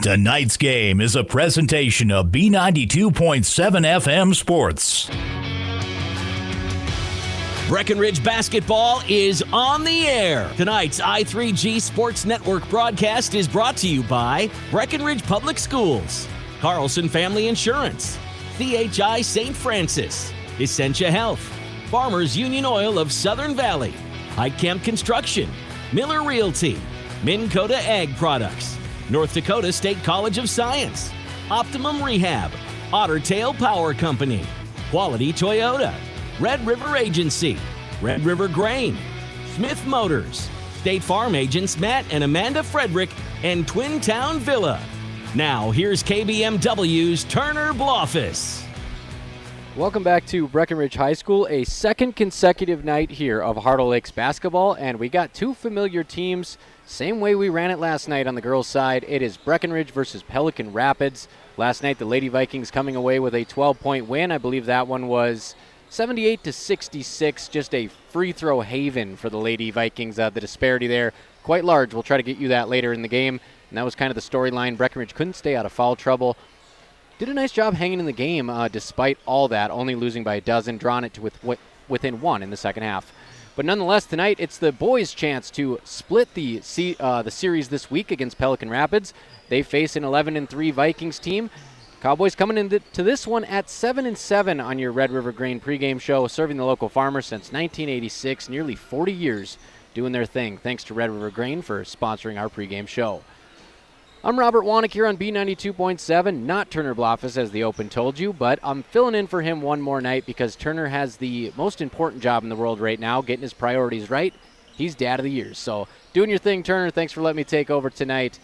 Tonight's game is a presentation of B92.7 FM Sports. Breckenridge basketball is on the air. Tonight's I3G Sports Network broadcast is brought to you by Breckenridge Public Schools, Carlson Family Insurance, CHI St. Francis, Essentia Health, Farmers Union Oil of Southern Valley, High Camp Construction, Miller Realty, Minn Kota Ag Products, North Dakota State College of Science, Optimum Rehab, Otter Tail Power Company, Quality Toyota, Red River Agency, Red River Grain, Smith Motors, State Farm agents Matt and Amanda Frederick, and Twin Town Villa. Now, here's KBMW's Turner Blofus. Welcome back to Breckenridge High School, a second consecutive night here of Heart of Lakes basketball, and we got two familiar teams, same way we ran it last night on the girls' side. It is Breckenridge versus Pelican Rapids. Last night, the Lady Vikings coming away with a 12-point win. I believe that one was 78-66, just a free throw haven for the Lady Vikings. The disparity there, quite large. We'll try to get you that later in the game. And that was kind of the storyline. Breckenridge couldn't stay out of foul trouble. Did a nice job hanging in the game despite all that, only losing by a dozen, drawn it to within one in the second half. But nonetheless, tonight it's the boys' chance to split the series this week against Pelican Rapids. They face an 11-3 Vikings team. Cowboys coming into this one at 7-7 on your Red River Grain pregame show, serving the local farmers since 1986, nearly 40 years doing their thing. Thanks to Red River Grain for sponsoring our pregame show. I'm Robert Wanick here on B92.7, not Turner Blofus as the open told you, but I'm filling in for him one more night because Turner has the most important job in the world right now, getting his priorities right. He's Dad of the Year. So doing your thing, Turner. Thanks for letting me take over tonight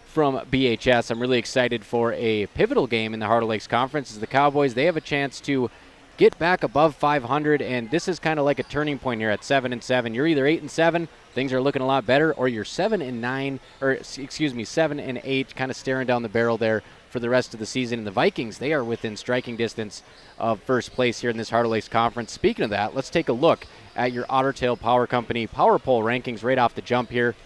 from BHS. I'm really excited for a pivotal game in the Heart of Lakes Conference as the Cowboys, they have a chance to get back above 500, and this is kind of like a turning point here at 7-7. You're either 8-7, things are looking a lot better, or you're 7-9, or 7-8, kind of staring down the barrel there for the rest of the season. And the Vikings, they are within striking distance of first place here in this Heart of Lakes Conference. Speaking of that, let's take a look at your Otter Tail Power Company Power Poll rankings right off the jump here.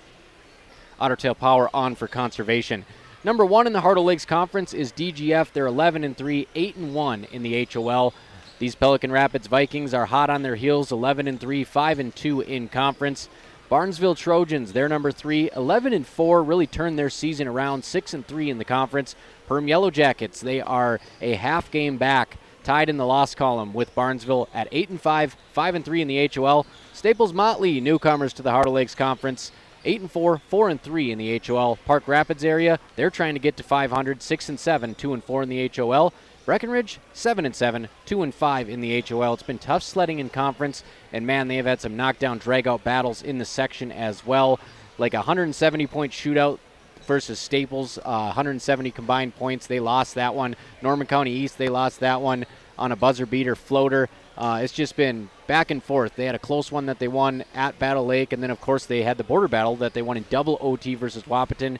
Otter Tail Power on for conservation. Number one in the Heart of Lakes Conference is DGF. They're 11-3, 8-1 in the HOL. These Pelican Rapids Vikings are hot on their heels, 11-3, 5-2 in conference. Barnesville Trojans, they're number 3, 11-4, really turned their season around, 6-3 in the conference. Perm Yellow Jackets, they are a half game back, tied in the loss column with Barnesville at 8-5, 5-3 in the HOL. Staples Motley, newcomers to the Heart of Lakes Conference, 8-4, 4-3 in the HOL. Park Rapids area, they're trying to get to 500, 6-7, 2-4 in the HOL. Breckenridge, 7-7, 2-5 in the HOL. It's been tough sledding in conference, and man, they have had some knockdown, drag-out battles in the section as well. Like a 170-point shootout versus Staples, 170 combined points. They lost that one. Norman County East, they lost that one on a buzzer-beater floater. It's just been back and forth. They had a close one that they won at Battle Lake, and then, of course, they had the border battle that they won in double OT versus Wahpeton.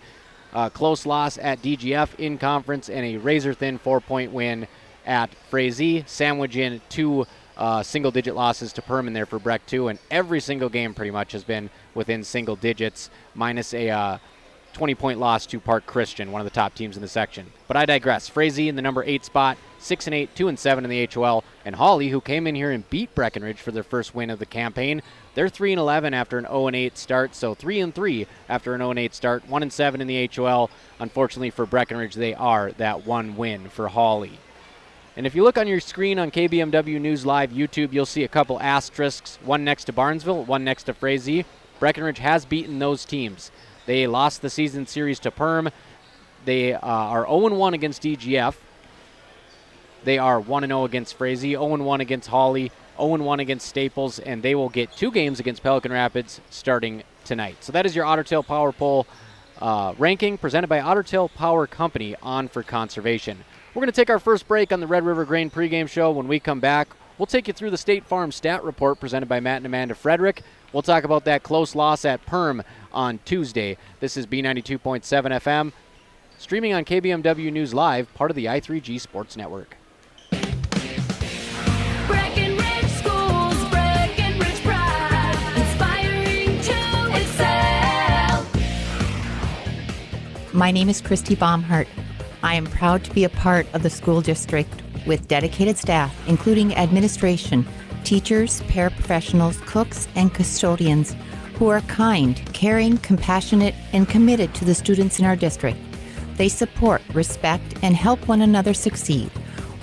Close loss at DGF in conference, and a razor-thin 4-point win at Frazee, sandwich in two single-digit losses to Perman there for Breck 2, and every single game pretty much has been within single digits, minus a 20-point loss to Park Christian, one of the top teams in the section. But I digress. Frazee in the number 8 spot, 6-8, 2-7 in the HOL. And Hawley, who came in here and beat Breckenridge for their first win of the campaign, they're 3-11 after an 0-8 start. So 3-3 after an 0-8 start, 1-7 in the HOL. Unfortunately for Breckenridge, they are that one win for Hawley. And if you look on your screen on KBMW News Live YouTube, you'll see a couple asterisks, one next to Barnesville, one next to Frazee. Breckenridge has beaten those teams. They lost the season series to Perm. They are 0-1 against DGF. They are 1-0 against Frazee, 0-1 against Hawley, 0-1 against Staples, and they will get 2 games against Pelican Rapids starting tonight. So that is your Otter Tail Power Poll ranking presented by Otter Tail Power Company on for conservation. We're going to take our first break on the Red River Grain pregame show. When we come back, we'll take you through the State Farm Stat Report presented by Matt and Amanda Frederick. We'll talk about that close loss at Perm on Tuesday. This is B92.7 FM, streaming on KBMW News Live, part of the I3G Sports Network. Breckenridge Schools, Breckenridge pride, inspiring to excel. My name is Christy Baumhart. I am proud to be a part of the school district with dedicated staff, including administration, teachers, paraprofessionals, cooks, and custodians who are kind, caring, compassionate, and committed to the students in our district. They support, respect, and help one another succeed.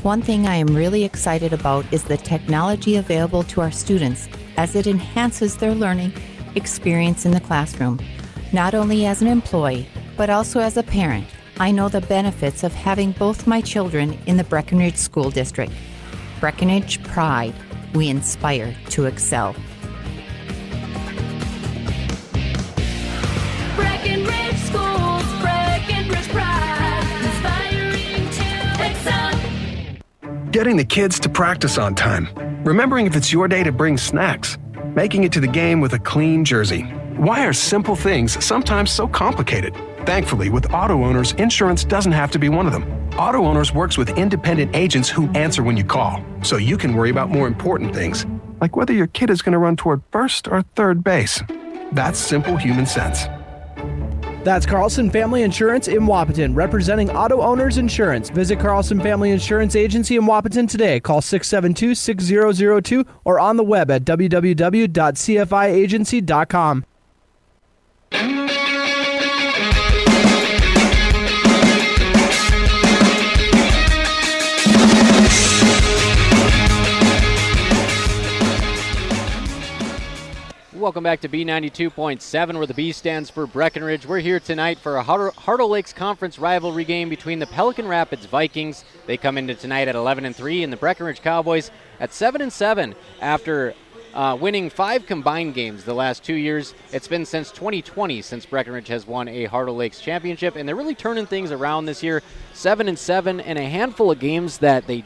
One thing I am really excited about is the technology available to our students as it enhances their learning experience in the classroom. Not only as an employee, but also as a parent, I know the benefits of having both my children in the Breckenridge School District. Breckenridge Pride. We inspire to excel. Breckenridge Schools, Breckenridge Pride, inspiring to excel. Getting the kids to practice on time. Remembering if it's your day to bring snacks. Making it to the game with a clean jersey. Why are simple things sometimes so complicated? Thankfully, with Auto Owners, insurance doesn't have to be one of them. Auto Owners works with independent agents who answer when you call, so you can worry about more important things, like whether your kid is going to run toward first or third base. That's simple human sense. That's Carlson Family Insurance in Wapaton, representing Auto Owners Insurance. Visit Carlson Family Insurance Agency in Wapaton today. Call 672-6002 or on the web at www.cfiagency.com. Welcome back to B92.7, where the B stands for Breckenridge. We're here tonight for a Hartle Lakes Conference rivalry game between the Pelican Rapids Vikings. They come into tonight at 11-3, and the Breckenridge Cowboys at 7-7 after winning 5 combined games the last 2 years. It's been since 2020 since Breckenridge has won a Hartle Lakes championship, and they're really turning things around this year. 7-7, and a handful of games that they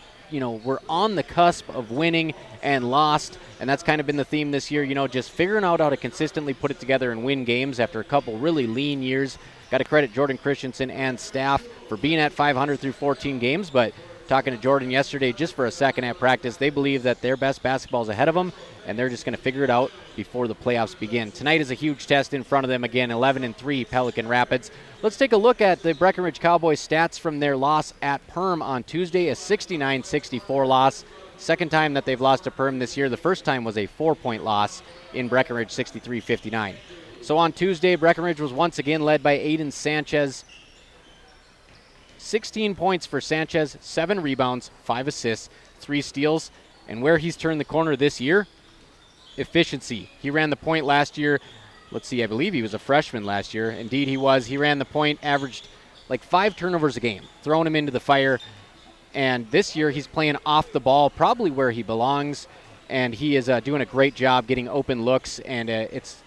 were on the cusp of winning and lost, and that's kind of been the theme this year, just figuring out how to consistently put it together and win games after a couple really lean years. Got to credit Jordan Christensen and staff for being at 500 through 14 games, but talking to Jordan yesterday just for a second at practice, they believe that their best basketball is ahead of them, and they're just going to figure it out before the playoffs begin. Tonight is a huge test in front of them again, 11-3 Pelican Rapids. Let's take a look at the Breckenridge Cowboys stats from their loss at Perm on Tuesday, a 69-64 loss. Second time that they've lost to Perm this year. The first time was a 4-point loss in Breckenridge, 63-59. So on Tuesday, Breckenridge was once again led by Aiden Sanchez. 16 points for Sanchez, 7 rebounds, 5 assists, 3 steals. And where he's turned the corner this year, efficiency. He ran the point last year. Let's see, I believe he was a freshman last year. Indeed he was. He ran the point, averaged like 5 turnovers a game, throwing him into the fire. And this year he's playing off the ball, probably where he belongs. And he is doing a great job getting open looks. And it's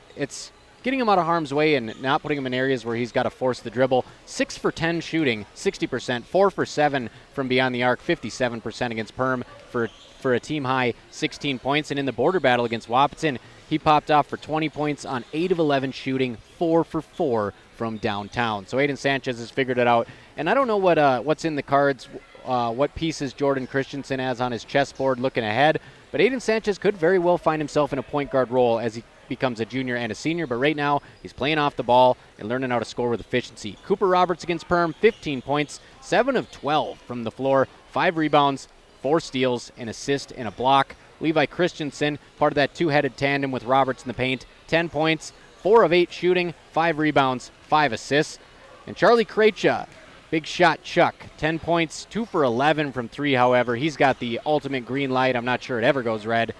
getting him out of harm's way and not putting him in areas where he's got to force the dribble. 6 for 10 shooting, 60%. 4 for 7 from beyond the arc, 57% against Perm for a team-high 16 points. And in the border battle against Wapaton, he popped off for 20 points on 8 of 11 shooting, 4 for 4 from downtown. So Aiden Sanchez has figured it out. And I don't know what's in the cards, what pieces Jordan Christensen has on his chessboard looking ahead, but Aiden Sanchez could very well find himself in a point guard role as he becomes a junior and a senior, but right now he's playing off the ball and learning how to score with efficiency. Cooper Roberts against Perm, 15 points, 7 of 12 from the floor, 5 rebounds, 4 steals, an assist, and a block. Levi Christensen, part of that two-headed tandem with Roberts in the paint, 10 points, 4 of 8 shooting, 5 rebounds, 5 assists. And Charlie Krejcia, big shot Chuck, 10 points, 2 for 11 from 3, however. He's got the ultimate green light. I'm not sure it ever goes red.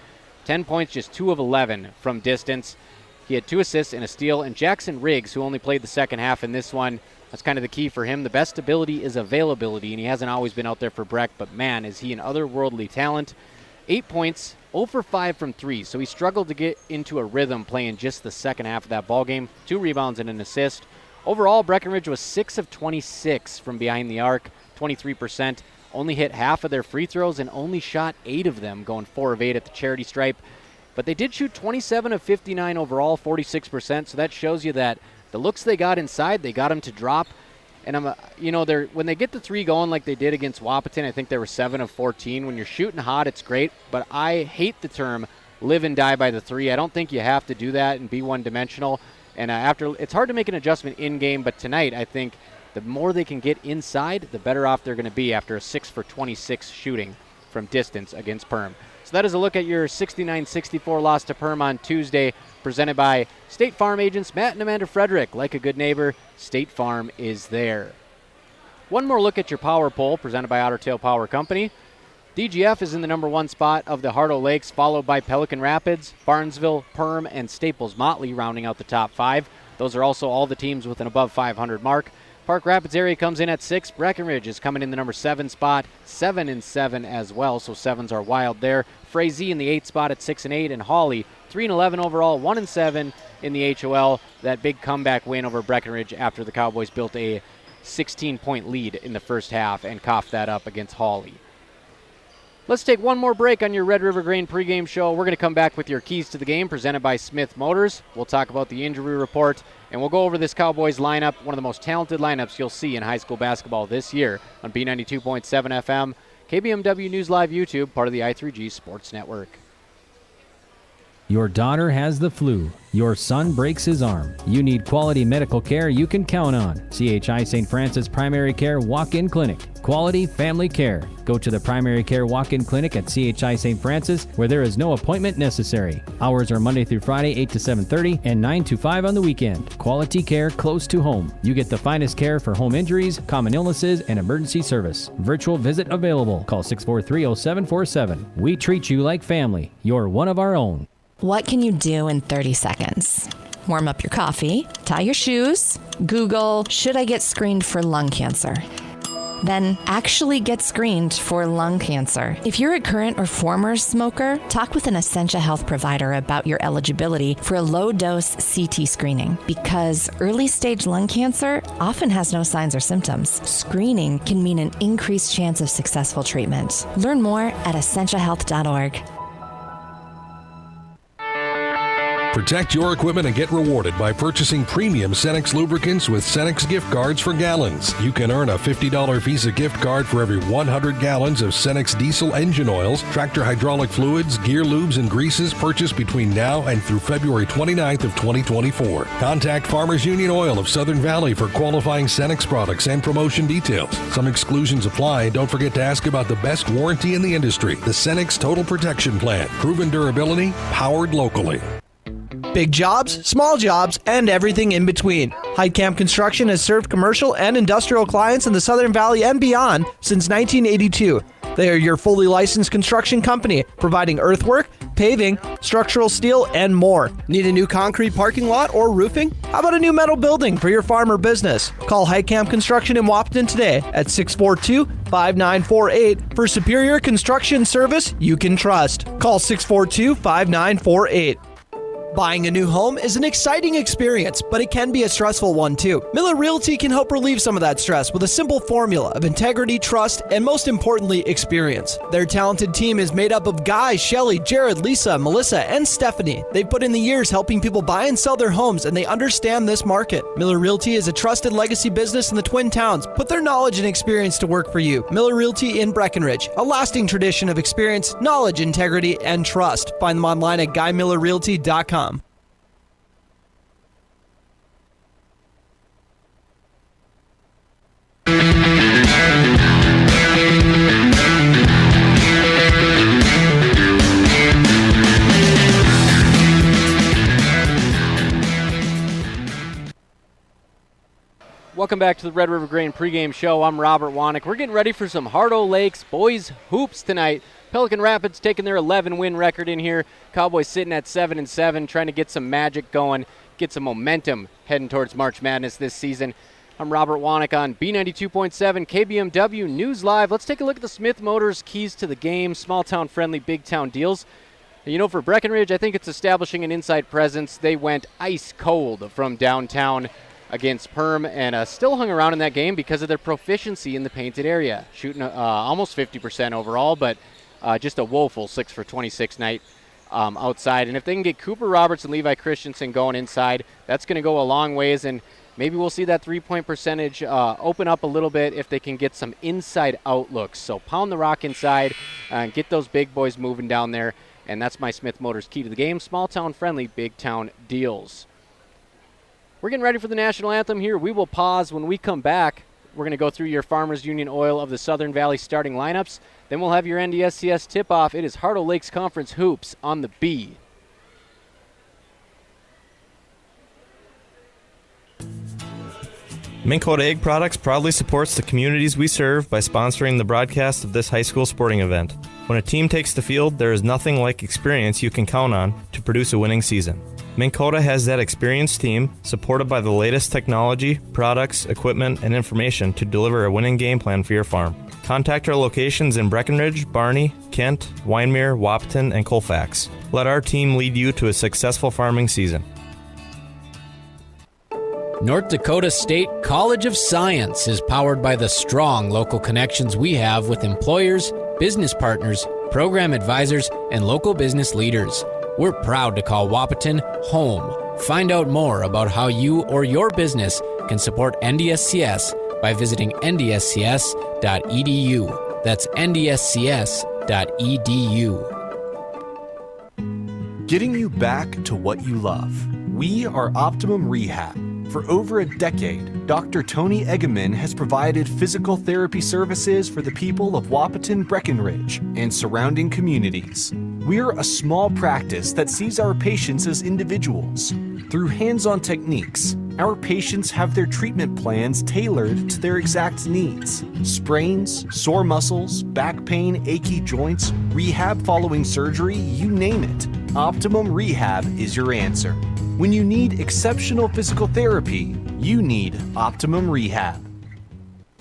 10 points, just 2 of 11 from distance. He had 2 assists and a steal. And Jackson Riggs, who only played the second half in this one, that's kind of the key for him. The best ability is availability, and he hasn't always been out there for Breck, but man, is he an otherworldly talent. 8 points, 0 for 5 from 3, so he struggled to get into a rhythm playing just the second half of that ball game. 2 rebounds and an assist. Overall, Breckenridge was 6 of 26 from behind the arc, 23%. Only hit half of their free throws and only shot 8 of them, going 4 of 8 at the charity stripe. But they did shoot 27 of 59 overall, 46%, so that shows you that the looks they got inside, they got them to drop. And when they get the 3 going like they did against Wapaton, I think they were 7 of 14. When you're shooting hot, it's great, but I hate the term live and die by the 3. I don't think you have to do that and be one-dimensional. And it's hard to make an adjustment in-game, but tonight I think The more they can get inside, the better off they're going to be after a 6 for 26 shooting from distance against Perm. So that is a look at your 69-64 loss to Perm on Tuesday, presented by State Farm agents Matt and Amanda Frederick. Like a good neighbor, State Farm is there. One more look at your power poll, presented by Otter Tail Power Company. DGF is in the number 1 spot of the Heart Lakes, followed by Pelican Rapids, Barnesville, Perm, and Staples Motley, rounding out the top 5. Those are also all the teams with an above 500 mark. Park Rapids area comes in at 6. Breckenridge is coming in the number 7 spot, 7-7 as well, so 7s are wild there. Frazee in the 8th spot at 6-8, and Hawley 3-11 overall, 1-7 in the HOL. That big comeback win over Breckenridge after the Cowboys built a 16-point lead in the first half and coughed that up against Hawley. Let's take one more break on your Red River Grain pregame show. We're going to come back with your keys to the game presented by Smith Motors. We'll talk about the injury report, and we'll go over this Cowboys lineup, one of the most talented lineups you'll see in high school basketball this year on B92.7 FM, KBMW News Live YouTube, part of the I3G Sports Network. Your daughter has the flu. Your son breaks his arm. You need quality medical care you can count on. CHI St. Francis Primary Care Walk-In Clinic. Quality family care. Go to the Primary Care Walk-In Clinic at CHI St. Francis, where there is no appointment necessary. Hours are Monday through Friday, 8 to 7:30 and 9 to 5 on the weekend. Quality care close to home. You get the finest care for home injuries, common illnesses, and emergency service. Virtual visit available. Call 643-0747. We treat you like family. You're one of our own. What can you do in 30 seconds? Warm up your coffee, tie your shoes, Google, should I get screened for lung cancer? Then actually get screened for lung cancer. If you're a current or former smoker, talk with an Essentia Health provider about your eligibility for a low-dose CT screening, because early-stage lung cancer often has no signs or symptoms. Screening can mean an increased chance of successful treatment. Learn more at essentiahealth.org. Protect your equipment and get rewarded by purchasing premium Cenex lubricants with Cenex gift cards for gallons. You can earn a $50 Visa gift card for every 100 gallons of Cenex diesel engine oils, tractor hydraulic fluids, gear lubes, and greases purchased between now and through February 29th of 2024. Contact Farmers Union Oil of Southern Valley for qualifying Cenex products and promotion details. Some exclusions apply, and don't forget to ask about the best warranty in the industry, the Cenex Total Protection Plan. Proven durability, powered locally. Big jobs, small jobs, and everything in between. Heitkamp Construction has served commercial and industrial clients in the Southern Valley and beyond since 1982. They are your fully licensed construction company, providing earthwork, paving, structural steel, and more. Need a new concrete parking lot or roofing? How about a new metal building for your farm or business? Call Heitkamp Construction in Wapaton today at 642-5948 for superior construction service you can trust. Call 642-5948. Buying a new home is an exciting experience, but it can be a stressful one too. Miller Realty can help relieve some of that stress with a simple formula of integrity, trust, and most importantly, experience. Their talented team is made up of Guy, Shelly, Jared, Lisa, Melissa, and Stephanie. They've put in the years helping people buy and sell their homes, and they understand this market. Miller Realty is a trusted legacy business in the Twin Towns. Put their knowledge and experience to work for you. Miller Realty in Breckenridge, a lasting tradition of experience, knowledge, integrity, and trust. Find them online at GuyMillerRealty.com. Welcome back to the Red River Grain pregame show. I'm Robert Wanick. We're getting ready for some Heart Lakes boys hoops tonight. Pelican Rapids taking their 11-win record in here. Cowboys sitting at 7-7, trying to get some magic going, get some momentum heading towards March Madness this season. I'm Robert Wanick on B92.7 KBMW News Live. Let's take a look at the Smith Motors keys to the game. Small town friendly, big town deals. You know, for Breckenridge, I think it's establishing an inside presence. They went ice cold from downtown against Perm and still hung around in that game because of their proficiency in the painted area. Shooting almost 50% overall, but just a woeful 6 for 26 night outside. And if they can get Cooper Roberts and Levi Christensen going inside, that's going to go a long ways, and maybe we'll see that three-point percentage open up a little bit if they can get some inside-out looks. So pound the rock inside and get those big boys moving down there, and that's my Smith Motors key to the game. Small town friendly, big town deals. We're getting ready for the national anthem here. We will pause. When we come back, we're going to go through your Farmers Union Oil of the Southern Valley starting lineups. Then we'll have your NDSCS tip-off. It is Hartle Lakes Conference Hoops on the B. Minn Kota Egg Products proudly supports the communities we serve by sponsoring the broadcast of this high school sporting event. When a team takes the field, there is nothing like experience you can count on to produce a winning season. Minn Kota has that experienced team, supported by the latest technology, products, equipment, and information to deliver a winning game plan for your farm. Contact our locations in Breckenridge, Barney, Kent, Wyndmere, Wahpeton, and Colfax. Let our team lead you to a successful farming season. North Dakota State College of Science is powered by the strong local connections we have with employers, business partners, program advisors, and local business leaders. We're proud to call Wahpeton home. Find out more about how you or your business can support NDSCS by visiting ndscs.edu. That's ndscs.edu. Getting you back to what you love. We are Optimum Rehab. For over a decade, Dr. Tony Eggeman has provided physical therapy services for the people of Wahpeton, Breckenridge, and surrounding communities. We're a small practice that sees our patients as individuals. Through hands-on techniques, our patients have their treatment plans tailored to their exact needs. Sprains, sore muscles, back pain, achy joints, rehab following surgery, you name it. Optimum Rehab is your answer. When you need exceptional physical therapy, you need Optimum Rehab.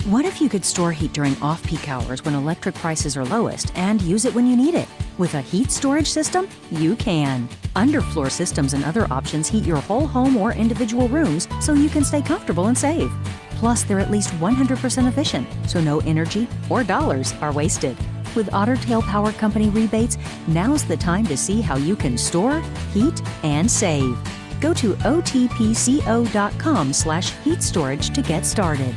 What if you could store heat during off-peak hours when electric prices are lowest and use it when you need it? With a heat storage system, you can. Underfloor systems and other options heat your whole home or individual rooms so you can stay comfortable and save. Plus, they're at least 100% efficient, so no energy or dollars are wasted. With Otter Tail Power Company rebates, now's the time to see how you can store, heat, and save. Go to otpco.com/heat storage to get started.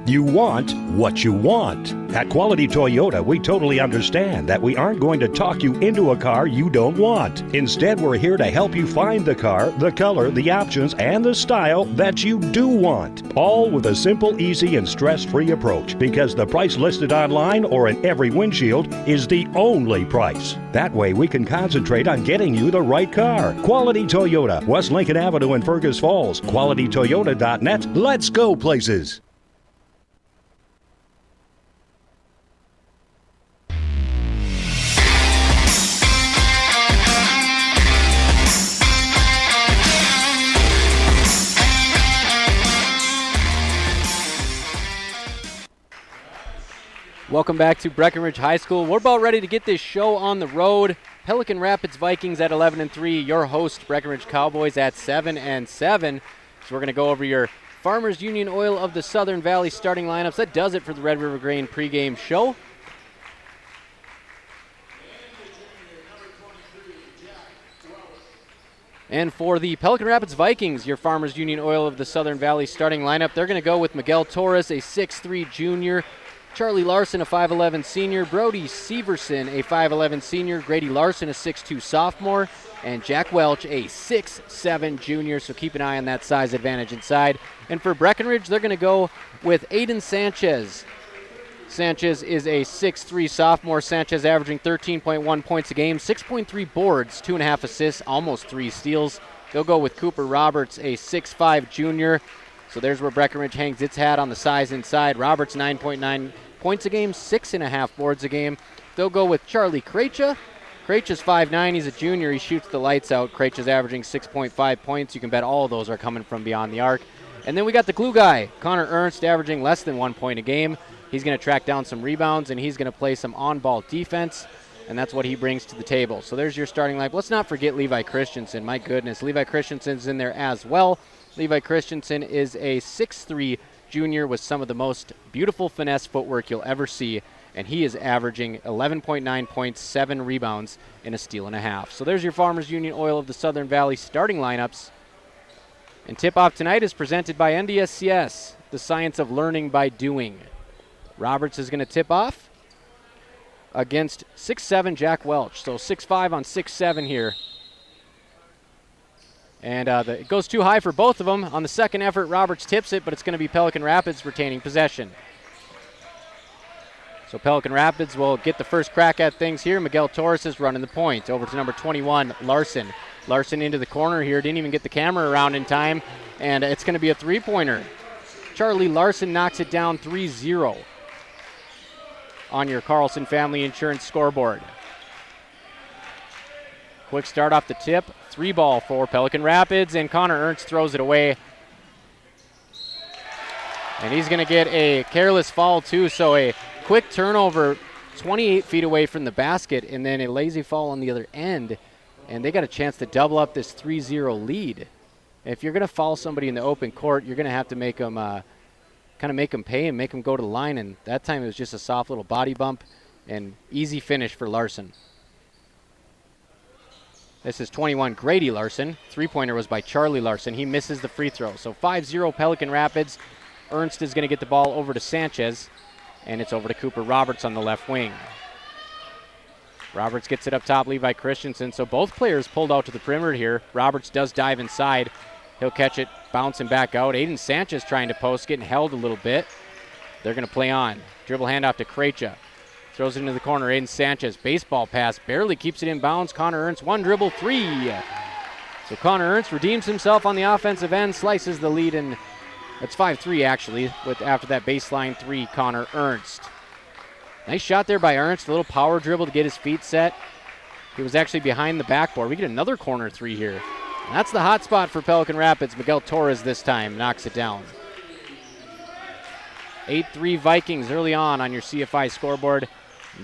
You want what you want. At Quality Toyota, we totally understand that we aren't going to talk you into a car you don't want. Instead, we're here to help you find the car, the color, the options, and the style that you do want. All with a simple, easy, and stress-free approach, because the price listed online or in every windshield is the only price. That way, we can concentrate on getting you the right car. Quality Toyota, West Lincoln Avenue in Fergus Falls. QualityToyota.net. Let's go places. Welcome back to Breckenridge High School. We're about ready to get this show on the road. Pelican Rapids Vikings at 11-3. Your host, Breckenridge Cowboys, at 7-7. So we're going to go over your Farmers Union Oil of the Southern Valley starting lineups. That does it for the Red River Grain pregame show. And for the Pelican Rapids Vikings, your Farmers Union Oil of the Southern Valley starting lineup, they're going to go with Miguel Torres, a 6'3 junior, Charlie Larson, a 5'11 senior, Brody Severson, a 5'11 senior, Grady Larson, a 6'2 sophomore, and Jack Welch, a 6'7 junior, so keep an eye on that size advantage inside. And for Breckenridge, they're going to go with Aiden Sanchez. Sanchez is a 6'3 sophomore. Sanchez averaging 13.1 points a game, 6.3 boards, 2.5 assists, almost 3 steals. They'll go with Cooper Roberts, a 6'5 junior. So there's where Breckenridge hangs its hat on the size inside. Roberts, 9.9 points a game, 6.5 boards a game. They'll go with Charlie Krejcia. Krejcia's 5'9", he's a junior, he shoots the lights out. Krejcia's averaging 6.5 points. You can bet all of those are coming from beyond the arc. And then we got the glue guy, Connor Ernst, averaging less than 1 point a game. He's going to track down some rebounds, and he's going to play some on-ball defense, and that's what he brings to the table. So there's your starting lineup. Let's not forget Levi Christensen. My goodness, Levi Christensen's in there as well. Levi Christensen is a 6'3 junior with some of the most beautiful finesse footwork you'll ever see, and he is averaging 11.9 points, 7 rebounds, and a steal and a half. So there's your Farmers Union Oil of the Southern Valley starting lineups. And tip-off tonight is presented by NDSCS, the science of learning by doing. Roberts is going to tip off against 6'7 Jack Welch. So 6'5 on 6'7 here. And it goes too high for both of them. On the second effort, Roberts tips it, but it's going to be Pelican Rapids retaining possession. So Pelican Rapids will get the first crack at things here. Miguel Torres is running the point. Over to number 21, Larson. Larson into the corner here. Didn't even get the camera around in time. And it's going to be a three-pointer. Charlie Larson knocks it down 3-0 on your Carlson Family Insurance scoreboard. Quick start off the tip. 3-ball for Pelican Rapids, and Connor Ernst throws it away. And he's going to get a careless foul, too, so a quick turnover 28 feet away from the basket, and then a lazy foul on the other end. And they got a chance to double up this 3-0 lead. If you're going to foul somebody in the open court, you're going to have to make them kind of make them pay and make them go to the line, and that time it was just a soft little body bump and easy finish for Larson. This is 21, Grady Larson. Three-pointer was by Charlie Larson. He misses the free throw. So 5-0 Pelican Rapids. Ernst is going to get the ball over to Sanchez, and it's over to Cooper Roberts on the left wing. Roberts gets it up top, Levi Christensen. So both players pulled out to the perimeter here. Roberts does dive inside. He'll catch it, bouncing back out. Aiden Sanchez trying to post, getting held a little bit. They're going to play on. Dribble handoff to Krejci. Throws it into the corner. Aiden Sanchez, baseball pass, barely keeps it in bounds. Connor Ernst, one dribble, three. So Connor Ernst redeems himself on the offensive end, slices the lead, and it's 5-3 actually, with after that baseline three, Connor Ernst. Nice shot there by Ernst, a little power dribble to get his feet set. He was actually behind the backboard. We get another corner three here. And that's the hot spot for Pelican Rapids. Miguel Torres this time knocks it down. 8-3 Vikings early on your CFI scoreboard.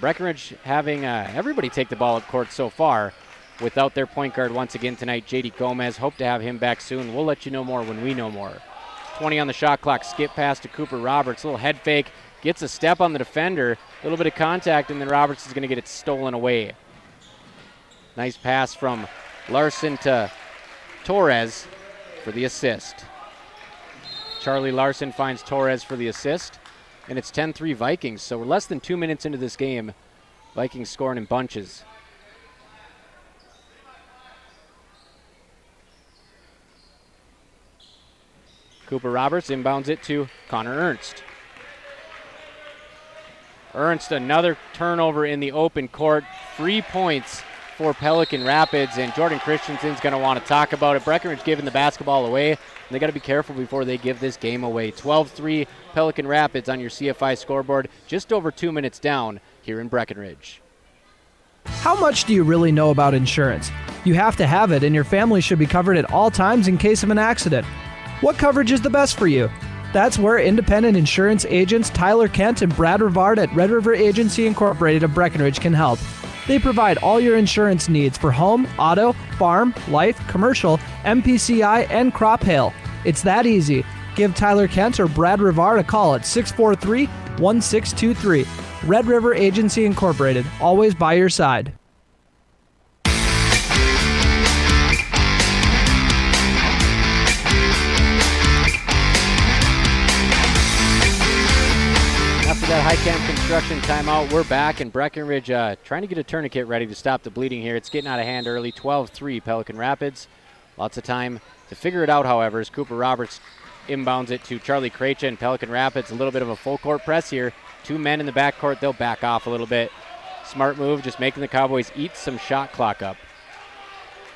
Breckenridge having everybody take the ball up court so far without their point guard once again tonight, J.D. Gomez. Hope to have him back soon. We'll let you know more when we know more. 20 on the shot clock. Skip pass to Cooper Roberts. Little head fake. Gets a step on the defender. A little bit of contact, and then Roberts is going to get it stolen away. Nice pass from Larson to Torres for the assist. Charlie Larson finds Torres for the assist. And it's 10-3 Vikings, so we're less than 2 minutes into this game. Vikings scoring in bunches. Cooper Roberts inbounds it to Connor Ernst. Ernst, another turnover in the open court. 3 points for Pelican Rapids, and Jordan Christensen's going to want to talk about it. Breckenridge giving the basketball away, and they got to be careful before they give this game away. 12-3 Pelican Rapids on your CFI scoreboard, just over 2 minutes down here in Breckenridge. How much do you really know about insurance? You have to have it, and your family should be covered at all times in case of an accident. What coverage is the best for you? That's where independent insurance agents Tyler Kent and Brad Rivard at Red River Agency Incorporated of Breckenridge can help. They provide all your insurance needs for home, auto, farm, life, commercial, MPCI, and crop hail. It's that easy. Give Tyler Kent or Brad Rivard a call at 643-1623. Red River Agency Incorporated, always by your side. After that high camp construction timeout, we're back, and Breckenridge trying to get a tourniquet ready to stop the bleeding here. It's getting out of hand early, 12-3 Pelican Rapids. Lots of time to figure it out, however, as Cooper Roberts inbounds it to Charlie Krejci and Pelican Rapids. A little bit of a full court press here. Two men in the backcourt. They'll back off a little bit. Smart move, just making the Cowboys eat some shot clock up.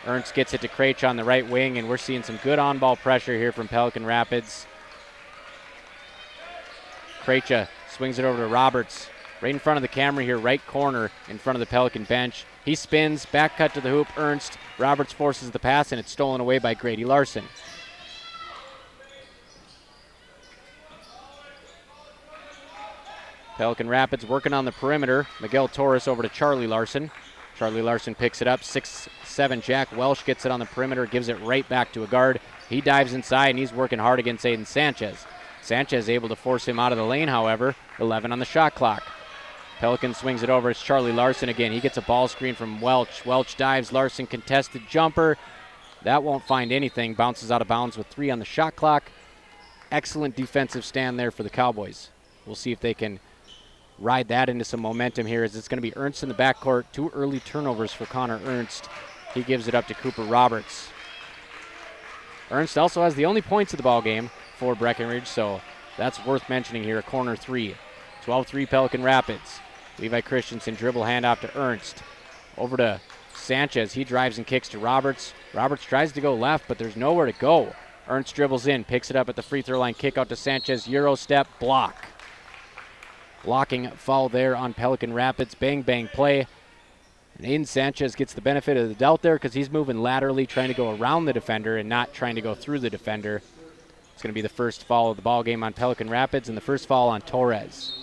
Ernst gets it to Krejci on the right wing, and we're seeing some good on-ball pressure here from Pelican Rapids. Krejci swings it over to Roberts, right in front of the camera here, right corner in front of the Pelican bench. He spins, back cut to the hoop, Ernst. Roberts forces the pass, and it's stolen away by Grady Larson. Pelican Rapids working on the perimeter. Miguel Torres over to Charlie Larson. Charlie Larson picks it up. 6'7" Jack Welsh gets it on the perimeter, gives it right back to a guard. He dives inside, and he's working hard against Aiden Sanchez. Sanchez able to force him out of the lane, however. 11 on the shot clock. Pelican swings it over. It's Charlie Larson again. He gets a ball screen from Welch. Welch dives. Larson contested jumper. That won't find anything. Bounces out of bounds with 3 on the shot clock. Excellent defensive stand there for the Cowboys. We'll see if they can ride that into some momentum here, as it's going to be Ernst in the backcourt. 2 early turnovers for Connor Ernst. He gives it up to Cooper Roberts. Ernst also has the only points of the ball game for Breckenridge, so that's worth mentioning here. A corner three. 12-3 Pelican Rapids. Levi Christensen dribble handoff to Ernst. Over to Sanchez. He drives and kicks to Roberts. Roberts tries to go left, but there's nowhere to go. Ernst dribbles in, picks it up at the free throw line, kick out to Sanchez, Euro step, block. Blocking foul there on Pelican Rapids. Bang, bang play. And Aiden Sanchez gets the benefit of the doubt there because he's moving laterally, trying to go around the defender and not trying to go through the defender. It's going to be the first foul of the ball game on Pelican Rapids and the first foul on Torres.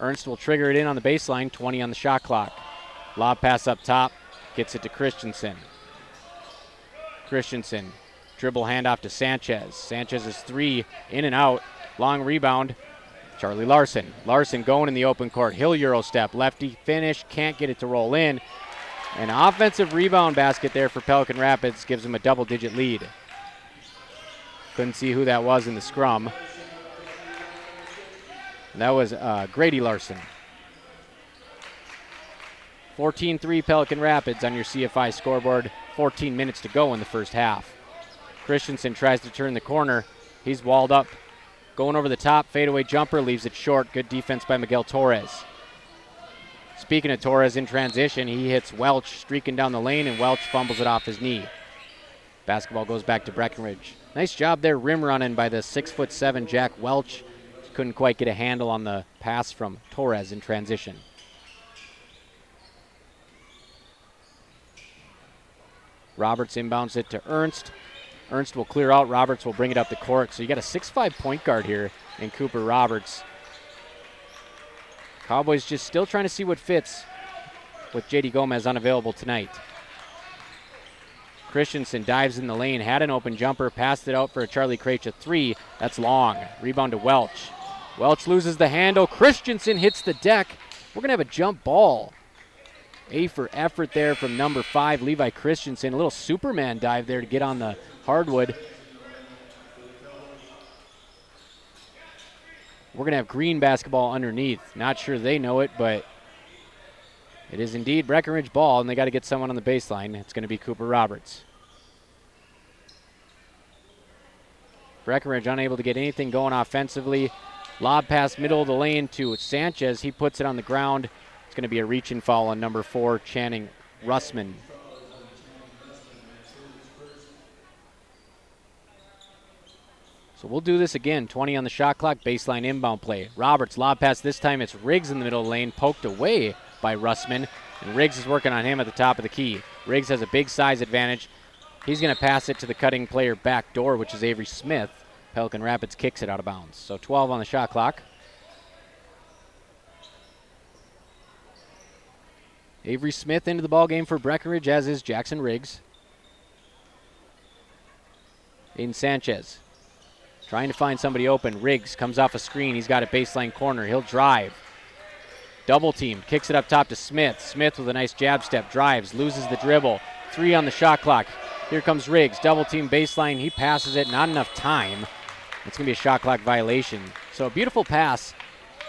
Ernst will trigger it in on the baseline, 20 on the shot clock. Lob pass up top, gets it to Christensen. Christensen, dribble handoff to Sanchez. Sanchez's three, in and out, long rebound. Charlie Larson. Larson going in the open court. He'll Euro step, lefty finish, can't get it to roll in. An offensive rebound basket there for Pelican Rapids gives them a double-digit lead. Couldn't see who that was in the scrum. That was Grady Larson. 14-3 Pelican Rapids on your CFI scoreboard. 14 minutes to go in the first half. Christensen tries to turn the corner. He's walled up. Going over the top, fadeaway jumper, leaves it short. Good defense by Miguel Torres. Speaking of Torres in transition, he hits Welch streaking down the lane, and Welch fumbles it off his knee. Basketball goes back to Breckenridge. Nice job there rim running by the 6'7" Jack Welch. Couldn't quite get a handle on the pass from Torres in transition. Roberts inbounds it to Ernst. Ernst will clear out. Roberts will bring it up the court. So you got a 6'5" point guard here in Cooper Roberts. Cowboys just still trying to see what fits with J.D. Gomez unavailable tonight. Christensen dives in the lane, had an open jumper, passed it out for a Charlie Craich, a three. That's long. Rebound to Welch. Welch loses the handle. Christensen hits the deck. We're going to have a jump ball. A for effort there from number 5, Levi Christensen. A little Superman dive there to get on the hardwood. We're going to have green basketball underneath. Not sure they know it, but it is indeed Breckenridge ball, and they got to get someone on the baseline. It's going to be Cooper Roberts. Breckenridge unable to get anything going offensively. Lob pass middle of the lane to Sanchez. He puts it on the ground. It's going to be a reach and foul on number 4, Channing Russman. So we'll do this again. 20 on the shot clock, baseline inbound play. Roberts, lob pass. This time it's Riggs in the middle of the lane, poked away by Russman. And Riggs is working on him at the top of the key. Riggs has a big size advantage. He's going to pass it to the cutting player back door, which is Avery Smith. Pelican Rapids kicks it out of bounds. So 12 on the shot clock. Avery Smith into the ballgame for Breckenridge, as is Jackson Riggs. Aiden Sanchez trying to find somebody open. Riggs comes off a screen. He's got a baseline corner. He'll drive. Double team. Kicks it up top to Smith. Smith with a nice jab step. Drives. Loses the dribble. 3 on the shot clock. Here comes Riggs. Double team baseline. He passes it. Not enough time. It's going to be a shot clock violation. So a beautiful pass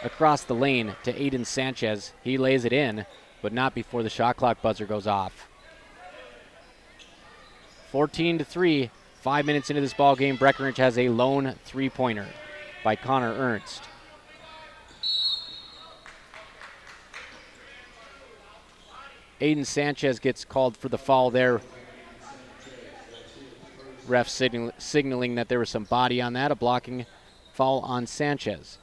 across the lane to Aiden Sanchez. He lays it in, but not before the shot clock buzzer goes off. 14-3. 5 minutes into this ball game, Breckenridge has a lone three-pointer by Connor Ernst. Aiden Sanchez gets called for the foul there. Ref signaling that there was some body on that, a blocking foul on Sanchez.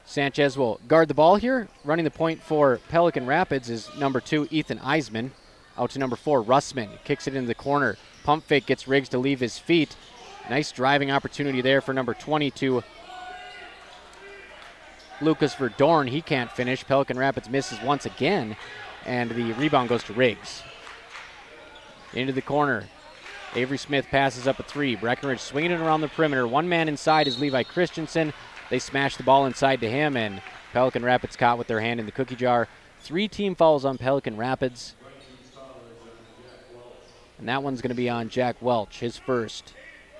Sanchez will guard the ball here. Running the point for Pelican Rapids is number 2, Ethan Eisman. Out to number 4, Russman. Kicks it into the corner. Pump fake gets Riggs to leave his feet. Nice driving opportunity there for number 22, Lucas Verdorn. He can't finish. Pelican Rapids misses once again, and the rebound goes to Riggs. Into the corner. Avery Smith passes up a 3. Breckenridge swinging it around the perimeter. One man inside is Levi Christensen. They smash the ball inside to him, and Pelican Rapids caught with their hand in the cookie jar. 3 team fouls on Pelican Rapids. And that one's going to be on Jack Welch, his first,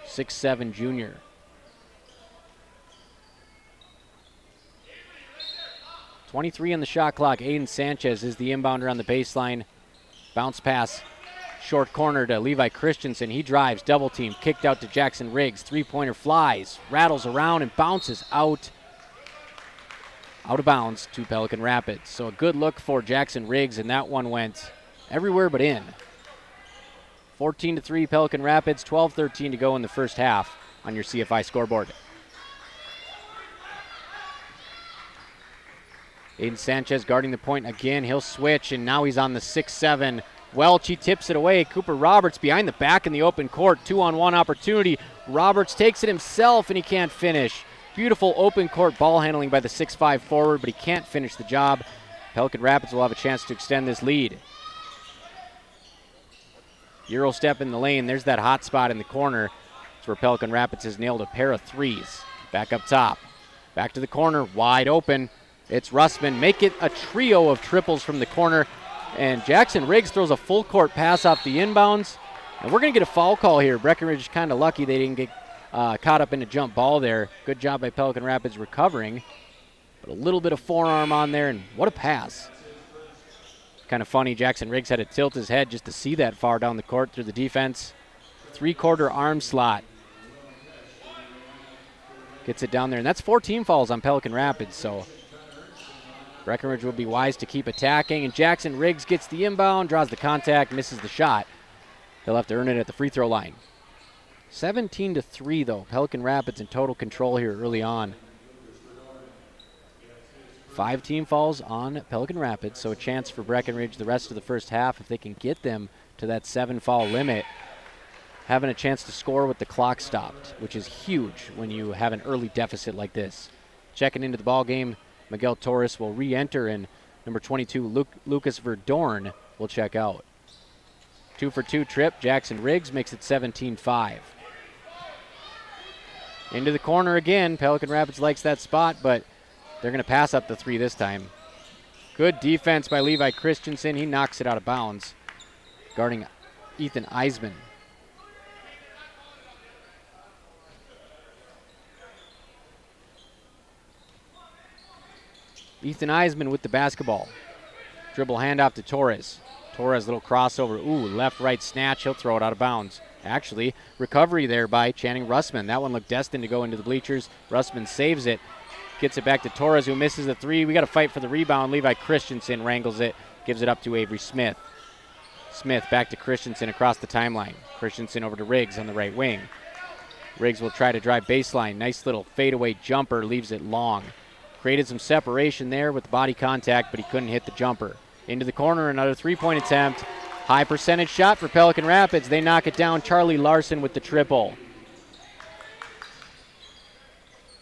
6'7" junior. .23 on the shot clock. Aiden Sanchez is the inbounder on the baseline. Bounce pass, short corner to Levi Christensen. He drives, double team, kicked out to Jackson Riggs. Three-pointer flies, rattles around and bounces out of bounds to Pelican Rapids. So a good look for Jackson Riggs, and that one went everywhere but in. 14-3 Pelican Rapids, 12-13 to go in the first half on your CFI scoreboard. Aiden Sanchez guarding the point again. He'll switch, and now he's on the 6-7. Welch, he tips it away. Cooper Roberts behind the back in the open court. 2-on-1 opportunity. Roberts takes it himself, and he can't finish. Beautiful open court ball handling by the 6'5 forward, but he can't finish the job. Pelican Rapids will have a chance to extend this lead. Euro step in the lane. There's that hot spot in the corner. It's where Pelican Rapids has nailed a pair of threes. Back up top. Back to the corner. Wide open. It's Russman. Make it a trio of triples from the corner. And Jackson Riggs throws a full court pass off the inbounds. And we're going to get a foul call here. Breckenridge is kind of lucky they didn't get caught up in a jump ball there. Good job by Pelican Rapids recovering. But a little bit of forearm on there, and what a pass. Kind of funny, Jackson Riggs had to tilt his head just to see that far down the court through the defense. Three-quarter arm slot. Gets it down there, and that's 14 fouls on Pelican Rapids, so Breckenridge will be wise to keep attacking, and Jackson Riggs gets the inbound, draws the contact, misses the shot. He'll have to earn it at the free throw line. 17-3, though. Pelican Rapids in total control here early on. 5 team fouls on Pelican Rapids, so a chance for Breckenridge the rest of the first half if they can get them to that 7-foul limit. Having a chance to score with the clock stopped, which is huge when you have an early deficit like this. Checking into the ball game, Miguel Torres will re-enter, and number 22, Lucas Verdorn, will check out. 2-for-2 trip. Jackson Riggs makes it 17-5. Into the corner again. Pelican Rapids likes that spot, but they're going to pass up the three this time. Good defense by Levi Christensen. He knocks it out of bounds, guarding Ethan Eisman. Ethan Eisman with the basketball. Dribble handoff to Torres. Torres, little crossover. Ooh, left-right snatch. He'll throw it out of bounds. Actually, recovery there by Channing Russman. That one looked destined to go into the bleachers. Russman saves it. Gets it back to Torres, who misses the three. We got to fight for the rebound. Levi Christensen wrangles it. Gives it up to Avery Smith. Smith back to Christensen across the timeline. Christensen over to Riggs on the right wing. Riggs will try to drive baseline. Nice little fadeaway jumper. Leaves it long. Created some separation there with the body contact, but he couldn't hit the jumper. Into the corner, another three-point attempt. High percentage shot for Pelican Rapids. They knock it down. Charlie Larson with the triple.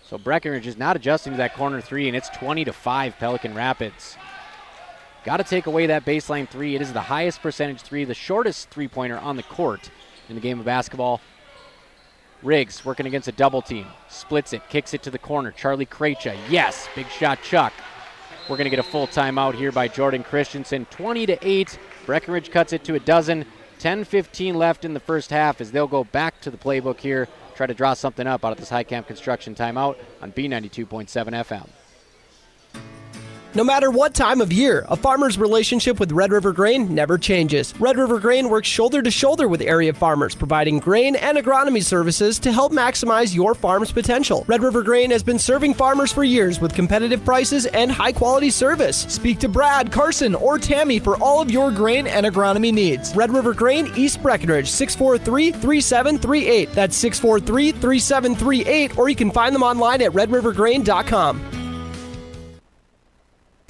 So Breckenridge is not adjusting to that corner three, and it's 20-5 Pelican Rapids. Got to take away that baseline three. It is the highest percentage three, the shortest three-pointer on the court in the game of basketball. Riggs working against a double team. Splits it, kicks it to the corner. Charlie Krejcia, yes, big shot Chuck. We're going to get a full timeout here by Jordan Christensen. 20-8. Breckenridge cuts it to a dozen. 10-15 left in the first half as they'll go back to the playbook here, try to draw something up out of this High Camp Construction timeout on B92.7 FM. No matter what time of year, a farmer's relationship with Red River Grain never changes. Red River Grain works shoulder to shoulder with area farmers, providing grain and agronomy services to help maximize your farm's potential. Red River Grain has been serving farmers for years with competitive prices and high-quality service. Speak to Brad, Carson, or Tammy for all of your grain and agronomy needs. Red River Grain, East Breckenridge, 643-3738. That's 643-3738, or you can find them online at redrivergrain.com.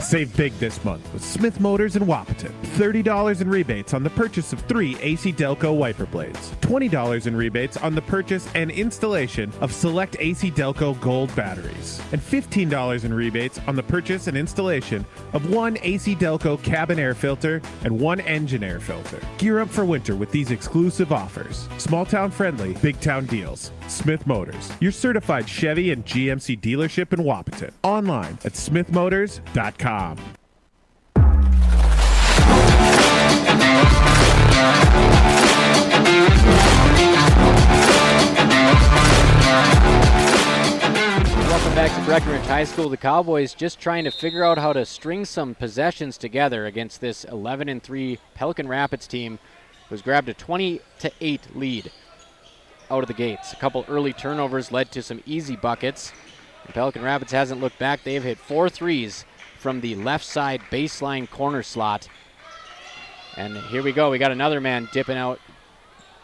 Save big this month with Smith Motors in Wapaton. $30 in rebates on the purchase of 3 AC Delco wiper blades. $20 in rebates on the purchase and installation of select AC Delco Gold batteries. And $15 in rebates on the purchase and installation of 1 AC Delco cabin air filter and 1 engine air filter. Gear up for winter with these exclusive offers. Small town friendly, big town deals. Smith Motors, your certified Chevy and GMC dealership in Wapaton. Online at smithmotors.com. Welcome back to for Breckenridge High School. The Cowboys just trying to figure out how to string some possessions together against this 11-3 Pelican Rapids team who's grabbed a 20-8 lead out of the gates. A couple early turnovers led to some easy buckets. And Pelican Rapids hasn't looked back. They've hit 4 threes from the left side baseline corner slot. And here we go. We got another man dipping out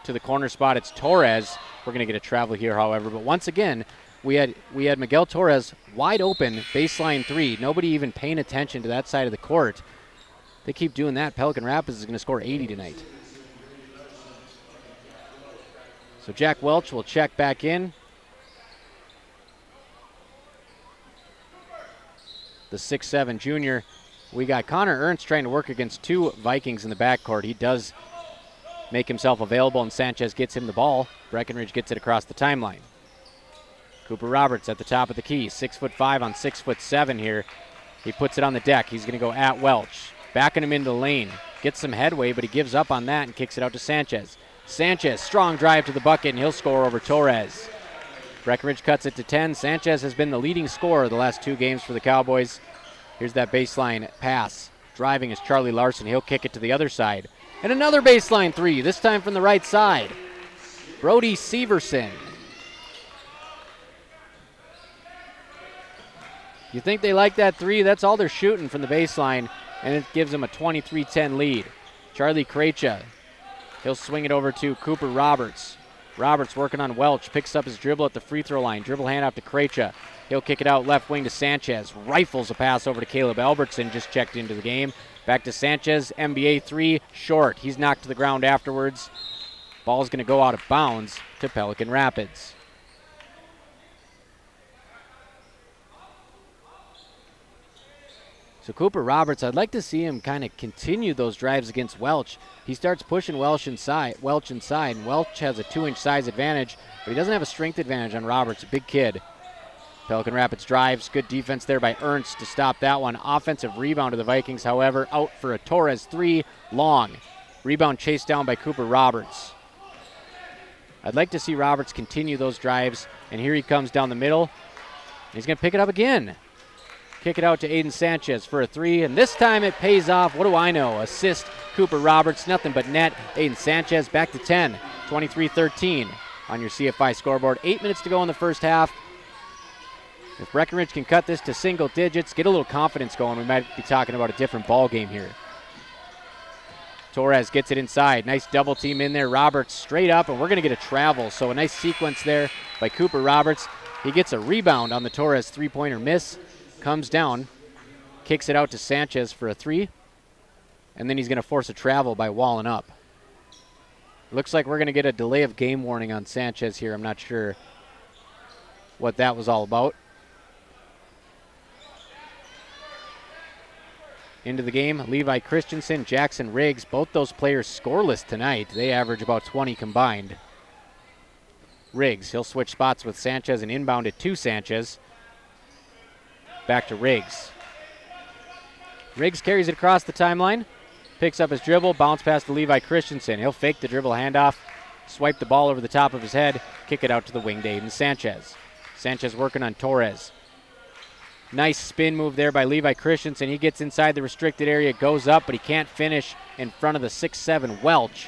to the corner spot. It's Torres. We're going to get a travel here, however. But once again, we had Miguel Torres wide open, baseline 3. Nobody even paying attention to that side of the court. They keep doing that. Pelican Rapids is going to score 80 tonight. So Jack Welch will check back in. The 6'7 junior. We got Connor Ernst trying to work against 2 Vikings in the backcourt. He does make himself available, and Sanchez gets him the ball. Breckenridge gets it across the timeline. Cooper Roberts at the top of the key, 6'5" on 6'7" here. He puts it on the deck. He's going to go at Welch. Backing him into the lane. Gets some headway, but he gives up on that and kicks it out to Sanchez. Sanchez, strong drive to the bucket, and he'll score over Torres. Breckenridge cuts it to 10. Sanchez has been the leading scorer the last 2 games for the Cowboys. Here's that baseline pass. Driving is Charlie Larson. He'll kick it to the other side. And another baseline 3, this time from the right side. Brody Severson. You think they like that 3? That's all they're shooting from the baseline, and it gives them a 23-10 lead. Charlie Krecha. He'll swing it over to Cooper Roberts. Roberts working on Welch. Picks up his dribble at the free throw line. Dribble handoff to Krecha. He'll kick it out left wing to Sanchez. Rifles a pass over to Caleb Albertson. Just checked into the game. Back to Sanchez. NBA 3. Short. He's knocked to the ground afterwards. Ball's going to go out of bounds to Pelican Rapids. So Cooper Roberts, I'd like to see him kind of continue those drives against Welch. He starts pushing Welch inside, and Welch has a 2-inch size advantage, but he doesn't have a strength advantage on Roberts, a big kid. Pelican Rapids drives, good defense there by Ernst to stop that one. Offensive rebound to the Vikings, however, out for a Torres 3, long. Rebound chased down by Cooper Roberts. I'd like to see Roberts continue those drives, and here he comes down the middle. He's going to pick it up again. Kick it out to Aiden Sanchez for a 3, and this time it pays off. What do I know? Assist Cooper Roberts, nothing but net. Aiden Sanchez back to 10, 23-13 on your CFI scoreboard. 8 minutes to go in the first half. If Breckenridge can cut this to single digits, get a little confidence going, we might be talking about a different ball game here. Torres gets it inside. Nice double team in there. Roberts straight up, and we're going to get a travel. So a nice sequence there by Cooper Roberts. He gets a rebound on the Torres three-pointer miss. Comes down, kicks it out to Sanchez for a 3, and then he's going to force a travel by walling up. Looks like we're going to get a delay of game warning on Sanchez here. I'm not sure what that was all about. Into the game, Levi Christensen, Jackson Riggs, both those players scoreless tonight. They average about 20 combined. Riggs, he'll switch spots with Sanchez and inbound it to Sanchez. Back to Riggs. Riggs carries it across the timeline, picks up his dribble, bounce pass to Levi Christensen. He'll fake the dribble handoff, swipe the ball over the top of his head, kick it out to the wing to Aiden Sanchez. Sanchez working on Torres. Nice spin move there by Levi Christensen. He gets inside the restricted area, goes up, but he can't finish in front of the 6'7 Welch.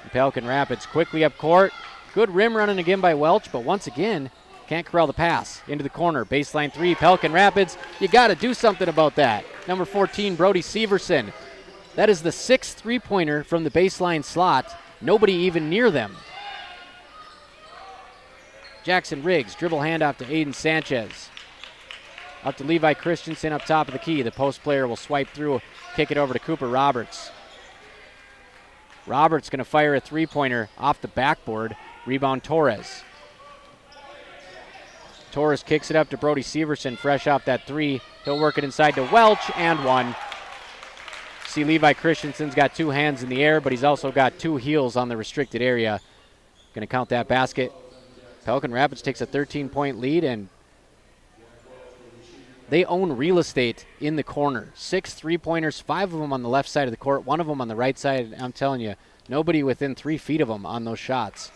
And Pelican Rapids quickly up court. Good rim running again by Welch, but once again, can't corral the pass. Into the corner, baseline 3, Pelican Rapids. You got to do something about that. Number 14, Brody Severson. That is the 6th three-pointer from the baseline slot. Nobody even near them. Jackson Riggs, dribble handoff to Aiden Sanchez. Up to Levi Christensen up top of the key. The post player will swipe through, kick it over to Cooper Roberts. Roberts going to fire a three-pointer off the backboard. Rebound Torres. Torres kicks it up to Brody Severson, fresh off that 3. He'll work it inside to Welch, and 1. See, Levi Christensen's got 2 hands in the air, but he's also got 2 heels on the restricted area. Going to count that basket. Pelican Rapids takes a 13-point lead, and they own real estate in the corner. 6 three-pointers, 5 of them on the left side of the court, 1 of them on the right side. I'm telling you, nobody within 3 feet of them on those shots.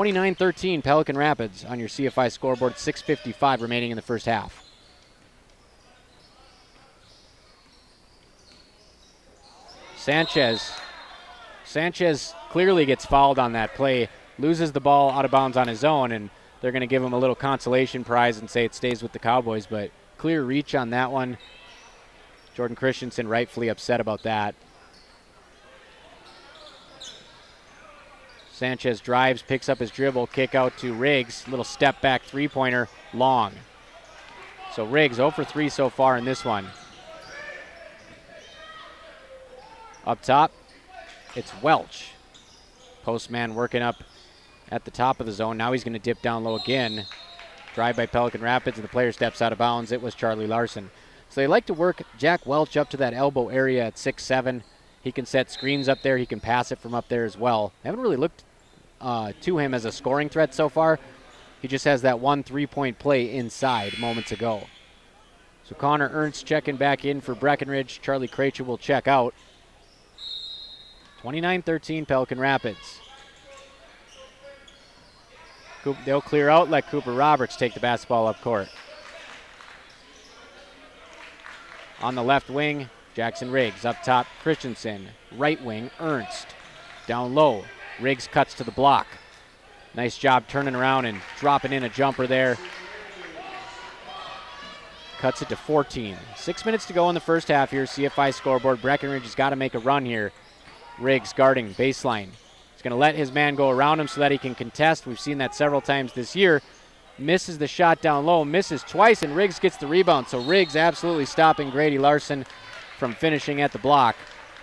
29-13 Pelican Rapids on your CFI scoreboard. 6:55 remaining in the first half. Sanchez clearly gets fouled on that play, loses the ball out of bounds on his own, and they're going to give him a little consolation prize and say it stays with the Cowboys, but clear reach on that one. Jordan Christensen rightfully upset about that. Sanchez drives, picks up his dribble, kick out to Riggs, little step back three-pointer, long. So Riggs 0 for 3 so far in this one. Up top, it's Welch. Postman working up at the top of the zone. Now he's going to dip down low again. Drive by Pelican Rapids, and the player steps out of bounds. It was Charlie Larson. So they like to work Jack Welch up to that elbow area at 6'7". He can set screens up there. He can pass it from up there as well. Haven't really looked to him as a scoring threat so far. He just has that one three-point play inside moments ago. So Connor Ernst checking back in for Breckenridge. Charlie Krejci will check out. 29-13 Pelican Rapids. They'll clear out, let Cooper Roberts take the basketball up court. On the left wing, Jackson Riggs. Up top, Christensen. Right wing, Ernst. Down low, Riggs cuts to the block. Nice job turning around and dropping in a jumper there. Cuts it to 14. 6 minutes to go in the first half here. CFI scoreboard. Breckenridge has got to make a run here. Riggs guarding baseline. He's going to let his man go around him so that he can contest. We've seen that several times this year. Misses the shot down low, misses twice, and Riggs gets the rebound. So Riggs absolutely stopping Grady Larson from finishing at the block.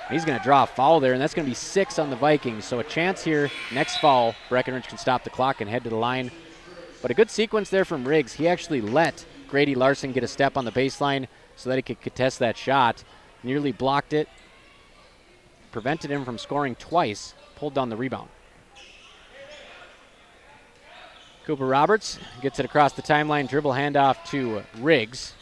He's going to draw a foul there, and that's going to be 6 on the Vikings. So a chance here, next foul, Breckenridge can stop the clock and head to the line. But a good sequence there from Riggs. He actually let Grady Larson get a step on the baseline so that he could contest that shot. Nearly blocked it. Prevented him from scoring twice, pulled down the rebound. Cooper Roberts gets it across the timeline, dribble handoff to Riggs.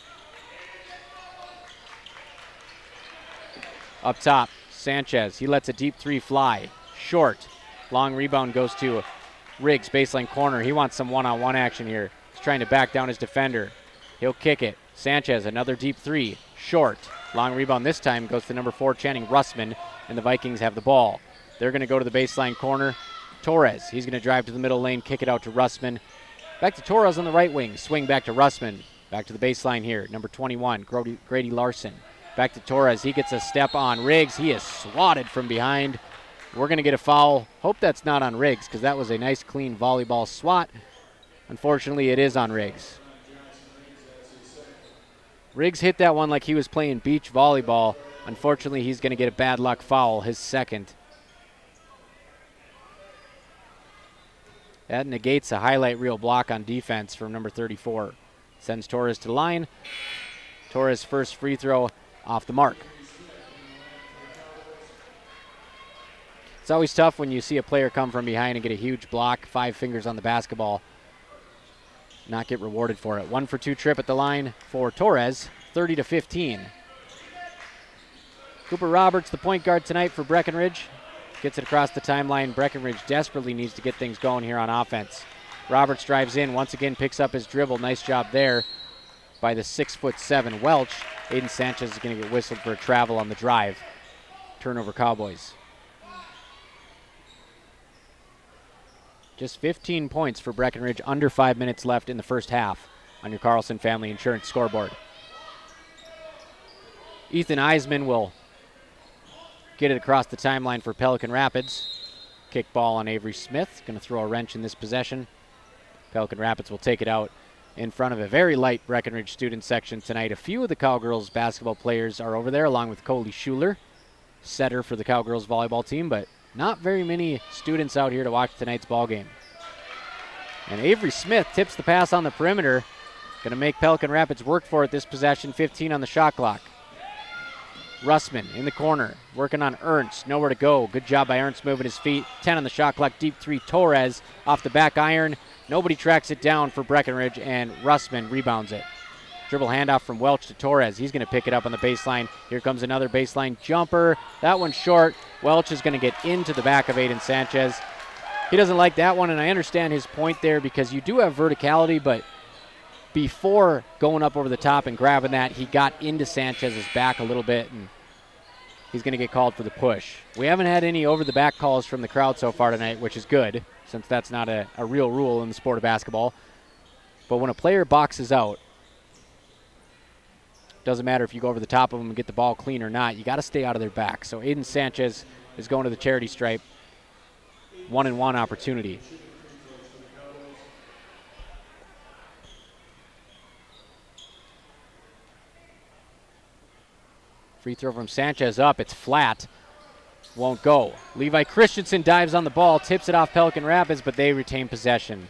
Up top, Sanchez, he lets a deep three fly, short. Long rebound goes to Riggs, baseline corner. He wants some one-on-one action here. He's trying to back down his defender. He'll kick it. Sanchez, another deep three, short. Long rebound this time goes to number 4, Channing Russman, and the Vikings have the ball. They're going to go to the baseline corner. Torres, he's going to drive to the middle lane, kick it out to Russman. Back to Torres on the right wing, swing back to Russman. Back to the baseline here, number 21, Grady Larson. Back to Torres, he gets a step on Riggs. He is swatted from behind. We're going to get a foul. Hope that's not on Riggs because that was a nice clean volleyball swat. Unfortunately, it is on Riggs. Riggs hit that one like he was playing beach volleyball. Unfortunately, he's going to get a bad luck foul, his second. That negates a highlight reel block on defense from number 34. Sends Torres to the line. Torres' first free throw off the mark. It's always tough when you see a player come from behind and get a huge block, 5 fingers on the basketball, not get rewarded for it. 1 for 2 trip at the line for Torres, 30-15. Cooper Roberts, the point guard tonight for Breckenridge. Gets it across the timeline. Breckenridge desperately needs to get things going here on offense. Roberts drives in, once again picks up his dribble. Nice job there by the 6'7" Welch. Aiden Sanchez is going to get whistled for a travel on the drive. Turnover Cowboys. Just 15 points for Breckenridge, under 5 minutes left in the first half on your Carlson Family Insurance scoreboard. Ethan Eisman will get it across the timeline for Pelican Rapids. Kick ball on Avery Smith. Going to throw a wrench in this possession. Pelican Rapids will take it out in front of a very light Breckenridge student section tonight. A few of the Cowgirls basketball players are over there, along with Coley Schuler, setter for the Cowgirls volleyball team, but not very many students out here to watch tonight's ball game. And Avery Smith tips the pass on the perimeter. Going to make Pelican Rapids work for it this possession. 15 on the shot clock. Russman in the corner, working on Ernst. Nowhere to go. Good job by Ernst moving his feet. 10 on the shot clock. Deep three, Torres off the back iron. Nobody tracks it down for Breckenridge, and Russman rebounds it. Dribble handoff from Welch to Torres. He's going to pick it up on the baseline. Here comes another baseline jumper. That one's short. Welch is going to get into the back of Aiden Sanchez. he doesn't like that one, and I understand his point there because you do have verticality, but before going up over the top and grabbing that, he got into Sanchez's back a little bit, and he's going to get called for the push. We haven't had any over-the-back calls from the crowd so far tonight, which is good, since that's not a real rule in the sport of basketball. But when a player boxes out, doesn't matter if you go over the top of them and get the ball clean or not, you got to stay out of their back. So Aiden Sanchez is going to the charity stripe. 1-and-1 opportunity. Free throw from Sanchez up. It's flat. Won't go. Levi Christensen dives on the ball, tips it off Pelican Rapids, but they retain possession.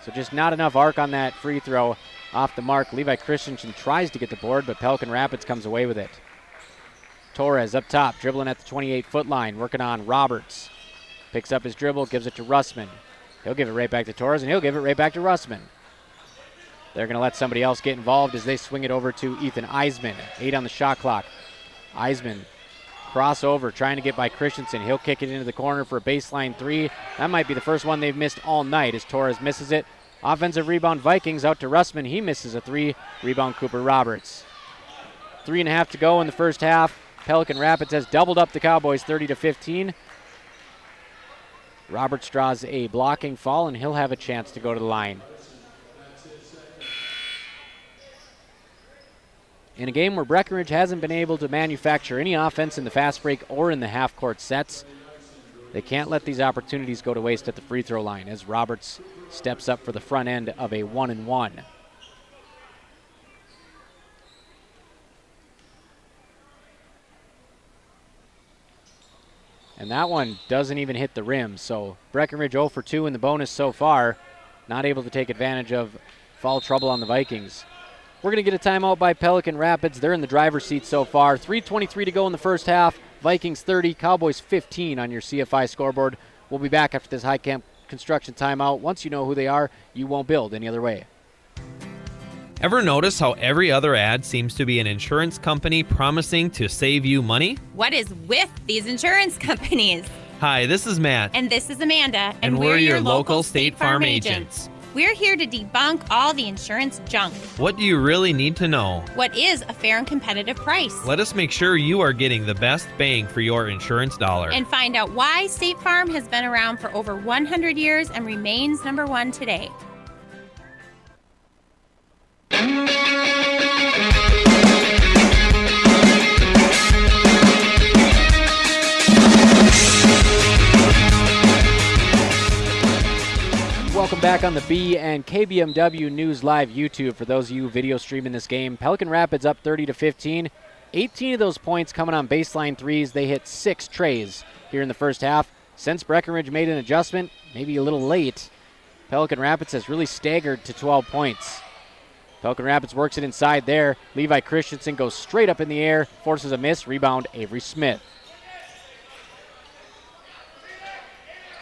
So just not enough arc on that free throw. Off the mark. Levi Christensen tries to get the board, but Pelican Rapids comes away with it. Torres up top, dribbling at the 28-foot line, working on Roberts. Picks up his dribble, gives it to Russman. He'll give it right back to Torres, and he'll give it right back to Russman. They're going to let somebody else get involved as they swing it over to Ethan Eisman. 8 on the shot clock. Eisman crossover, trying to get by Christensen. He'll kick it into the corner for a baseline three. That might be the first one they've missed all night as Torres misses it. Offensive rebound Vikings out to Russman. He misses a three. Rebound Cooper Roberts. 3.5 to go in the first half. Pelican Rapids has doubled up the Cowboys 30-15. Roberts draws a blocking foul, and he'll have a chance to go to the line. In a game where Breckenridge hasn't been able to manufacture any offense in the fast break or in the half-court sets, they can't let these opportunities go to waste at the free throw line as Roberts steps up for the front end of a 1-and-1. And that one doesn't even hit the rim, so Breckenridge 0 for 2 in the bonus so far, not able to take advantage of foul trouble on the Vikings. We're going to get a timeout by Pelican Rapids. They're in the driver's seat so far. 3:23 to go in the first half. Vikings 30, Cowboys 15 on your CFI scoreboard. We'll be back after this high camp construction timeout. Once you know who they are, you won't build any other way. Ever notice how every other ad seems to be an insurance company promising to save you money? What is with these insurance companies? Hi, this is Matt. And this is Amanda. And we're your local State Farm agents. We're here to debunk all the insurance junk. What do you really need to know? What is a fair and competitive price? Let us make sure you are getting the best bang for your insurance dollar. And find out why State Farm has been around for over 100 years and remains number one today. Welcome back on the B and KBMW News Live YouTube. For those of you video streaming this game, Pelican Rapids up 30-15. 18 of those points coming on baseline threes. They hit 6 trays here in the first half. Since Breckenridge made an adjustment, maybe a little late, Pelican Rapids has really staggered to 12 points. Pelican Rapids works it inside there. Levi Christensen goes straight up in the air, forces a miss. Rebound, Avery Smith.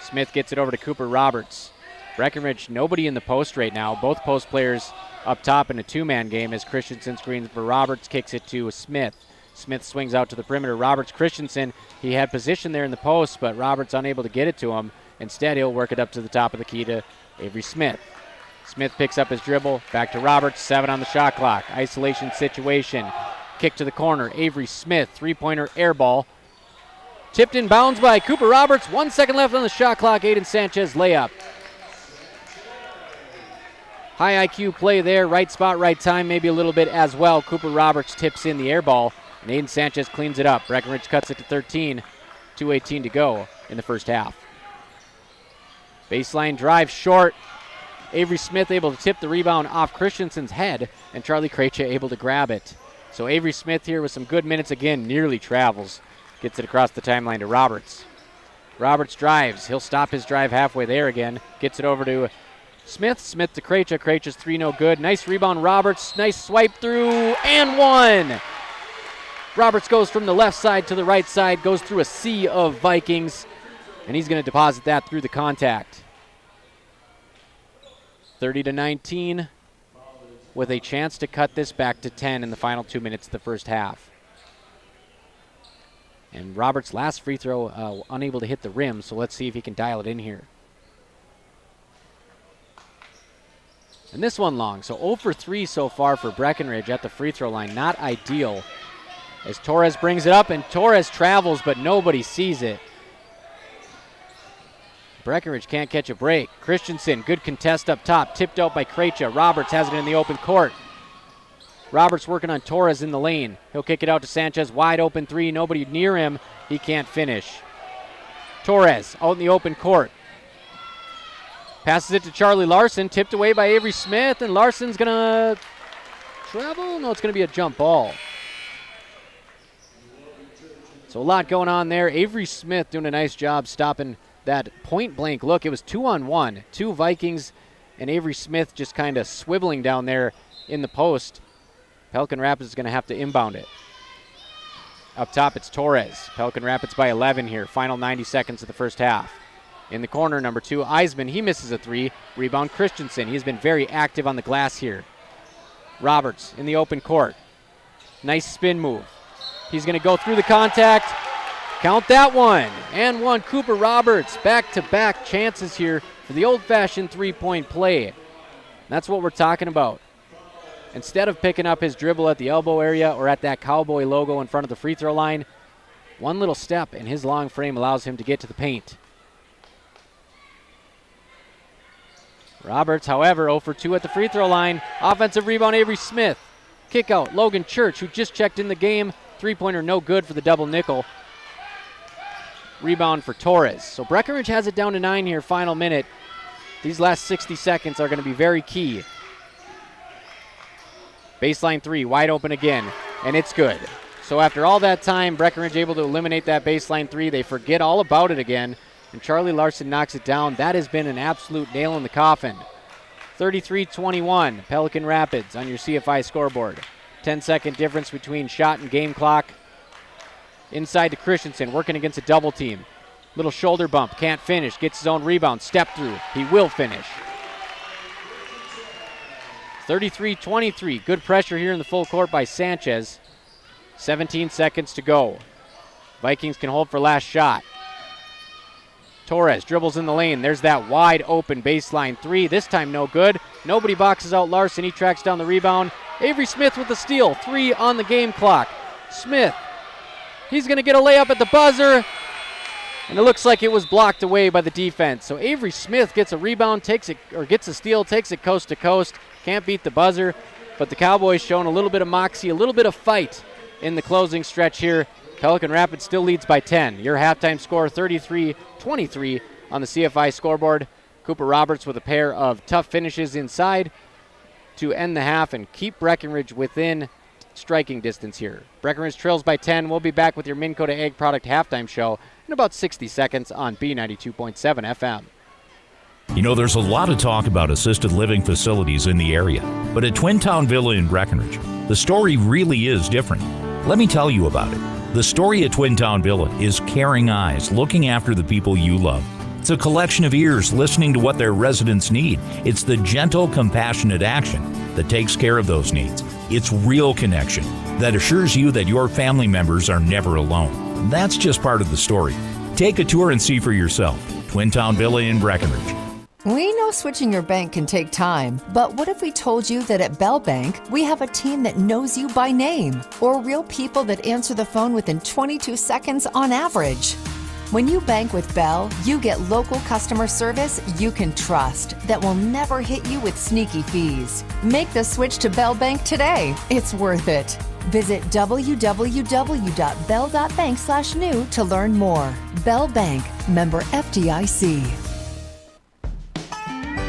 Smith gets it over to Cooper Roberts. Breckenridge, nobody in the post right now. Both post players up top in a two-man game as Christensen screens for Roberts, kicks it to Smith. Smith swings out to the perimeter. Roberts, Christensen, he had position there in the post, but Roberts unable to get it to him. Instead, he'll work it up to the top of the key to Avery Smith. Smith picks up his dribble, back to Roberts, 7 on the shot clock. Isolation situation. Kick to the corner. Avery Smith, three-pointer air ball. Tipped in bounds by Cooper Roberts. 1 second left on the shot clock. Aiden Sanchez layup. High IQ play there, right spot, right time, maybe a little bit as well. Cooper Roberts tips in the air ball, and Aiden Sanchez cleans it up. Breckenridge cuts it to 13, 2:18 to go in the first half. Baseline drive short. Avery Smith able to tip the rebound off Christensen's head, and Charlie Krejci able to grab it. So Avery Smith here with some good minutes again, nearly travels. Gets it across the timeline to Roberts. Roberts drives. He'll stop his drive halfway there again. Gets it over to Smith. Smith to Krejci. Krejci's three no good. Nice rebound, Roberts. Nice swipe through, and one. Roberts goes from the left side to the right side, goes through a sea of Vikings, and he's going to deposit that through the contact. 30-19 with a chance to cut this back to 10 in the final 2 minutes of the first half. And Roberts' last free throw unable to hit the rim, so let's see if he can dial it in here. And this one long. So 0 for 3 so far for Breckenridge at the free throw line. Not ideal. As Torres brings it up, and Torres travels, but nobody sees it. Breckenridge can't catch a break. Christensen, good contest up top. Tipped out by Krejci. Roberts has it in the open court. Roberts working on Torres in the lane. He'll kick it out to Sanchez. Wide open three. Nobody near him. He can't finish. Torres out in the open court. Passes it to Charlie Larson. Tipped away by Avery Smith. And Larson's going to travel? No, it's going to be a jump ball. So a lot going on there. Avery Smith doing a nice job stopping that point-blank look. It was 2-on-1. 2 Vikings and Avery Smith just kind of swiveling down there in the post. Pelican Rapids is going to have to inbound it. Up top, it's Torres. Pelican Rapids by 11 here. Final 90 seconds of the first half. In the corner, number 2, Eisman. He misses a 3. Rebound, Christensen. He's been very active on the glass here. Roberts in the open court. Nice spin move. He's going to go through the contact. Count that one. And one. Cooper Roberts. Back-to-back chances here for the old-fashioned three-point play. That's what we're talking about. Instead of picking up his dribble at the elbow area or at that Cowboy logo in front of the free throw line, one little step and his long frame allows him to get to the paint. Roberts, however, 0 for 2 at the free throw line. Offensive rebound, Avery Smith. Kick out, Logan Church, who just checked in the game. Three-pointer no good for the double nickel. Rebound for Torres. So Breckenridge has it down to 9 here, final minute. These last 60 seconds are going to be very key. Baseline 3, wide open again, and it's good. So after all that time, Breckenridge able to eliminate that baseline 3. They forget all about it again, and Charlie Larson knocks it down. That has been an absolute nail in the coffin. 33-21, Pelican Rapids on your CFI scoreboard. 10-second difference between shot and game clock. Inside to Christensen, working against a double team. Little shoulder bump, can't finish, gets his own rebound, step through. He will finish. 33-23, good pressure here in the full court by Sanchez. 17 seconds to go. Vikings can hold for last shot. Torres dribbles in the lane. There's that wide open baseline 3. This time no good. Nobody boxes out Larson. He tracks down the rebound. Avery Smith with the steal. 3 on the game clock. Smith, he's going to get a layup at the buzzer. And it looks like it was blocked away by the defense. So Avery Smith gets a rebound, takes it, or gets a steal, takes it coast to coast. Can't beat the buzzer. But the Cowboys showing a little bit of moxie, a little bit of fight in the closing stretch here. Pelican Rapids still leads by 10. Your halftime score 33-23 on the CFI scoreboard. Cooper Roberts with a pair of tough finishes inside to end the half and keep Breckenridge within striking distance here. Breckenridge trails by 10. We'll be back with your Minn Kota Egg Product halftime show in about 60 seconds on B92.7 FM. You know, there's a lot of talk about assisted living facilities in the area, but at Twin Town Villa in Breckenridge, the story really is different. Let me tell you about it. The story at Twin Town Villa is caring eyes looking after the people you love. It's a collection of ears listening to what their residents need. It's the gentle, compassionate action that takes care of those needs. It's real connection that assures you that your family members are never alone. That's just part of the story. Take a tour and see for yourself. Twin Town Villa in Breckenridge. We know switching your bank can take time, but what if we told you that at Bell Bank, we have a team that knows you by name, or real people that answer the phone within 22 seconds on average? When you bank with Bell, you get local customer service you can trust that will never hit you with sneaky fees. Make the switch to Bell Bank today. It's worth it. Visit www.bell.bank/new to learn more. Bell Bank, member FDIC.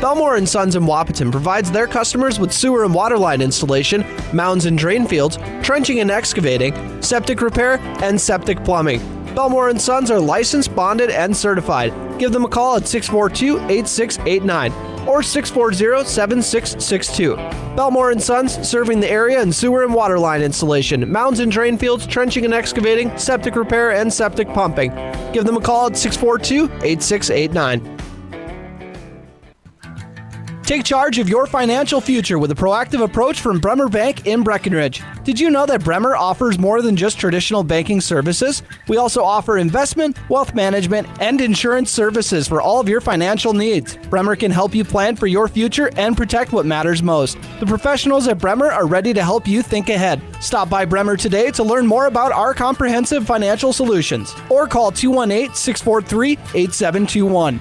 Belmore & Sons in Wahpeton provides their customers with sewer and water line installation, mounds and drain fields, trenching and excavating, septic repair, and septic plumbing. Belmore & Sons are licensed, bonded, and certified. Give them a call at 642-8689 or 640-7662. Belmore & Sons, serving the area in sewer and water line installation, mounds and drain fields, trenching and excavating, septic repair, and septic pumping. Give them a call at 642-8689. Take charge of your financial future with a proactive approach from Bremer Bank in Breckenridge. Did you know that Bremer offers more than just traditional banking services? We also offer investment, wealth management, and insurance services for all of your financial needs. Bremer can help you plan for your future and protect what matters most. The professionals at Bremer are ready to help you think ahead. Stop by Bremer today to learn more about our comprehensive financial solutions or call 218-643-8721.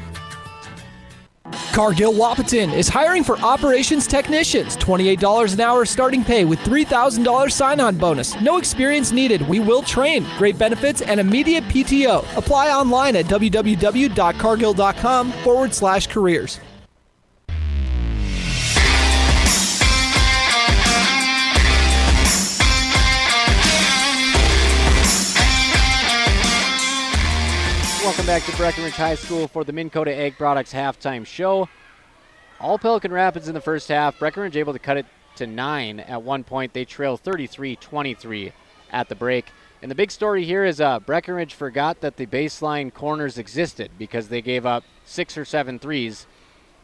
Cargill Wahpeton is hiring for operations technicians. $28 an hour starting pay with $3,000 sign-on bonus. No experience needed. We will train. Great benefits and immediate PTO. Apply online at www.cargill.com/careers. Welcome back to Breckenridge High School for the Minn Kota Ag Products halftime show. All Pelican Rapids in the first half. Breckenridge able to cut it to 9 at one point. They trail 33-23 at the break. And the big story here is Breckenridge forgot that the baseline corners existed because they gave up 6 or 7 threes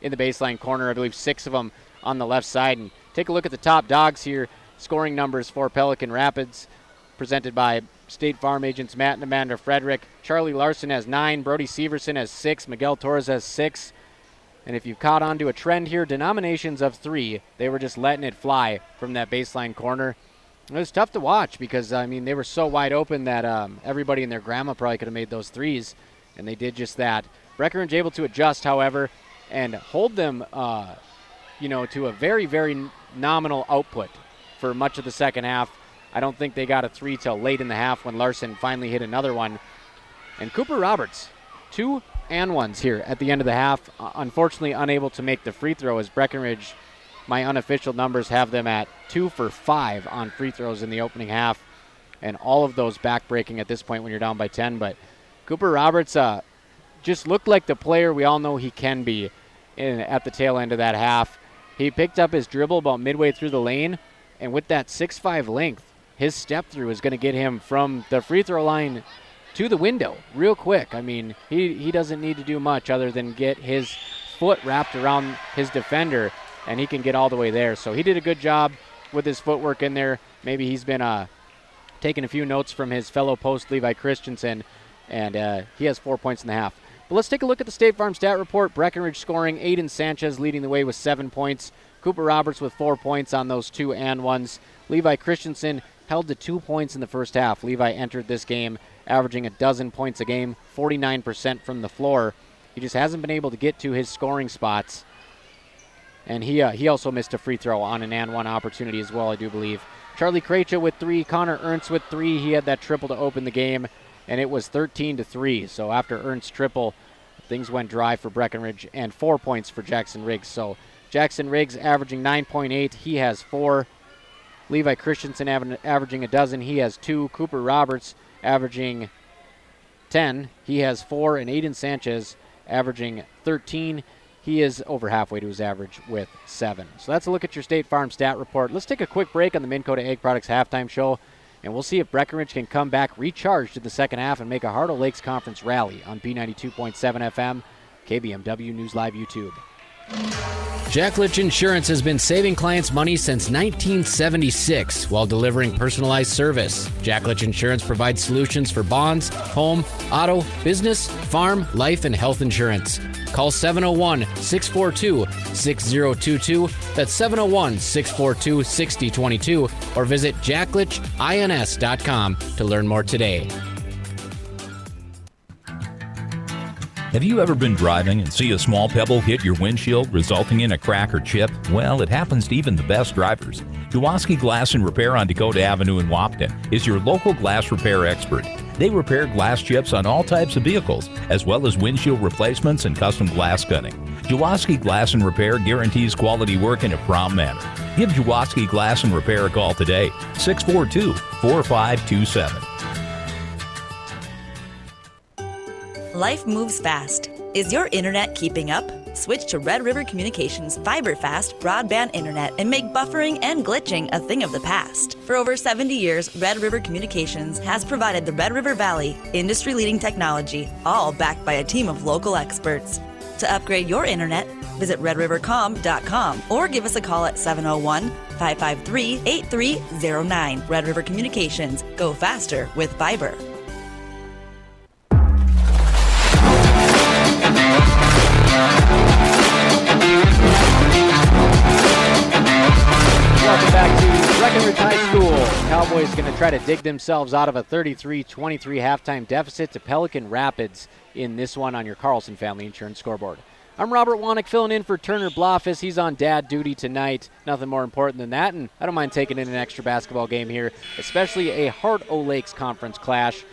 in the baseline corner. I believe 6 of them on the left side. And take a look at the top dogs here. Scoring numbers for Pelican Rapids presented by State Farm agents Matt and Amanda Frederick. Charlie Larson has 9. Brody Severson has 6. Miguel Torres has 6. And if you've caught on to a trend here, denominations of 3, they were just letting it fly from that baseline corner. It was tough to watch because, I mean, they were so wide open that everybody and their grandma probably could have made those threes, and they did just that. Breckenridge able to adjust, however, and hold them, to a very, very nominal output for much of the second half. I don't think they got a 3 till late in the half when Larson finally hit another one. And Cooper Roberts, 2 and 1s here at the end of the half. Unfortunately, unable to make the free throw as Breckenridge, my unofficial numbers have them at 2 for 5 on free throws in the opening half. And all of those back-breaking at this point when you're down by 10. But Cooper Roberts just looked like the player we all know he can be at the tail end of that half. He picked up his dribble about midway through the lane. And with that 6'5" length, his step through is going to get him from the free throw line to the window real quick. I mean, he doesn't need to do much other than get his foot wrapped around his defender, and he can get all the way there. So he did a good job with his footwork in there. Maybe he's been taking a few notes from his fellow post Levi Christensen, and he has 4 points in the half. But let's take a look at the State Farm stat report. Breckenridge scoring. Aiden Sanchez leading the way with 7 points. Cooper Roberts with 4 points on those 2 and 1s. Levi Christensen held to 2 points in the first half. Levi entered this game averaging 12 points a game, 49% from the floor. He just hasn't been able to get to his scoring spots. And he also missed a free throw on an and 1 opportunity as well, I do believe. Charlie Krejcia with 3, Connor Ernst with 3. He had that triple to open the game, and it was 13-3. So after Ernst's triple, things went dry for Breckenridge, and 4 points for Jackson Riggs. So Jackson Riggs averaging 9.8. He has 4. Levi Christensen averaging 12. He has 2. Cooper Roberts averaging 10. He has 4. And Aiden Sanchez averaging 13. He is over halfway to his average with 7. So that's a look at your State Farm stat report. Let's take a quick break on the Minn Kota Ag Products halftime show, and we'll see if Breckenridge can come back recharged in the second half and make a Heart of Lakes Conference rally on B92.7 FM, KBMW News Live YouTube. Jacklich Insurance has been saving clients money since 1976 while delivering personalized service. Jacklich Insurance provides solutions for bonds, home, auto, business, farm, life, and health insurance. Call 701-642-6022. That's 701-642-6022. Or visit jacklichins.com to learn more today. Have you ever been driving and see a small pebble hit your windshield, resulting in a crack or chip? Well, it happens to even the best drivers. Jaworski Glass and Repair on Dakota Avenue in Wahpeton is your local glass repair expert. They repair glass chips on all types of vehicles, as well as windshield replacements and custom glass cutting. Jaworski Glass and Repair guarantees quality work in a prompt manner. Give Jaworski Glass and Repair a call today, 642-4527. Life moves fast. Is your internet keeping up? Switch to Red River Communications fiber-fast broadband internet and make buffering and glitching a thing of the past. For over 70 years, Red River Communications has provided the Red River Valley industry-leading technology, all backed by a team of local experts. To upgrade your internet, visit redrivercom.com or give us a call at 701-553-8309. Red River Communications. Go faster with fiber. Welcome back to Breckenridge High School. Cowboys going to try to dig themselves out of a 33-23 halftime deficit to Pelican Rapids in this one on your Carlson Family Insurance scoreboard. I'm Robert Wannick filling in for Turner Blofis. He's on dad duty tonight. Nothing more important than that, and I don't mind taking in an extra basketball game here, especially a Heart-O-Lakes Conference clash.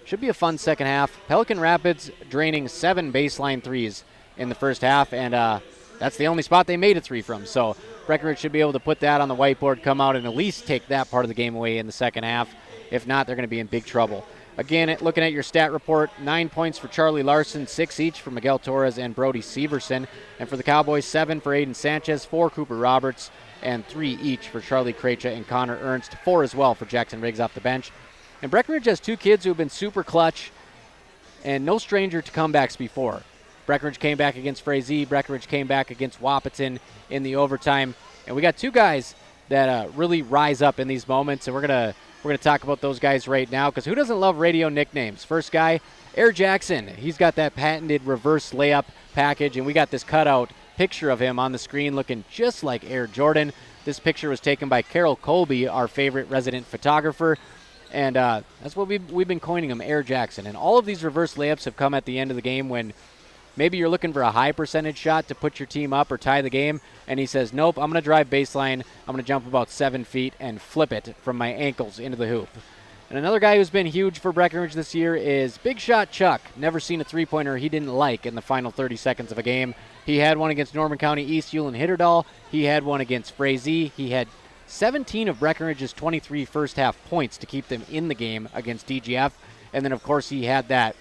Should be a fun second half. Pelican Rapids draining 7 baseline threes in the first half, and that's the only spot they made a three from. So Breckenridge should be able to put that on the whiteboard, come out and at least take that part of the game away in the second half. If not, they're going to be in big trouble. Again, looking at your stat report, 9 points for Charlie Larson, 6 each for Miguel Torres and Brody Severson. And for the Cowboys, 7 for Aiden Sanchez, 4 Cooper Roberts, and 3 each for Charlie Krejcia and Connor Ernst, 4 as well for Jackson Riggs off the bench. And Breckenridge has 2 kids who have been super clutch and no stranger to comebacks before. Breckenridge came back against Frazee. Breckenridge came back against Wahpeton in the overtime. And we got 2 guys that really rise up in these moments, and we're gonna talk about those guys right now, because who doesn't love radio nicknames? First guy, Air Jackson. He's got that patented reverse layup package, and we got this cutout picture of him on the screen looking just like Air Jordan. This picture was taken by Carol Colby, our favorite resident photographer, and that's what we've been coining him, Air Jackson. And all of these reverse layups have come at the end of the game when maybe you're looking for a high percentage shot to put your team up or tie the game, and he says, nope, I'm going to drive baseline, I'm going to jump about 7 feet and flip it from my ankles into the hoop. And another guy who's been huge for Breckenridge this year is Big Shot Chuck. Never seen a three-pointer he didn't like in the final 30 seconds of a game. He had one against Norman County East, Hewlin Hitterdal. He had one against Frazee. He had 17 of Breckenridge's 23 first-half points to keep them in the game against DGF. And then, of course, he had that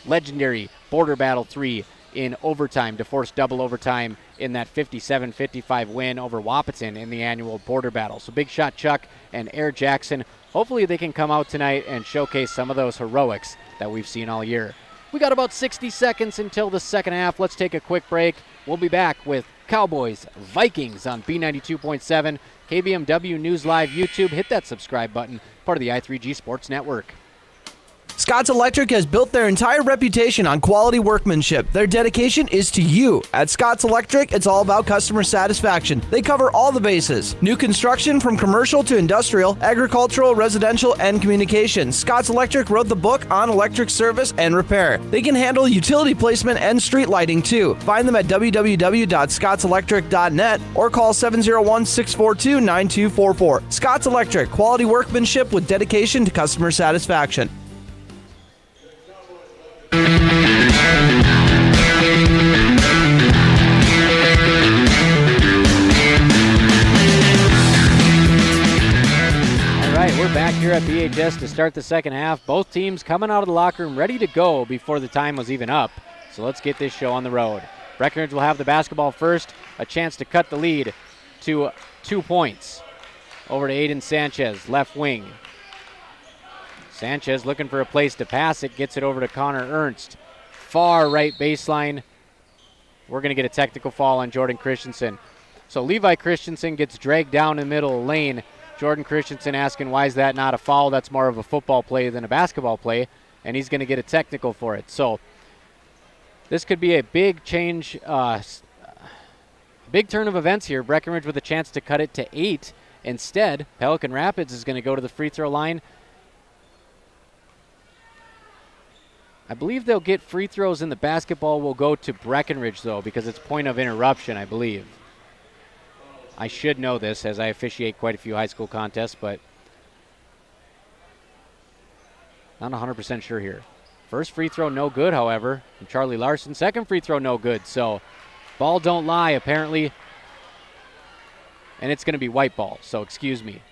legendary border battle 3 in overtime to force double overtime in that 57-55 win over Wahpeton in the annual border battle. So Big Shot Chuck and Air Jackson, hopefully they can come out tonight and showcase some of those heroics that we've seen all year. We got about 60 seconds until the second half. Let's take a quick break. We'll be back with Cowboys Vikings on B92.7, KBMW News Live YouTube. Hit that subscribe button, part of the I3G Sports Network. Scott's Electric has built their entire reputation on quality workmanship. Their dedication is to you. At Scott's Electric, it's all about customer satisfaction. They cover all the bases. New construction from commercial to industrial, agricultural, residential, and communications. Scott's Electric wrote the book on electric service and repair. They can handle utility placement and street lighting too. Find them at www.scottselectric.net or call 701-642-9244. Scott's Electric, quality workmanship with dedication to customer satisfaction. We're back here at BHS to start the second half. Both teams coming out of the locker room ready to go before the time was even up. So let's get this show on the road. Breckenridge will have the basketball first, a chance to cut the lead to 2 points. Over to Aiden Sanchez, left wing. Sanchez looking for a place to pass it, gets it over to Connor Ernst. Far right baseline. We're going to get a technical foul on Jordan Christensen. So Levi Christensen gets dragged down in the middle of the lane. Jordan Christensen asking, why is that not a foul? That's more of a football play than a basketball play, and he's going to get a technical for it. So this could be a big change, big turn of events here. Breckenridge with a chance to cut it to 8. Instead, Pelican Rapids is going to go to the free throw line. I believe they'll get free throws, and the basketball will go to Breckenridge, though, because it's point of interruption, I believe. I should know this as I officiate quite a few high school contests, but not 100% sure here. First free throw no good, however, from Charlie Larson. Second free throw no good, so ball don't lie, apparently. And it's going to be white ball, so excuse me.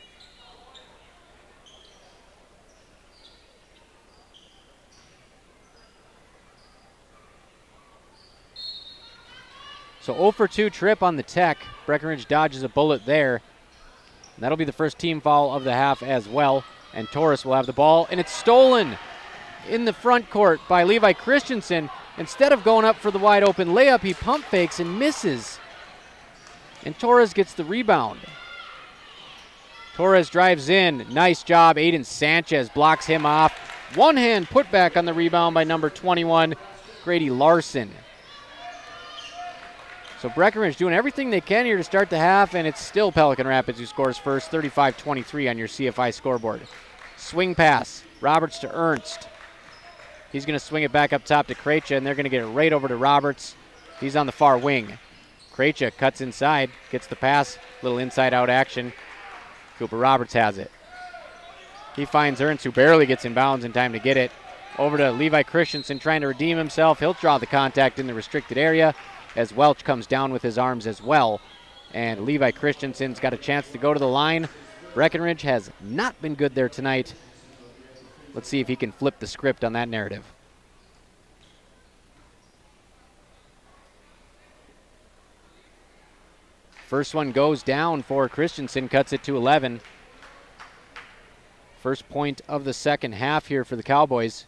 So 0 for 2 trip on the tech. Breckenridge dodges a bullet there. And that'll be the first team foul of the half as well. And Torres will have the ball, and it's stolen in the front court by Levi Christensen. Instead of going up for the wide open layup, he pump fakes and misses. And Torres gets the rebound. Torres drives in. Nice job. Aiden Sanchez blocks him off. One-hand putback on the rebound by number 21, Grady Larson. So Breckenridge doing everything they can here to start the half, and it's still Pelican Rapids who scores first, 35-23 on your CFI scoreboard. Swing pass. Roberts to Ernst. He's going to swing it back up top to Krejci, and they're going to get it right over to Roberts. He's on the far wing. Krejci cuts inside, gets the pass, little inside-out action. Cooper Roberts has it. He finds Ernst, who barely gets in bounds in time to get it. Over to Levi Christensen trying to redeem himself. He'll draw the contact in the restricted area as Welch comes down with his arms as well. And Levi Christensen's got a chance to go to the line. Breckenridge has not been good there tonight. Let's see if he can flip the script on that narrative. First one goes down for Christensen, cuts it to 11. First point of the second half here for the Cowboys.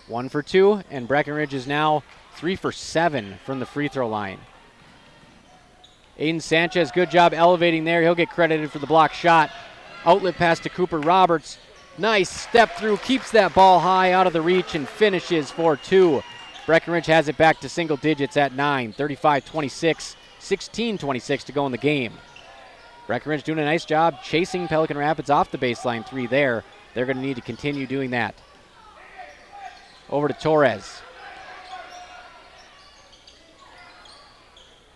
1 for 2, and Breckenridge is now 3 for 7 from the free throw line. Aiden Sanchez, good job elevating there. He'll get credited for the block shot. Outlet pass to Cooper Roberts. Nice step through, keeps that ball high out of the reach and finishes for 2. Breckenridge has it back to single digits at 9, 35-26, 16-26 to go in the game. Breckenridge doing a nice job chasing Pelican Rapids off the baseline 3 there. They're going to need to continue doing that. Over to Torres.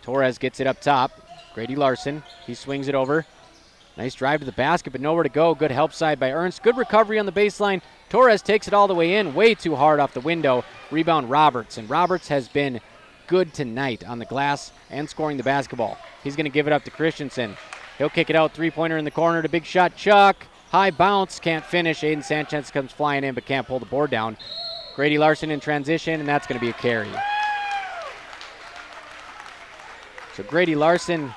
Torres gets it up top. Grady Larson, he swings it over. Nice drive to the basket, but nowhere to go. Good help side by Ernst. Good recovery on the baseline. Torres takes it all the way in, way too hard off the window. Rebound Roberts, and Roberts has been good tonight on the glass and scoring the basketball. He's going to give it up to Christensen. He'll kick it out, three-pointer in the corner to big shot Chuck. High bounce, can't finish. Aiden Sanchez comes flying in, but can't pull the board down. Grady Larson in transition, and that's going to be a carry. So Grady Larson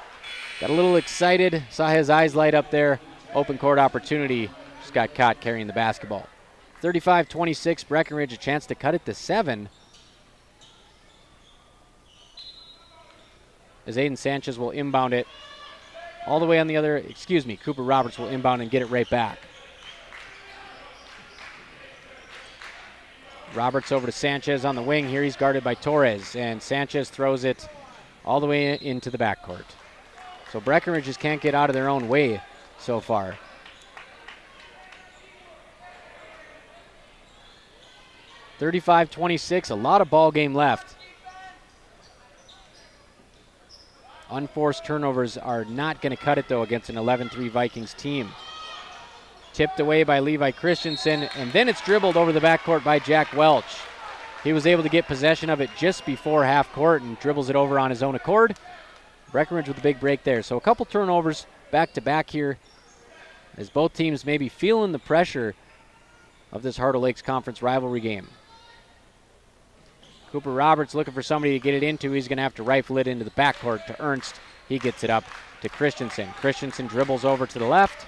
got a little excited, saw his eyes light up there. Open court opportunity, just got caught carrying the basketball. 35-26, Breckenridge a chance to cut it to 7. As Aiden Sanchez will inbound it all the way on the other, Cooper Roberts will inbound and get it right back. Roberts over to Sanchez on the wing. Here he's guarded by Torres, and Sanchez throws it all the way into the backcourt. So Breckenridge just can't get out of their own way so far. (35-26), a lot of ball game left. Unforced turnovers are not going to cut it, though, against an 11-3 Vikings team. Tipped away by Levi Christensen, and then it's dribbled over the backcourt by Jack Welch. He was able to get possession of it just before half court and dribbles it over on his own accord. Breckenridge with a big break there. So a couple turnovers back-to-back here as both teams may be feeling the pressure of this Heart of Lakes Conference rivalry game. Cooper Roberts looking for somebody to get it into. He's going to have to rifle it into the backcourt to Ernst. He gets it up to Christensen. Christensen dribbles over to the left.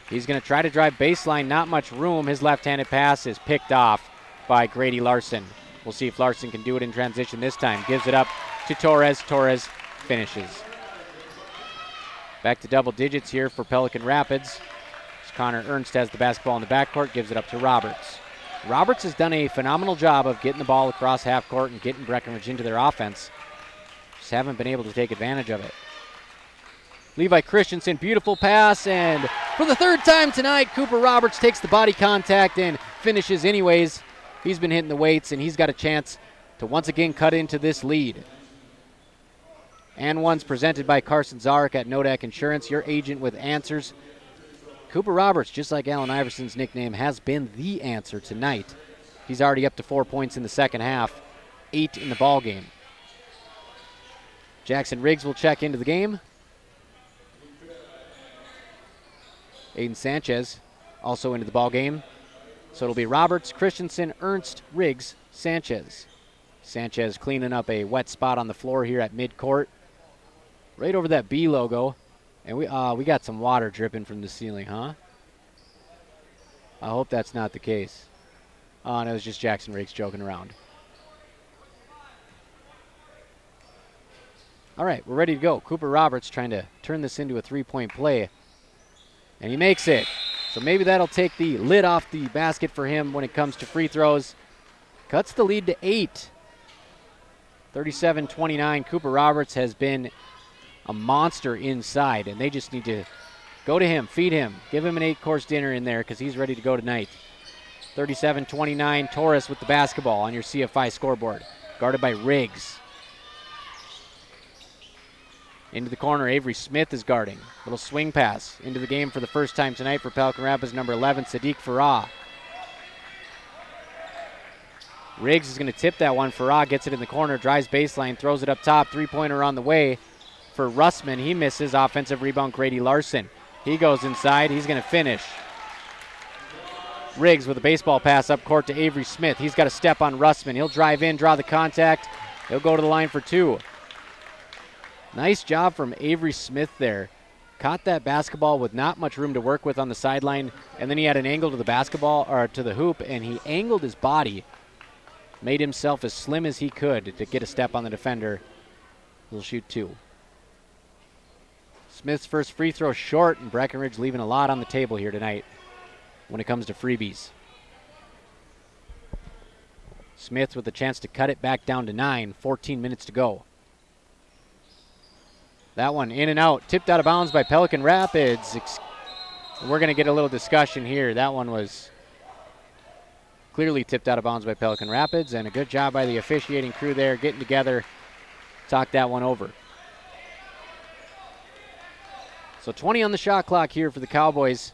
He's going to try to drive baseline, not much room. His left-handed pass is picked off by Grady Larson. We'll see if Larson can do it in transition this time. Gives it up to Torres. Torres finishes. Back to double digits here for Pelican Rapids. As Connor Ernst has the basketball in the backcourt, gives it up to Roberts. Roberts has done a phenomenal job of getting the ball across half court and getting Breckenridge into their offense. Just haven't been able to take advantage of it. Levi Christensen, beautiful pass, and for the third time tonight, Cooper Roberts takes the body contact and finishes anyways. He's been hitting the weights, and he's got a chance to once again cut into this lead. And one's presented by Carson Zarek at Nodak Insurance, your agent with answers. Cooper Roberts, just like Allen Iverson's nickname, has been the answer tonight. He's already up to 4 points in the second half, 8 in the ball game. Jackson Riggs will check into the game. Aiden Sanchez also into the ball game. So it'll be Roberts, Christensen, Ernst, Riggs, Sanchez. Sanchez cleaning up a wet spot on the floor here at midcourt. Right over that B logo. And we got some water dripping from the ceiling, huh? I hope that's not the case. Oh, and it was just Jackson Riggs joking around. All right, we're ready to go. Cooper Roberts trying to turn this into a three-point play. And he makes it. So maybe that'll take the lid off the basket for him when it comes to free throws. Cuts the lead to 8. 37-29. Cooper Roberts has been a monster inside, and they just need to go to him, feed him, give him an 8-course dinner in there because he's ready to go tonight. 37-29. Torres with the basketball on your CFI scoreboard. Guarded by Riggs. Into the corner, Avery Smith is guarding. Little swing pass into the game for the first time tonight for Pelican Rapids, number 11, Sadiq Farah. Riggs is going to tip that one. Farah gets it in the corner, drives baseline, throws it up top. Three-pointer on the way for Russman. He misses. Offensive rebound, Grady Larson. He goes inside. He's going to finish. Riggs with a baseball pass up court to Avery Smith. He's got a step on Russman. He'll drive in, draw the contact. He'll go to the line for 2. Nice job from Avery Smith there. Caught that basketball with not much room to work with on the sideline, and then he had an angle to the basketball, or to the hoop, and he angled his body, made himself as slim as he could to get a step on the defender. He'll shoot 2. Smith's first free throw short, and Breckenridge leaving a lot on the table here tonight when it comes to freebies. Smith with a chance to cut it back down to 9, 14 minutes to go. That one in and out, tipped out of bounds by Pelican Rapids. We're going to get a little discussion here. That one was clearly tipped out of bounds by Pelican Rapids, and a good job by the officiating crew there getting together, talk that one over. So 20 on the shot clock here for the Cowboys.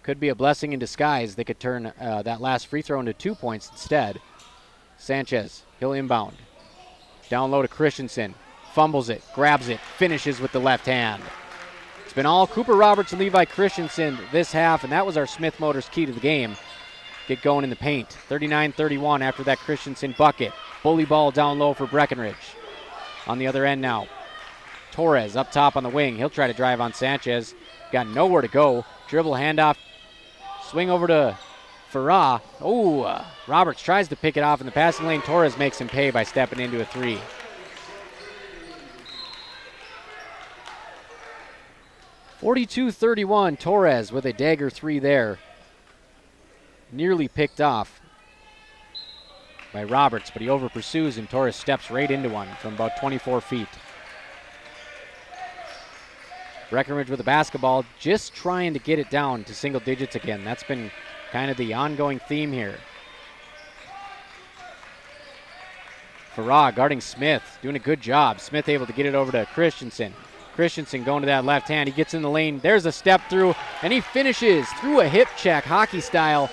Could be a blessing in disguise. They could turn that last free throw into 2 points instead. Sanchez, he'll inbound. Down low to Christensen. Fumbles it, grabs it, finishes with the left hand. It's been all Cooper Roberts and Levi Christensen this half, and that was our Smith Motors key to the game. Get going in the paint. 39-31 after that Christensen bucket. Bully ball down low for Breckenridge. On the other end now, Torres up top on the wing. He'll try to drive on Sanchez. Got nowhere to go. Dribble handoff. Swing over to Farah. Roberts tries to pick it off in the passing lane. Torres makes him pay by stepping into a 3. (42-31), Torres with a dagger 3 there. Nearly picked off by Roberts, but he over pursues and Torres steps right into one from about 24 feet. Breckenridge with the basketball, just trying to get it down to single digits again. That's been kind of the ongoing theme here. Farah guarding Smith, doing a good job. Smith able to get it over to Christensen. Christensen going to that left hand. He gets in the lane. There's a step through, and he finishes through a hip check, hockey style.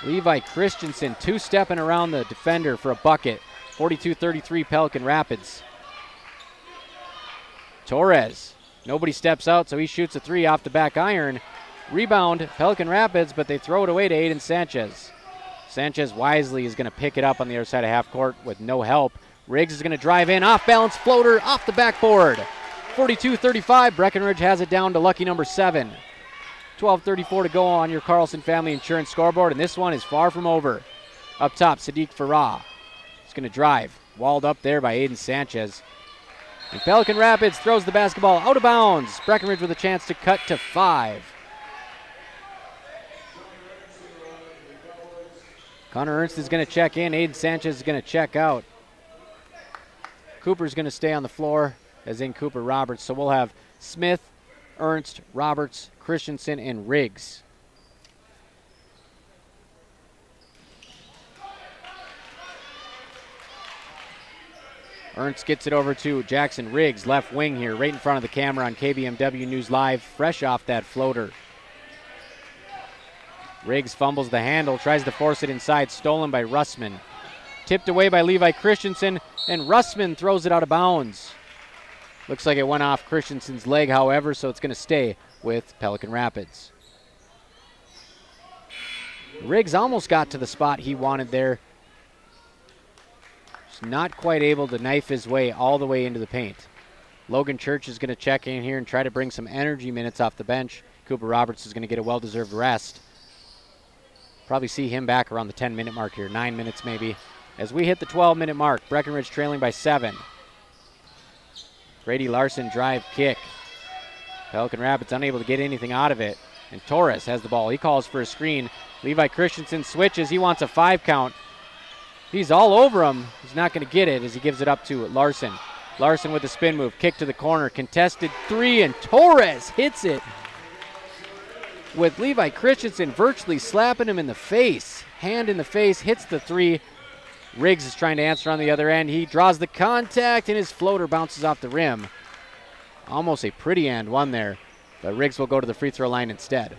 Levi Christensen two-stepping around the defender for a bucket. 42-33 Pelican Rapids. Torres, nobody steps out, so he shoots a 3 off the back iron. Rebound, Pelican Rapids, but they throw it away to Aiden Sanchez. Sanchez wisely is going to pick it up on the other side of half court with no help. Riggs is going to drive in, off-balance floater, off the backboard. 42-35, Breckenridge has it down to lucky number 7. 12:34 to go on your Carlson Family Insurance scoreboard, and this one is far from over. Up top, Sadiq Farah. He's going to drive, walled up there by Aiden Sanchez. And Pelican Rapids throws the basketball out of bounds. Breckenridge with a chance to cut to 5. Connor Ernst is going to check in. Aiden Sanchez is going to check out. Cooper's going to stay on the floor, as in Cooper Roberts. So we'll have Smith, Ernst, Roberts, Christensen, and Riggs. Ernst gets it over to Jackson Riggs, left wing here, right in front of the camera on KBMW News Live, fresh off that floater. Riggs fumbles the handle, tries to force it inside, stolen by Russman. Tipped away by Levi Christensen, and Russman throws it out of bounds. Looks like it went off Christensen's leg, however, so it's going to stay with Pelican Rapids. Riggs almost got to the spot he wanted there. Just not quite able to knife his way all the way into the paint. Logan Church is going to check in here and try to bring some energy minutes off the bench. Cooper Roberts is going to get a well-deserved rest. Probably see him back around the 10-minute mark here, 9 minutes maybe. As we hit the 12-minute mark, Breckenridge trailing by 7. Grady Larson drive kick. Pelican Rapids unable to get anything out of it. And Torres has the ball. He calls for a screen. Levi Christensen switches. He wants a 5 count. He's all over him. He's not going to get it as he gives it up to Larson. Larson with the spin move. Kick to the corner. Contested 3, and Torres hits it with Levi Christensen virtually slapping him in the face. Hand in the face, hits the 3. Riggs is trying to answer on the other end. He draws the contact, and his floater bounces off the rim. Almost a pretty and one there, but Riggs will go to the free throw line instead.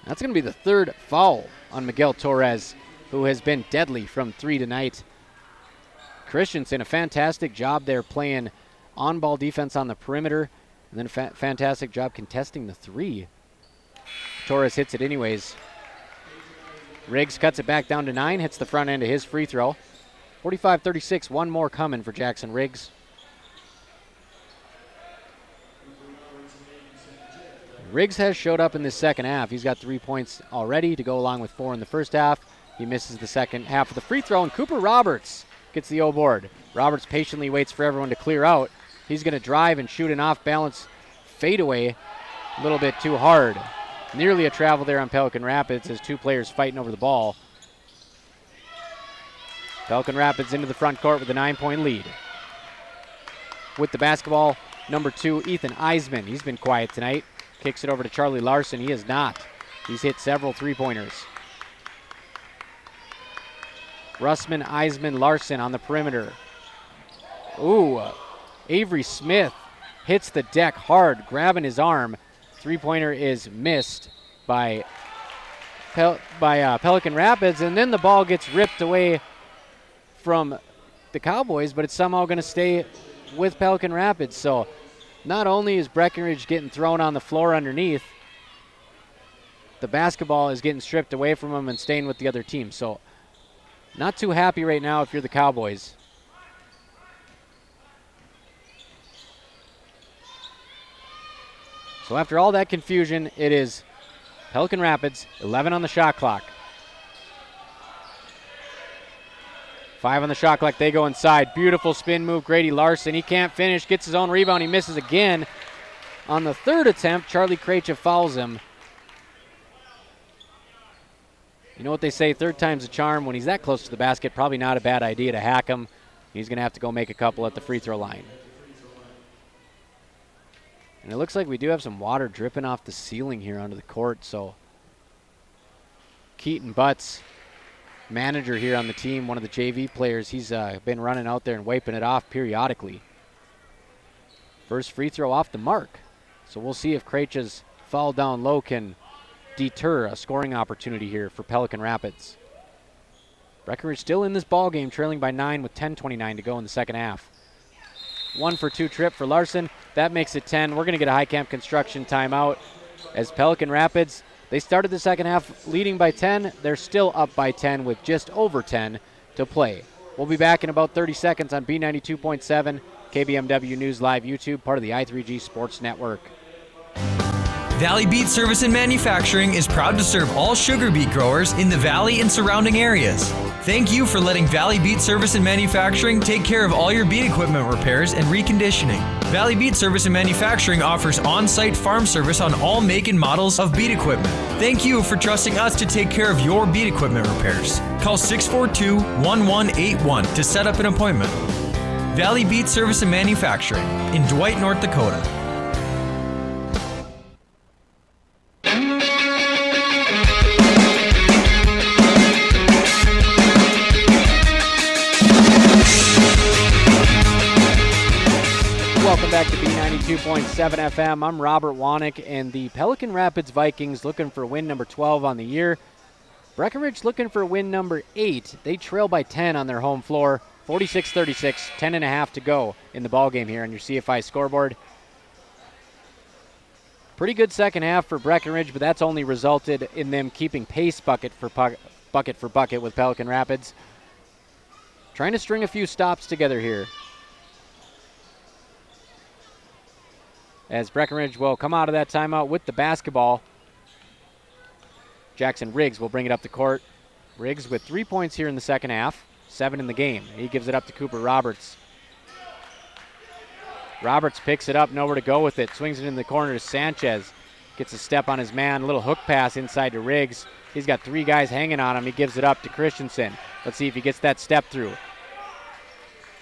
That's going to be the 3rd foul on Miguel Torres, who has been deadly from 3 tonight. Christensen, a fantastic job there playing on-ball defense on the perimeter, and then a fantastic job contesting the 3. Torres hits it anyways. Riggs cuts it back down to 9, hits the front end of his free throw. 45-36, one more coming for Jackson Riggs. Riggs has showed up in the second half. He's got 3 points already to go along with 4 in the first half. He misses the second half of the free throw, and Cooper Roberts gets the O board. Roberts patiently waits for everyone to clear out. He's going to drive and shoot an off-balance fadeaway a little bit too hard. Nearly a travel there on Pelican Rapids as 2 players fighting over the ball. Pelican Rapids into the front court with a 9-point lead. With the basketball, number 2, Ethan Eisman. He's been quiet tonight. Kicks it over to Charlie Larson. He is not. He's hit several 3-pointers. Russman, Eisman, Larson on the perimeter. Ooh, Avery Smith hits the deck hard, grabbing his arm. 3-pointer is missed by Pelican Rapids, and then the ball gets ripped away from the Cowboys, but it's somehow going to stay with Pelican Rapids. So not only is Breckenridge getting thrown on the floor underneath, the basketball is getting stripped away from them and staying with the other team. So not too happy right now if you're the Cowboys. So after all that confusion, it is Pelican Rapids, 11 on the shot clock. 5 on the shot clock, they go inside. Beautiful spin move, Grady Larson. He can't finish, gets his own rebound, he misses again. On the 3rd attempt, Charlie Krejci fouls him. You know what they say, 3rd time's a charm. When he's that close to the basket, probably not a bad idea to hack him. He's going to have to go make a couple at the free throw line. And it looks like we do have some water dripping off the ceiling here onto the court, so Keaton Butts, manager here on the team, one of the JV players, he's been running out there and wiping it off periodically. First free throw off the mark. So we'll see if Krejci's fall down low can deter a scoring opportunity here for Pelican Rapids. Breckenridge still in this ball game, trailing by 9 with 10:29 to go in the second half. 1 for 2 trip for Larson. That makes it 10. We're going to get a high camp construction timeout as Pelican Rapids, they started the second half leading by 10. They're still up by 10 with just over 10 to play. We'll be back in about 30 seconds on B92.7, KBMW News Live YouTube, part of the I3G Sports Network. Valley Beet Service and Manufacturing is proud to serve all sugar beet growers in the valley and surrounding areas. Thank you for letting Valley Beet Service and Manufacturing take care of all your beet equipment repairs and reconditioning. Valley Beet Service and Manufacturing offers on-site farm service on all make and models of beet equipment. Thank you for trusting us to take care of your beet equipment repairs. Call 642-1181 to set up an appointment. Valley Beet Service and Manufacturing in Dwight, North Dakota. Welcome back to B92.7 FM. I'm Robert Wanick, and the Pelican Rapids Vikings looking for win number 12 on the year. Breckenridge looking for win number 8. They trail by 10 on their home floor, 46-36, 10.5 to go in the ballgame here on your CFI scoreboard. Pretty good second half for Breckenridge, but that's only resulted in them keeping pace bucket for bucket with Pelican Rapids. Trying to string a few stops together here, as Breckenridge will come out of that timeout with the basketball. Jackson Riggs will bring it up the court. Riggs with 3 points here in the second half, 7 in the game. He gives it up to Cooper Roberts. Roberts picks it up, nowhere to go with it. Swings it in the corner to Sanchez. Gets a step on his man, little hook pass inside to Riggs. He's got 3 guys hanging on him. He gives it up to Christensen. Let's see if he gets that step through.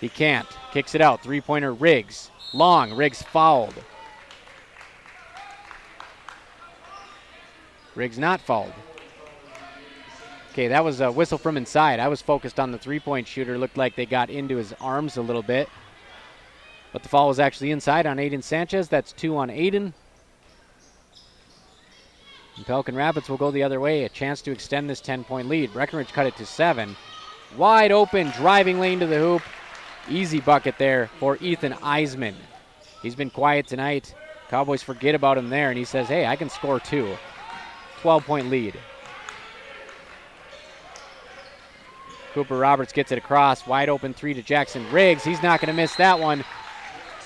He can't. Kicks it out. 3-pointer Riggs. Long. Riggs fouled. Riggs not fouled. Okay, that was a whistle from inside. I was focused on the 3-point shooter. Looked like they got into his arms a little bit. But the foul was actually inside on Aiden Sanchez. That's 2 on Aiden. And Pelican Rapids will go the other way. A chance to extend this 10-point lead. Breckenridge cut it to 7. Wide open, driving lane to the hoop. Easy bucket there for Ethan Eisman. He's been quiet tonight. Cowboys forget about him there, and he says, hey, I can score 2. 12-point lead. Cooper Roberts gets it across. Wide open 3 to Jackson Riggs. He's not going to miss that one.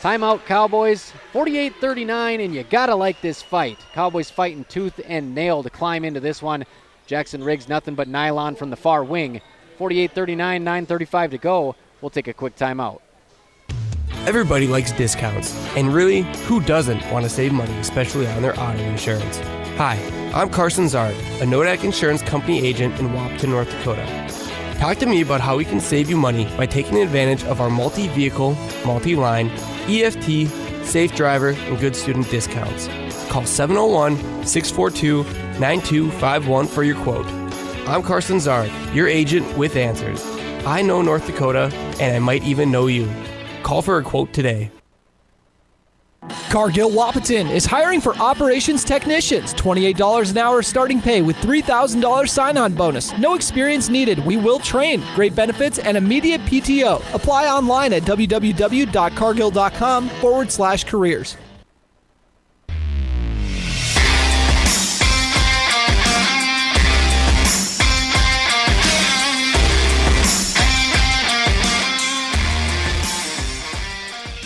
Timeout, Cowboys. 48-39, and you got to like this fight. Cowboys fighting tooth and nail to climb into this one. Jackson Riggs, nothing but nylon from the far wing. 48-39, 9:35 to go. We'll take a quick timeout. Everybody likes discounts, and really, who doesn't want to save money, especially on their auto insurance? Hi, I'm Carson Zard, a Nodak Insurance Company agent in Wapaton, North Dakota. Talk to me about how we can save you money by taking advantage of our multi-vehicle, multi-line, EFT, safe driver, and good student discounts. Call 701-642-9251 for your quote. I'm Carson Zard, your agent with answers. I know North Dakota, and I might even know you. Call for a quote today. Cargill Wapaton is hiring for operations technicians. $28 an hour starting pay with $3,000 sign-on bonus. No experience needed. We will train. Great benefits and immediate PTO. Apply online at www.cargill.com/careers.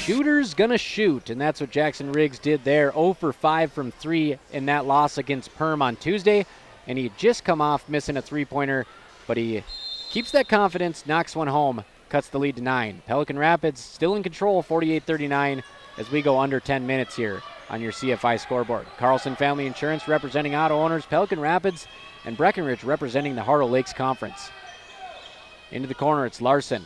Shooter's gonna shoot, and that's what Jackson Riggs did there. 0 for 5 from 3 in that loss against Perm on Tuesday, and he had just come off missing a 3-pointer, but he keeps that confidence, knocks one home, cuts the lead to 9. Pelican Rapids still in control, 48-39, as we go under 10 minutes here on your CFI scoreboard. Carlson Family Insurance representing auto owners, Pelican Rapids, and Breckenridge representing the Heart of Lakes Conference. Into the corner, it's Larson.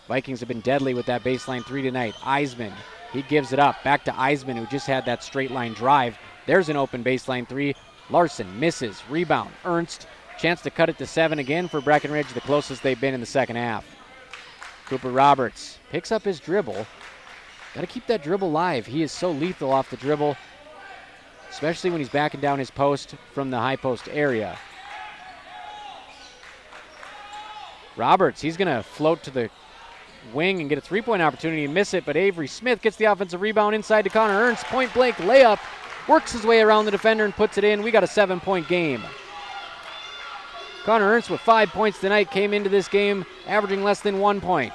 Vikings have been deadly with that baseline 3 tonight. Eisman, he gives it up. Back to Eisman, who just had that straight line drive. There's an open baseline 3. Larson misses. Rebound. Ernst, chance to cut it to 7 again for Breckenridge, the closest they've been in the second half. Cooper Roberts picks up his dribble. Got to keep that dribble live. He is so lethal off the dribble, especially when he's backing down his post from the high post area. Roberts, he's going to float to the wing and get a 3-point opportunity and miss it, but Avery Smith gets the offensive rebound inside to Connor Ernst. Point blank layup, works his way around the defender and puts it in. We got a 7-point game. Connor Ernst with 5 points tonight came into this game averaging less than 1 point.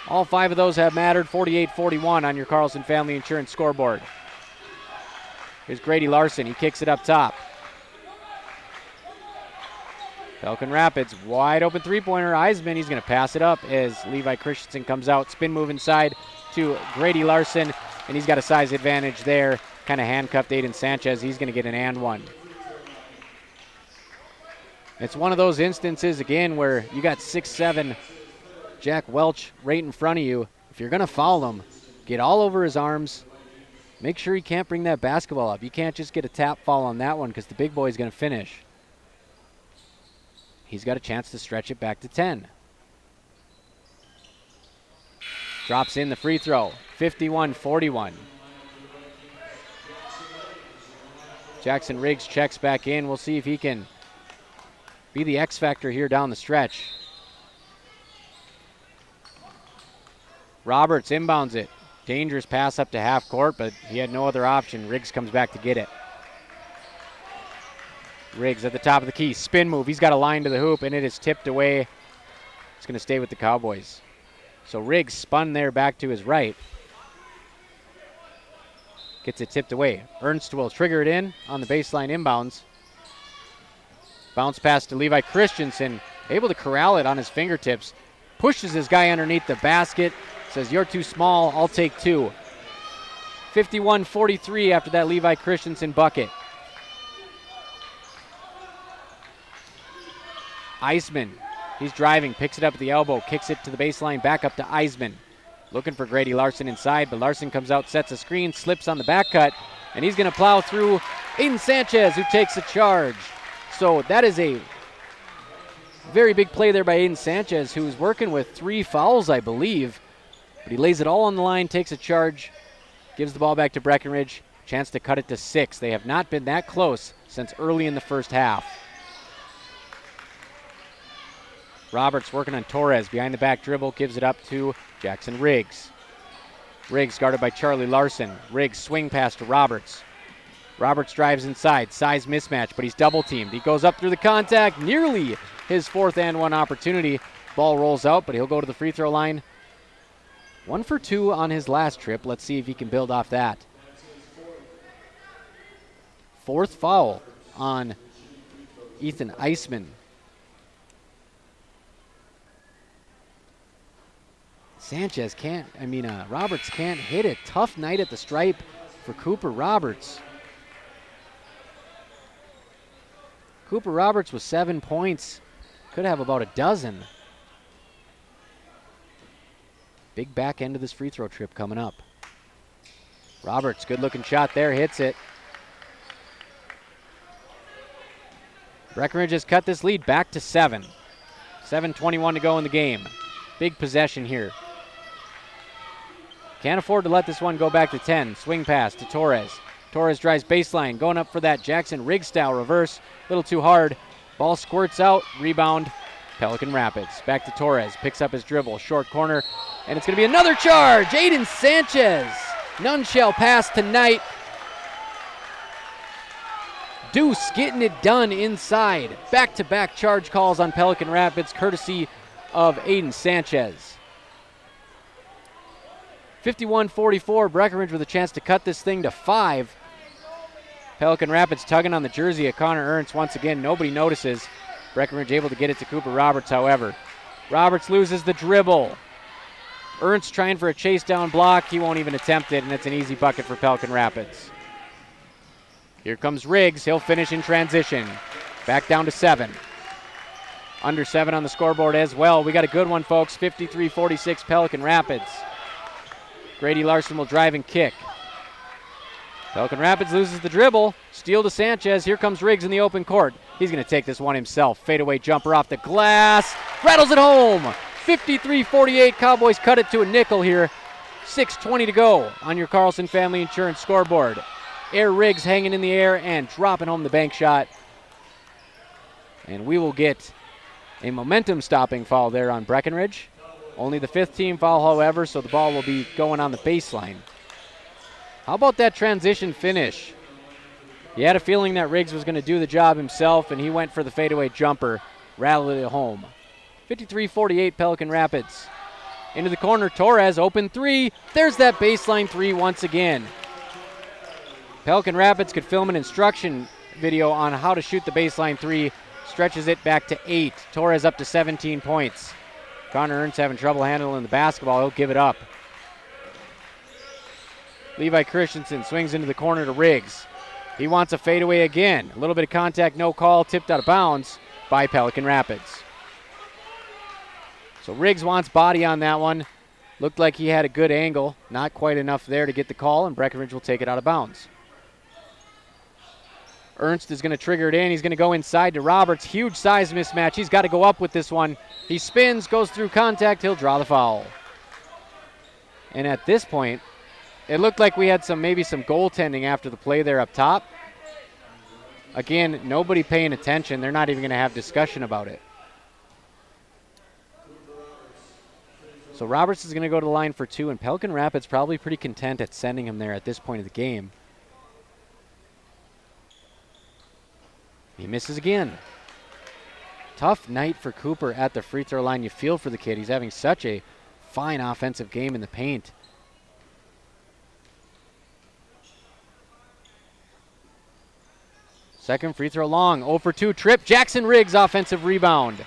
All 5 of those have mattered. 48-41 on your Carlson Family Insurance scoreboard. Here's Grady Larson. He kicks it up top. Pelican Rapids, wide open 3-pointer. Eisman, he's going to pass it up as Levi Christensen comes out. Spin move inside to Grady Larson, and he's got a size advantage there. Kind of handcuffed Aiden Sanchez. He's going to get an and one. It's one of those instances, again, where you got 6'7" Jack Welch right in front of you. If you're going to foul him, get all over his arms. Make sure he can't bring that basketball up. You can't just get a tap foul on that one because the big boy is going to finish. He's got a chance to stretch it back to 10. Drops in the free throw, 51-41. Jackson Riggs checks back in. We'll see if he can be the X factor here down the stretch. Roberts inbounds it. Dangerous pass up to half court, but he had no other option. Riggs comes back to get it. Riggs at the top of the key. Spin move. He's got a line to the hoop, and it is tipped away. It's going to stay with the Cowboys. So Riggs spun there back to his right. Gets it tipped away. Ernst will trigger it in on the baseline inbounds. Bounce pass to Levi Christensen, able to corral it on his fingertips. Pushes his guy underneath the basket. Says, you're too small, I'll take two. 51-43 after that Levi Christensen bucket. Eisman, he's driving, picks it up at the elbow, kicks it to the baseline, back up to Eisman. Looking for Grady Larson inside, but Larson comes out, sets a screen, slips on the back cut, and he's going to plow through Aiden Sanchez, who takes a charge. So that is a very big play there by Aiden Sanchez, who's working with 3 fouls, I believe. But he lays it all on the line, takes a charge, gives the ball back to Breckenridge. Chance to cut it to 6. They have not been that close since early in the first half. Roberts working on Torres. Behind the back dribble, gives it up to Jackson Riggs. Riggs guarded by Charlie Larson. Riggs swing pass to Roberts. Roberts drives inside. Size mismatch, but he's double teamed. He goes up through the contact. Nearly his 4th and 1 opportunity. Ball rolls out, but he'll go to the free throw line. 1 for 2 on his last trip. Let's see if he can build off that. 4th foul on Ethan Eisman. Roberts can't hit it. Tough night at the stripe for Cooper Roberts. Cooper Roberts with 7 points. Could have about a dozen. Big back end of this free throw trip coming up. Roberts, good looking shot there, hits it. Breckenridge has cut this lead back to 7. 7:21 to go in the game. Big possession here. Can't afford to let this one go back to 10. Swing pass to Torres. Torres drives baseline, going up for that Jackson Riggs style reverse. A little too hard. Ball squirts out. Rebound, Pelican Rapids. Back to Torres. Picks up his dribble. Short corner. And it's going to be another charge. Aiden Sanchez. None shall pass tonight. Deuce getting it done inside. Back-to-back charge calls on Pelican Rapids, courtesy of Aiden Sanchez. 51-44, Breckenridge with a chance to cut this thing to 5. Pelican Rapids tugging on the jersey of Connor Ernst once again. Nobody notices. Breckenridge able to get it to Cooper Roberts, however. Roberts loses the dribble. Ernst trying for a chase down block. He won't even attempt it, and it's an easy bucket for Pelican Rapids. Here comes Riggs. He'll finish in transition. Back down to 7. Under 7 on the scoreboard as well. We got a good one, folks. 53-46 Pelican Rapids. Grady Larson will drive and kick. Pelican Rapids loses the dribble. Steal to Sanchez. Here comes Riggs in the open court. He's going to take this one himself. Fadeaway jumper off the glass. Rattles it home. 53-48. Cowboys cut it to a nickel here. 6:20 to go on your Carlson Family Insurance scoreboard. Air Riggs hanging in the air and dropping home the bank shot. And we will get a momentum-stopping foul there on Breckenridge. Only the 5th team foul, however, so the ball will be going on the baseline. How about that transition finish? You had a feeling that Riggs was going to do the job himself, and he went for the fadeaway jumper, rattled it home. 53-48 Pelican Rapids. Into the corner, Torres, open 3. There's that baseline 3 once again. Pelican Rapids could film an instruction video on how to shoot the baseline 3. Stretches it back to 8. Torres up to 17 points. Connor Ernst having trouble handling the basketball. He'll give it up. Levi Christensen swings into the corner to Riggs. He wants a fadeaway again. A little bit of contact, no call, tipped out of bounds by Pelican Rapids. So Riggs wants body on that one. Looked like he had a good angle. Not quite enough there to get the call, and Breckenridge will take it out of bounds. Ernst is going to trigger it in. He's going to go inside to Roberts. Huge size mismatch. He's got to go up with this one. He spins, goes through contact. He'll draw the foul. And at this point, it looked like we had maybe some goaltending after the play there up top. Again, nobody paying attention. They're not even going to have discussion about it. So Roberts is going to go to the line for 2, and Pelican Rapids probably pretty content at sending him there at this point of the game. He misses again. Tough night for Cooper at the free throw line. You feel for the kid. He's having such a fine offensive game in the paint. Second free throw long. 0 for 2 trip. Jackson Riggs offensive rebound.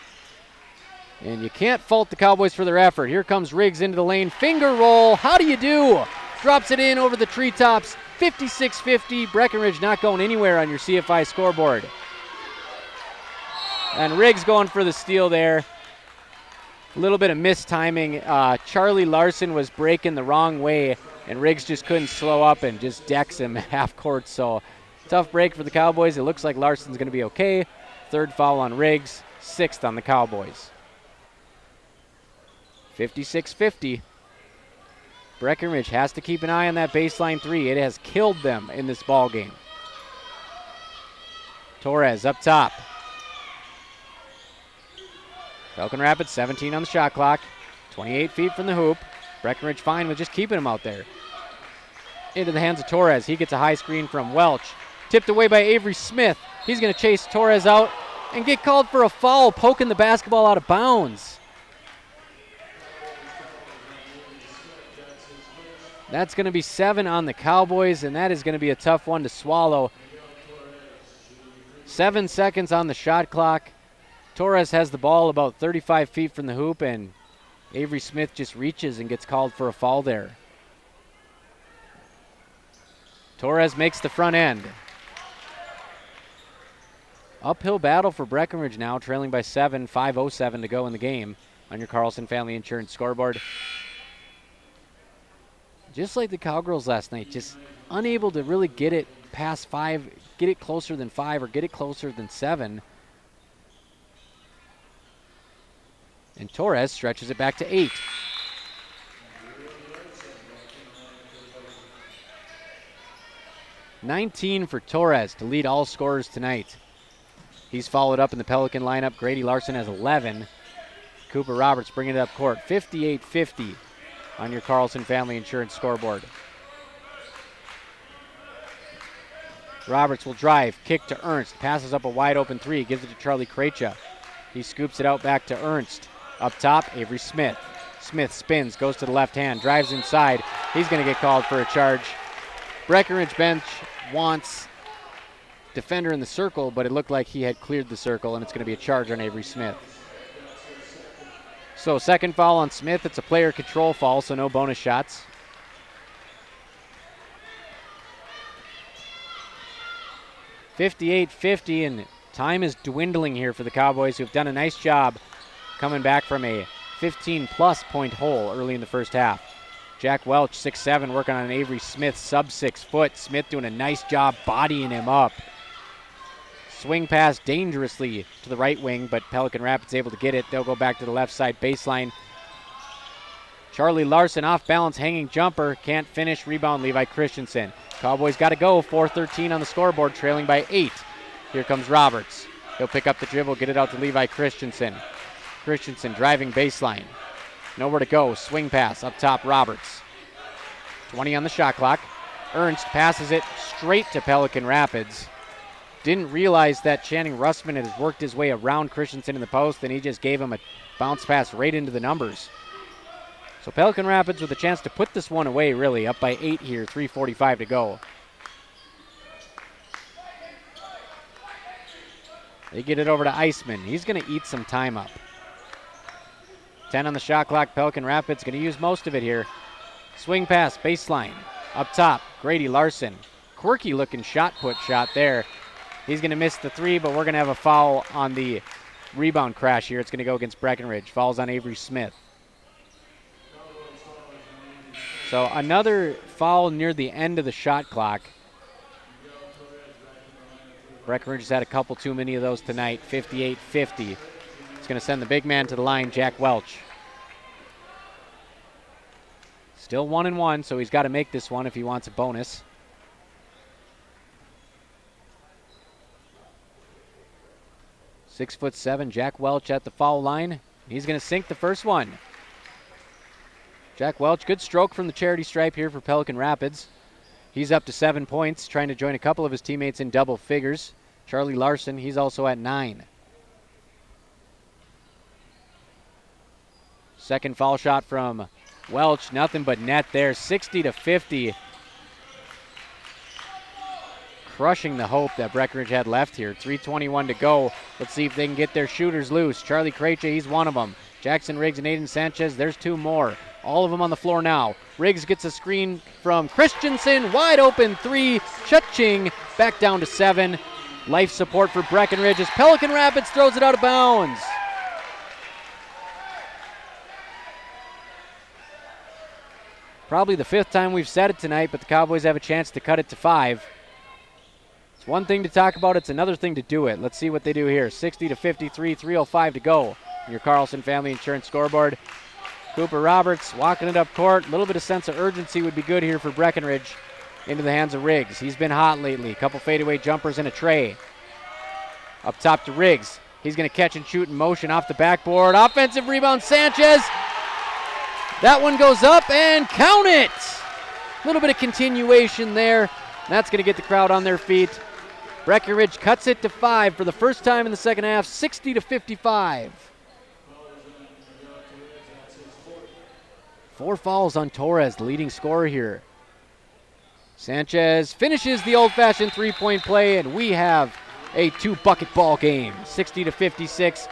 And you can't fault the Cowboys for their effort. Here comes Riggs into the lane. Finger roll. How do you do? Drops it in over the treetops. 56-50. Breckenridge not going anywhere on your CFI scoreboard. And Riggs going for the steal there. A little bit of mistiming. Charlie Larson was breaking the wrong way, and Riggs just couldn't slow up and just decks him half court. So tough break for the Cowboys. It looks like Larson's going to be okay. Third foul on Riggs, sixth on the Cowboys. 56-50. Breckenridge has to keep an eye on that baseline three. It has killed them in this ball game. Torres up top. Pelican Rapids 17 on the shot clock. 28 feet from the hoop. Breckenridge fine with just keeping him out there. Into the hands of Torres. He gets a high screen from Welch. Tipped away by Avery Smith. He's going to chase Torres out and get called for a foul, poking the basketball out of bounds. That's going to be 7 on the Cowboys, and that is going to be a tough one to swallow. 7 seconds on the shot clock. Torres has the ball about 35 feet from the hoop, and Avery Smith just reaches and gets called for a foul there. Torres makes the front end. Uphill battle for Breckenridge now, trailing by 7, 5:07 to go in the game on your Carlson Family Insurance scoreboard. Just like the Cowgirls last night, just unable to really get it past 5, get it closer than 5 or get it closer than 7. And Torres stretches it back to 8. $19 for Torres to lead all scorers tonight. He's followed up in the Pelican lineup. Grady Larson has 11. Cooper Roberts bringing it up court. 58-50 on your Carlson Family Insurance scoreboard. Roberts will drive, kick to Ernst, passes up a wide open three, gives it to Charlie Krejcia. He scoops it out back to Ernst. Up top, Avery Smith. Smith spins, goes to the left hand, drives inside. He's going to get called for a charge. Breckenridge bench wants defender in the circle, but it looked like he had cleared the circle, and it's going to be a charge on Avery Smith. So second foul on Smith. It's a player control foul, so no bonus shots. $58-50, and time is dwindling here for the Cowboys, who've done a nice job coming back from a 15-plus point hole early in the first half. Jack Welch, 6'7", working on Avery Smith, sub 6 foot. Smith doing a nice job bodying him up. Swing pass dangerously to the right wing, but Pelican Rapids able to get it. They'll go back to the left side baseline. Charlie Larson off balance, hanging jumper, can't finish. Rebound Levi Christensen. Cowboys got to go. 4:13 on the scoreboard, trailing by 8. Here comes Roberts. He'll pick up the dribble, get it out to Levi Christensen. Christensen driving baseline. Nowhere to go. Swing pass up top, Roberts. 20 on the shot clock. Ernst passes it straight to Pelican Rapids. Didn't realize that Channing Russman had worked his way around Christensen in the post, and he just gave him a bounce pass right into the numbers. So Pelican Rapids with a chance to put this one away, really, up by 8 here, 3:45 to go. They get it over to Iceman. He's going to eat some time up. 10 on the shot clock. Pelican Rapids going to use most of it here. Swing pass, baseline. Up top, Grady Larson. Quirky looking shot there. He's going to miss the 3, but we're going to have a foul on the rebound crash here. It's going to go against Breckenridge. Fouls on Avery Smith. So another foul near the end of the shot clock. Breckenridge has had a couple too many of those tonight. 58-50. It's going to send the big man to the line, Jack Welch. Still 1-1, so he's got to make this one if he wants a bonus. .6'7", Jack Welch at the foul line. He's going to sink the first one. Jack Welch, good stroke from the charity stripe here for Pelican Rapids. He's up to 7 points, trying to join a couple of his teammates in double figures. Charlie Larson, he's also at 9. Second foul shot from Welch, nothing but net there, 60-50. crushing the hope that Breckenridge had left here. 3:21 to go. Let's see if they can get their shooters loose. Charlie Krejci, he's one of them. Jackson Riggs and Aiden Sanchez, there's two more. All of them on the floor now. Riggs gets a screen from Christensen. Wide open three. Cha-ching. Back down to 7. Life support for Breckenridge as Pelican Rapids throws it out of bounds. Probably the 5th time we've said it tonight, but the Cowboys have a chance to cut it to 5. It's one thing to talk about, it's another thing to do it. Let's see what they do here. 60-53, 3:05 to go. Your Carlson Family Insurance scoreboard. Cooper Roberts walking it up court. A little bit of sense of urgency would be good here for Breckenridge. Into the hands of Riggs. He's been hot lately. A couple fadeaway jumpers and a tray. Up top to Riggs. He's going to catch and shoot in motion off the backboard. Offensive rebound, Sanchez. That one goes up and count it. A little bit of continuation there. That's going to get the crowd on their feet. Breckenridge cuts it to 5 for the first time in the second half, 60-55. 4 fouls on Torres, the leading scorer here. Sanchez finishes the old-fashioned three-point play, and we have a 2-bucket ball game, 60-56.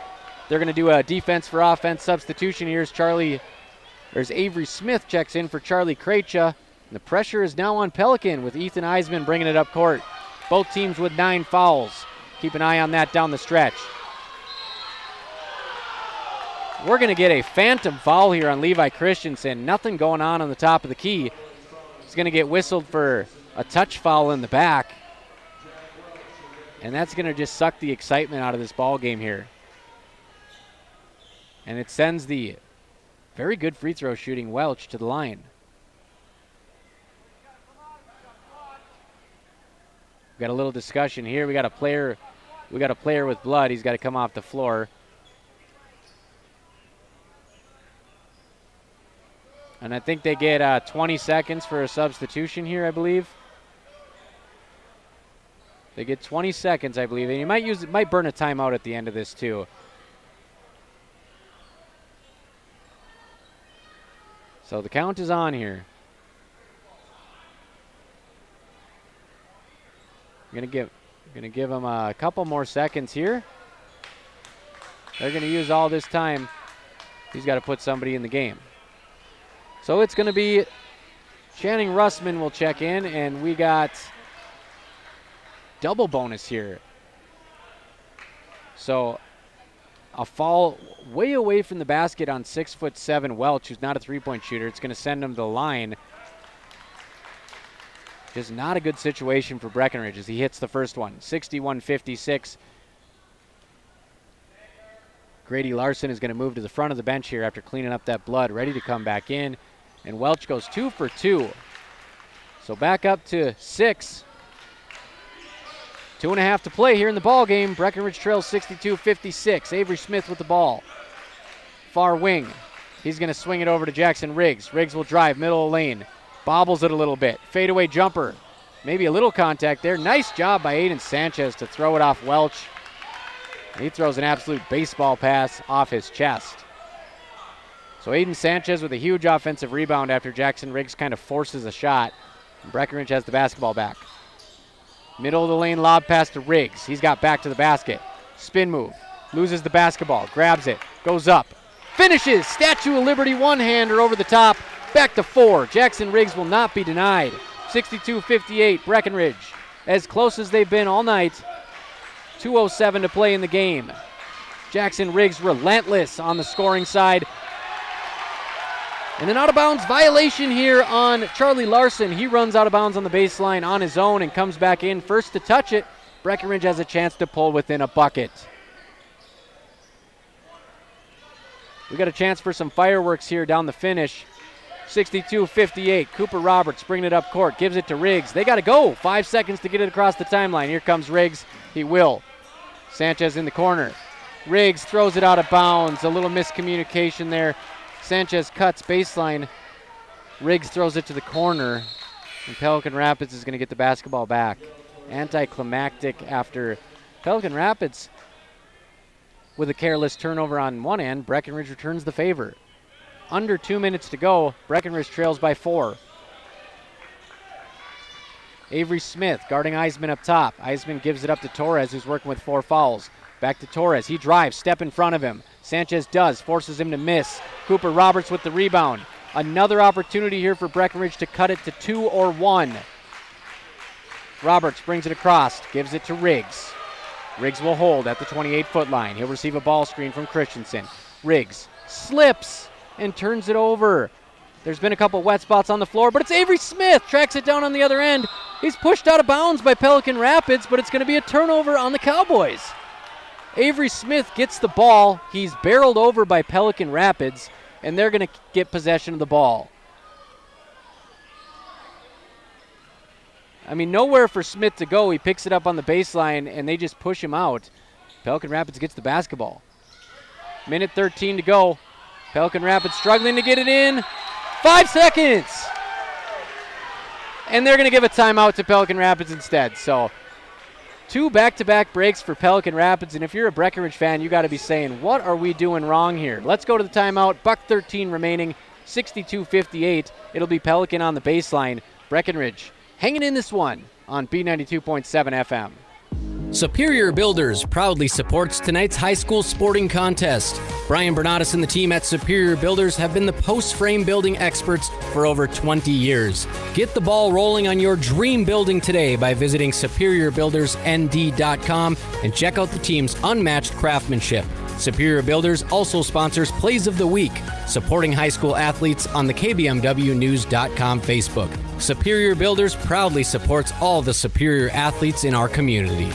They're going to do a defense for offense substitution. There's Avery Smith checks in for Charlie Krejci. The pressure is now on Pelican with Ethan Eisman bringing it up court. Both teams with 9 fouls. Keep an eye on that down the stretch. We're going to get a phantom foul here on Levi Christensen. Nothing going on the top of the key. He's going to get whistled for a touch foul in the back. And that's going to just suck the excitement out of this ball game here. And it sends the very good free throw shooting Welch to the line. We've got a little discussion here. We got a player with blood. He's got to come off the floor. And I think they get 20 seconds for a substitution here, I believe. They get 20 seconds, I believe. And you might burn a timeout at the end of this too. So the count is on here. I'm gonna give them a couple more seconds here. They're gonna use all this time. He's got to put somebody in the game. So it's gonna be Channing Russman will check in, and we got double bonus here. So a foul way away from the basket on 6'7" Welch, who's not a three-point shooter. It's gonna send him to the line. Just not a good situation for Breckenridge as he hits the first one. 61-56. Grady Larson is going to move to the front of the bench here after cleaning up that blood, ready to come back in. And Welch goes 2 for 2. So back up to 6. 2.5 to play here in the ball game. Breckenridge trails 62-56. Avery Smith with the ball. Far wing. He's going to swing it over to Jackson Riggs. Riggs will drive, middle of the lane. Bobbles it a little bit. Fadeaway jumper. Maybe a little contact there. Nice job by Aiden Sanchez to throw it off Welch. He throws an absolute baseball pass off his chest. So Aiden Sanchez with a huge offensive rebound after Jackson Riggs kind of forces a shot. Breckenridge has the basketball back. Middle of the lane lob pass to Riggs. He's got back to the basket. Spin move. Loses the basketball. Grabs it. Goes up. Finishes. Statue of Liberty one-hander over the top. Back to 4. Jackson Riggs will not be denied. 62-58, Breckenridge. As close as they've been all night. 2:07 to play in the game. Jackson Riggs relentless on the scoring side. And an out-of-bounds violation here on Charlie Larson. He runs out of bounds on the baseline on his own and comes back in. First to touch it, Breckenridge has a chance to pull within a bucket. We got a chance for some fireworks here down the finish. 62-58. Cooper Roberts bringing it up court. Gives it to Riggs. They got to go. 5 seconds to get it across the timeline. Here comes Riggs. He will. Sanchez in the corner. Riggs throws it out of bounds. A little miscommunication there. Sanchez cuts baseline. Riggs throws it to the corner. And Pelican Rapids is going to get the basketball back. Anticlimactic after Pelican Rapids with a careless turnover on one end. Breckenridge returns the favor. Under 2 minutes to go. Breckenridge trails by 4. Avery Smith guarding Eisman up top. Eisman gives it up to Torres, who's working with 4 fouls. Back to Torres. He drives, step in front of him. Sanchez does, forces him to miss. Cooper Roberts with the rebound. Another opportunity here for Breckenridge to cut it to 2 or 1. Roberts brings it across, gives it to Riggs. Riggs will hold at the 28-foot line. He'll receive a ball screen from Christensen. Riggs slips and turns it over. There's been a couple wet spots on the floor, but it's Avery Smith. Tracks it down on the other end. He's pushed out of bounds by Pelican Rapids, but it's going to be a turnover on the Cowboys. Avery Smith gets the ball. He's barreled over by Pelican Rapids, and they're going to get possession of the ball. I mean, nowhere for Smith to go. He picks it up on the baseline, and they just push him out. Pelican Rapids gets the basketball. Minute 13 to go. Pelican Rapids struggling to get it in. 5 seconds! And they're going to give a timeout to Pelican Rapids instead. So 2 back-to-back breaks for Pelican Rapids, and if you're a Breckenridge fan, you got to be saying, what are we doing wrong here? Let's go to the timeout. $1:13 remaining, 62-58. It'll be Pelican on the baseline. Breckenridge hanging in this one on B92.7 FM. Superior Builders proudly supports tonight's high school sporting contest. Brian Bernatus and the team at Superior Builders have been the post-frame building experts for over 20 years. Get the ball rolling on your dream building today by visiting superiorbuildersnd.com and check out the team's unmatched craftsmanship. Superior Builders also sponsors Plays of the Week, supporting high school athletes on the KBMWnews.com Facebook. Superior Builders proudly supports all the Superior athletes in our community.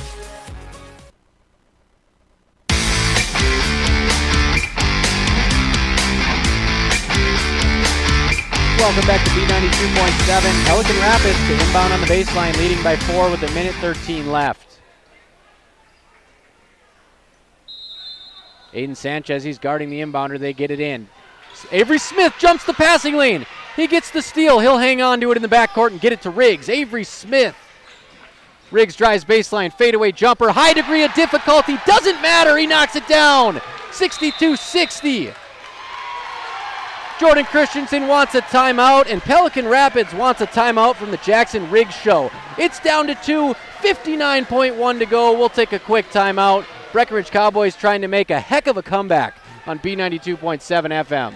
Welcome back to B92.7. Pelican Rapids to inbound on the baseline, leading by 4 with 1:13 left. Aiden Sanchez, he's guarding the inbounder. They get it in. Avery Smith jumps the passing lane. He gets the steal. He'll hang on to it in the backcourt and get it to Riggs. Avery Smith. Riggs drives baseline, fadeaway jumper. High degree of difficulty. Doesn't matter. He knocks it down. 62-60. Jordan Christensen wants a timeout, and Pelican Rapids wants a timeout from the Jackson Riggs show. It's down to 2, 59.1 to go. We'll take a quick timeout. Breckenridge Cowboys trying to make a heck of a comeback on B92.7 FM.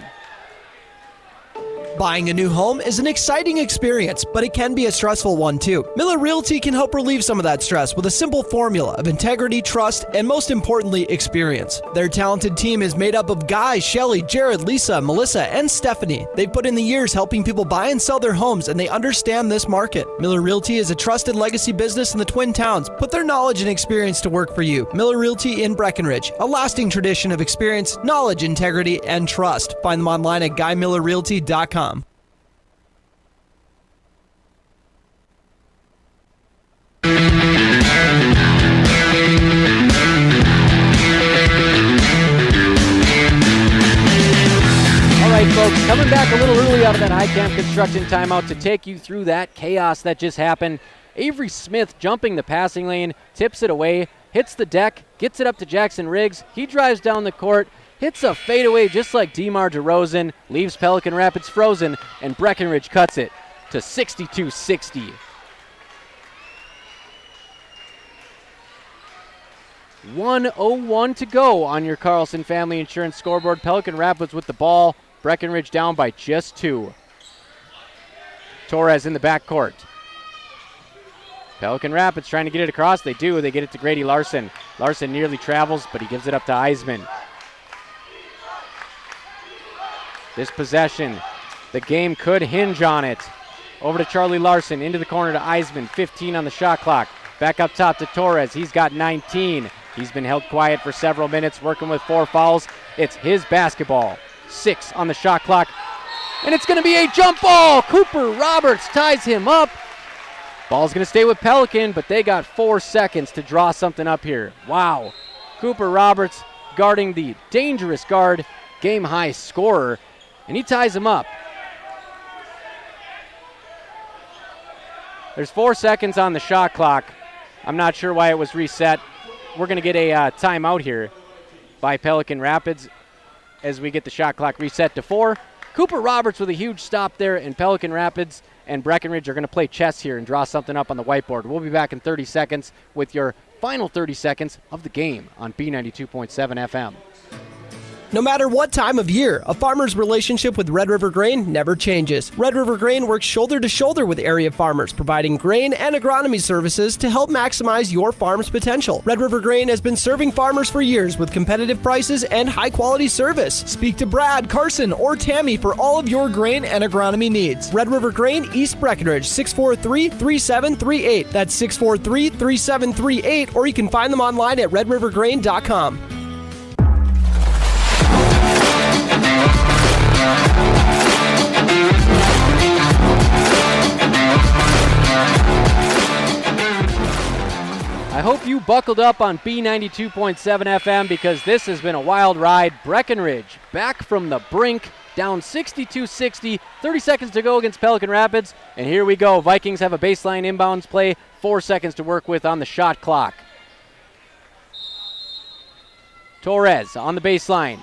Buying a new home is an exciting experience, but it can be a stressful one too. Miller Realty can help relieve some of that stress with a simple formula of integrity, trust, and most importantly, experience. Their talented team is made up of Guy, Shelly, Jared, Lisa, Melissa, and Stephanie. They've put in the years helping people buy and sell their homes, and they understand this market. Miller Realty is a trusted legacy business in the Twin Towns. Put their knowledge and experience to work for you. Miller Realty in Breckenridge, a lasting tradition of experience, knowledge, integrity, and trust. Find them online at GuyMillerRealty.com. Folks, coming back a little early out of that high camp construction timeout to take you through that chaos that just happened. Avery Smith jumping the passing lane, tips it away, hits the deck, gets it up to Jackson Riggs. He drives down the court, hits a fadeaway just like DeMar DeRozan, leaves Pelican Rapids frozen, and Breckenridge cuts it to 62-60. $1:01 to go on your Carlson Family Insurance scoreboard. Pelican Rapids with the ball. Breckenridge down by just 2. Torres in the backcourt. Pelican Rapids trying to get it across. They do. They get it to Grady Larson. Larson nearly travels, but he gives it up to Eisman. This possession, the game could hinge on it. Over to Charlie Larson, into the corner to Eisman. 15 on the shot clock. Back up top to Torres. He's got 19. He's been held quiet for several minutes, working with 4 fouls. It's his basketball. 6 on the shot clock. And it's going to be a jump ball. Cooper Roberts ties him up. Ball's going to stay with Pelican, but they got 4 seconds to draw something up here. Wow. Cooper Roberts guarding the dangerous guard, game-high scorer, and he ties him up. There's 4 seconds on the shot clock. I'm not sure why it was reset. We're going to get a timeout here by Pelican Rapids as we get the shot clock reset to 4. Cooper Roberts with a huge stop there, and Pelican Rapids and Breckenridge are going to play chess here and draw something up on the whiteboard. We'll be back in 30 seconds with your final 30 seconds of the game on B92.7 FM. No matter what time of year, a farmer's relationship with Red River Grain never changes. Red River Grain works shoulder to shoulder with area farmers, providing grain and agronomy services to help maximize your farm's potential. Red River Grain has been serving farmers for years with competitive prices and high-quality service. Speak to Brad, Carson, or Tammy for all of your grain and agronomy needs. Red River Grain, East Breckenridge, 643-3738. That's 643-3738, or you can find them online at redrivergrain.com. I hope you buckled up on B92.7 FM because this has been a wild ride. Breckenridge back from the brink, down 62-60, 30 seconds to go against Pelican Rapids. And here we go. Vikings have a baseline inbounds play, 4 seconds to work with on the shot clock. Torres on the baseline.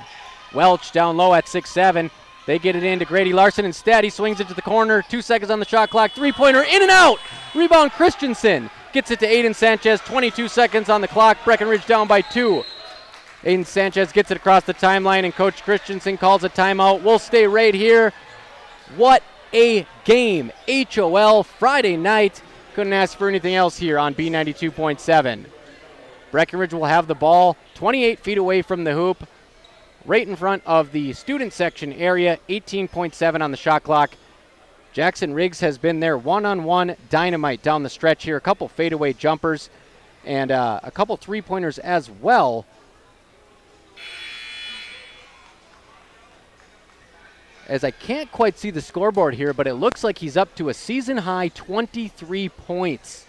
Welch down low at 6'7". They get it into Grady Larson. Instead, he swings it to the corner. 2 seconds on the shot clock. Three-pointer in and out. Rebound Christensen. Gets it to Aiden Sanchez. 22 seconds on the clock. Breckenridge down by 2. Aiden Sanchez gets it across the timeline, and Coach Christensen calls a timeout. We'll stay right here. What a game. HOL Friday night. Couldn't ask for anything else here on B92.7. Breckenridge will have the ball 28 feet away from the hoop, right in front of the student section area, 18.7 on the shot clock. Jackson Riggs has been there one-on-one dynamite down the stretch here. A couple fadeaway jumpers and a couple three-pointers as well. As I can't quite see the scoreboard here, but it looks like he's up to a season-high 23 points.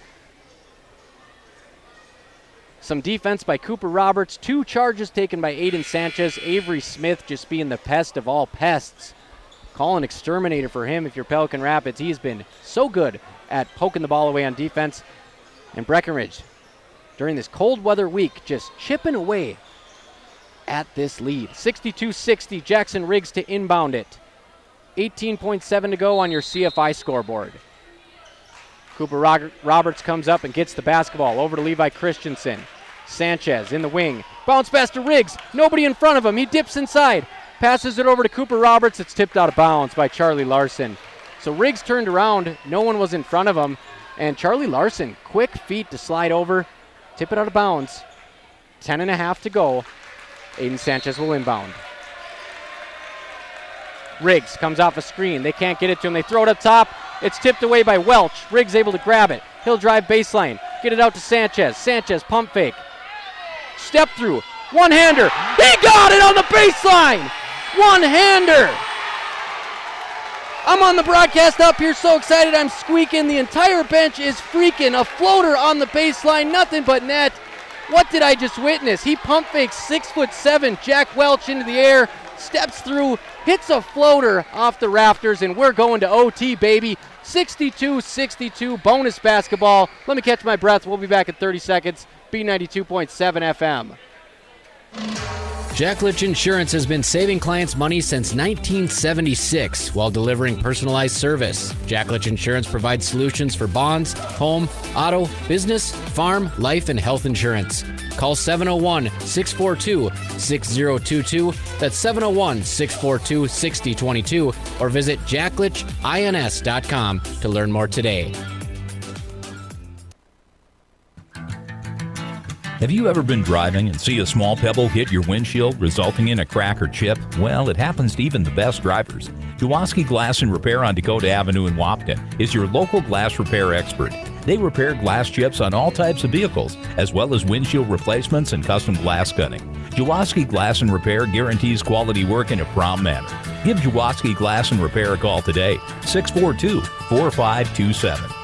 Some defense by Cooper Roberts. 2 charges taken by Aiden Sanchez. Avery Smith just being the pest of all pests. Call an exterminator for him if you're Pelican Rapids. He's been so good at poking the ball away on defense. And Breckenridge, during this cold weather week, just chipping away at this lead. 62-60, Jackson Riggs to inbound it. 18.7 to go on your CFI scoreboard. Cooper Roberts comes up and gets the basketball over to Levi Christensen. Sanchez in the wing. Bounce pass to Riggs. Nobody in front of him. He dips inside. Passes it over to Cooper Roberts. It's tipped out of bounds by Charlie Larson. So Riggs turned around. No one was in front of him. And Charlie Larson, quick feet to slide over. Tip it out of bounds. 10.5 to go. Aiden Sanchez will inbound. Riggs comes off a screen. They can't get it to him. They throw it up top. It's tipped away by Welch. Riggs able to grab it. He'll drive baseline. Get it out to Sanchez. Sanchez pump fake. Step through. One-hander. He got it on the baseline. One-hander. I'm on the broadcast up here, so excited I'm squeaking. The entire bench is freaking. A floater on the baseline. Nothing but net. What did I just witness? He pump fakes 6'7" Jack Welch into the air. Steps through, hits a floater off the rafters, and we're going to OT, baby. 62-62, bonus basketball. Let me catch my breath. We'll be back in 30 seconds. B92.7 FM. Jack Litch Insurance has been saving clients money since 1976 while delivering personalized service. Jack Litch Insurance provides solutions for bonds, home, auto, business, farm, life, and health insurance. Call 701-642-6022. That's 701-642-6022. Or visit jacklitchins.com to learn more today. Have you ever been driving and see a small pebble hit your windshield, resulting in a crack or chip? Well, it happens to even the best drivers. Jaworski Glass and Repair on Dakota Avenue in Wapton is your local glass repair expert. They repair glass chips on all types of vehicles, as well as windshield replacements and custom glass cutting. Jaworski Glass and Repair guarantees quality work in a prompt manner. Give Jaworski Glass and Repair a call today, 642-4527.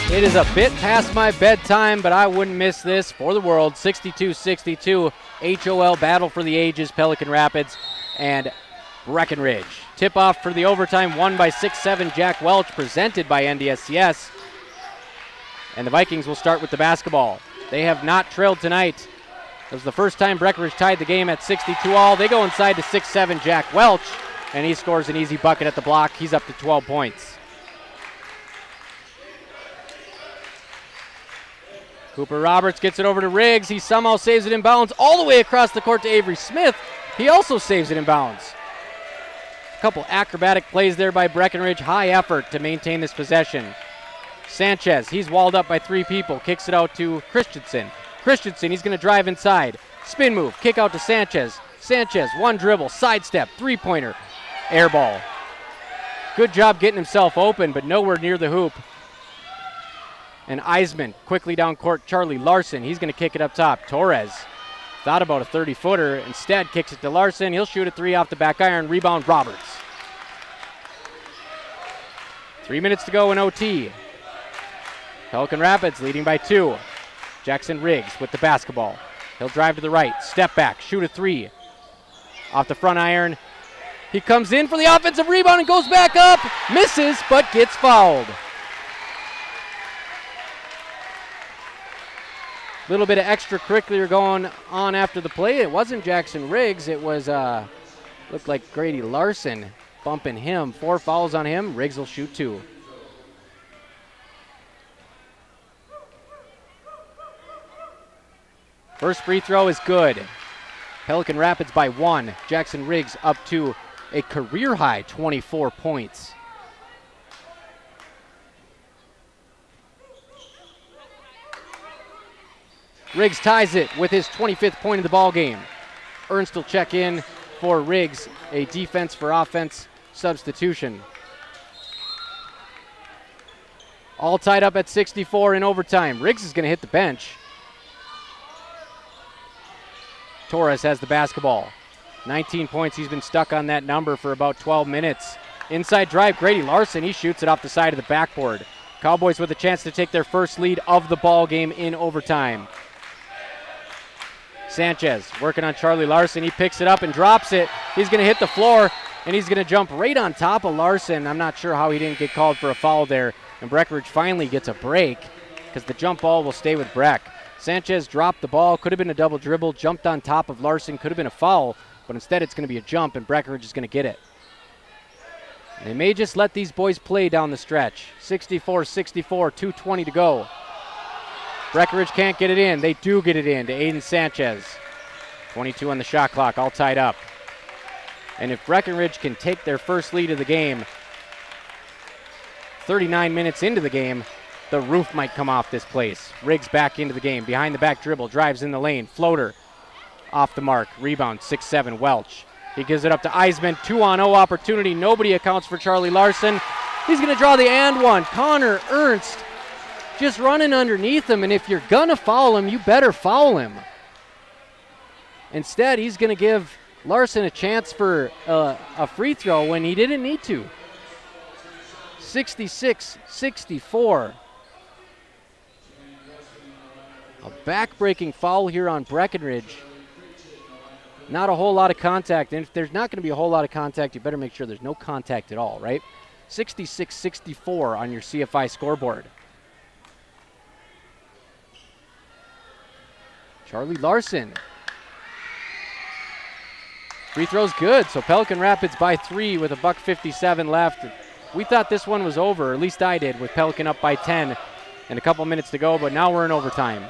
It is a bit past my bedtime, but I wouldn't miss this for the world. 62-62, HOL battle for the ages, Pelican Rapids and Breckenridge. Tip-off for the overtime, won by 6'7" Jack Welch, presented by NDSCS. And the Vikings will start with the basketball. They have not trailed tonight. It was the first time Breckenridge tied the game at 62 all. They go inside to 6'7" Jack Welch, and he scores an easy bucket at the block. He's up to 12 points. Cooper Roberts gets it over to Riggs. He somehow saves it in bounds all the way across the court to Avery Smith. He also saves it in bounds. A couple acrobatic plays there by Breckenridge. High effort to maintain this possession. Sanchez, he's walled up by three people. Kicks it out to Christensen. Christensen, he's going to drive inside. Spin move, kick out to Sanchez. Sanchez, one dribble, sidestep, three-pointer. Air ball. Good job getting himself open, but nowhere near the hoop. And Eisman quickly down court. Charlie Larson, he's going to kick it up top. Torres thought about a 30-footer. Instead, kicks it to Larson. He'll shoot a three off the back iron. Rebound, Roberts. 3 minutes to go in OT. Pelican Rapids leading by 2. Jackson Riggs with the basketball. He'll drive to the right. Step back. Shoot a three. Off the front iron. He comes in for the offensive rebound and goes back up. Misses, but gets fouled. Little bit of extracurricular going on after the play. It wasn't Jackson Riggs. It was, looked like Grady Larson bumping him. 4 fouls on him. Riggs will shoot 2. First free throw is good. Pelican Rapids by 1. Jackson Riggs up to a career-high 24 points. Riggs ties it with his 25th point of the ball game. Ernst will check in for Riggs, a defense for offense substitution. All tied up at 64 in overtime. Riggs is going to hit the bench. Torres has the basketball. 19 points. He's been stuck on that number for about 12 minutes. Inside drive, Grady Larson. He shoots it off the side of the backboard. Cowboys with a chance to take their first lead of the ball game in overtime. Sanchez working on Charlie Larson. He picks it up and drops it. He's going to hit the floor, and he's going to jump right on top of Larson. I'm not sure how he didn't get called for a foul there. And Breckenridge finally gets a break because the jump ball will stay with Breck. Sanchez dropped the ball. Could have been a double dribble. Jumped on top of Larson. Could have been a foul, but instead it's going to be a jump, and Breckenridge is going to get it. They may just let these boys play down the stretch. 64-64, 2:20 to go. Breckenridge can't get it in. They do get it in to Aiden Sanchez. 22 on the shot clock, all tied up. And if Breckenridge can take their first lead of the game, 39 minutes into the game, the roof might come off this place. Riggs back into the game. Behind the back dribble, drives in the lane. Floater off the mark. Rebound, 6'7", Welch. He gives it up to Eisman. 2-on-0 opportunity. Nobody accounts for Charlie Larson. He's going to draw the and one. Connor Ernst just running underneath him, and if you're going to foul him, you better foul him. Instead, he's going to give Larson a chance for a free throw when he didn't need to. 66-64. A back-breaking foul here on Breckenridge. Not a whole lot of contact, and if there's not going to be a whole lot of contact, you better make sure there's no contact at all, right? 66-64 on your CFI scoreboard. Charlie Larson. Free throw's good, so Pelican Rapids by 3 with $1:57 left. We thought this one was over, or at least I did, with Pelican up by 10 and a couple minutes to go, but now we're in overtime.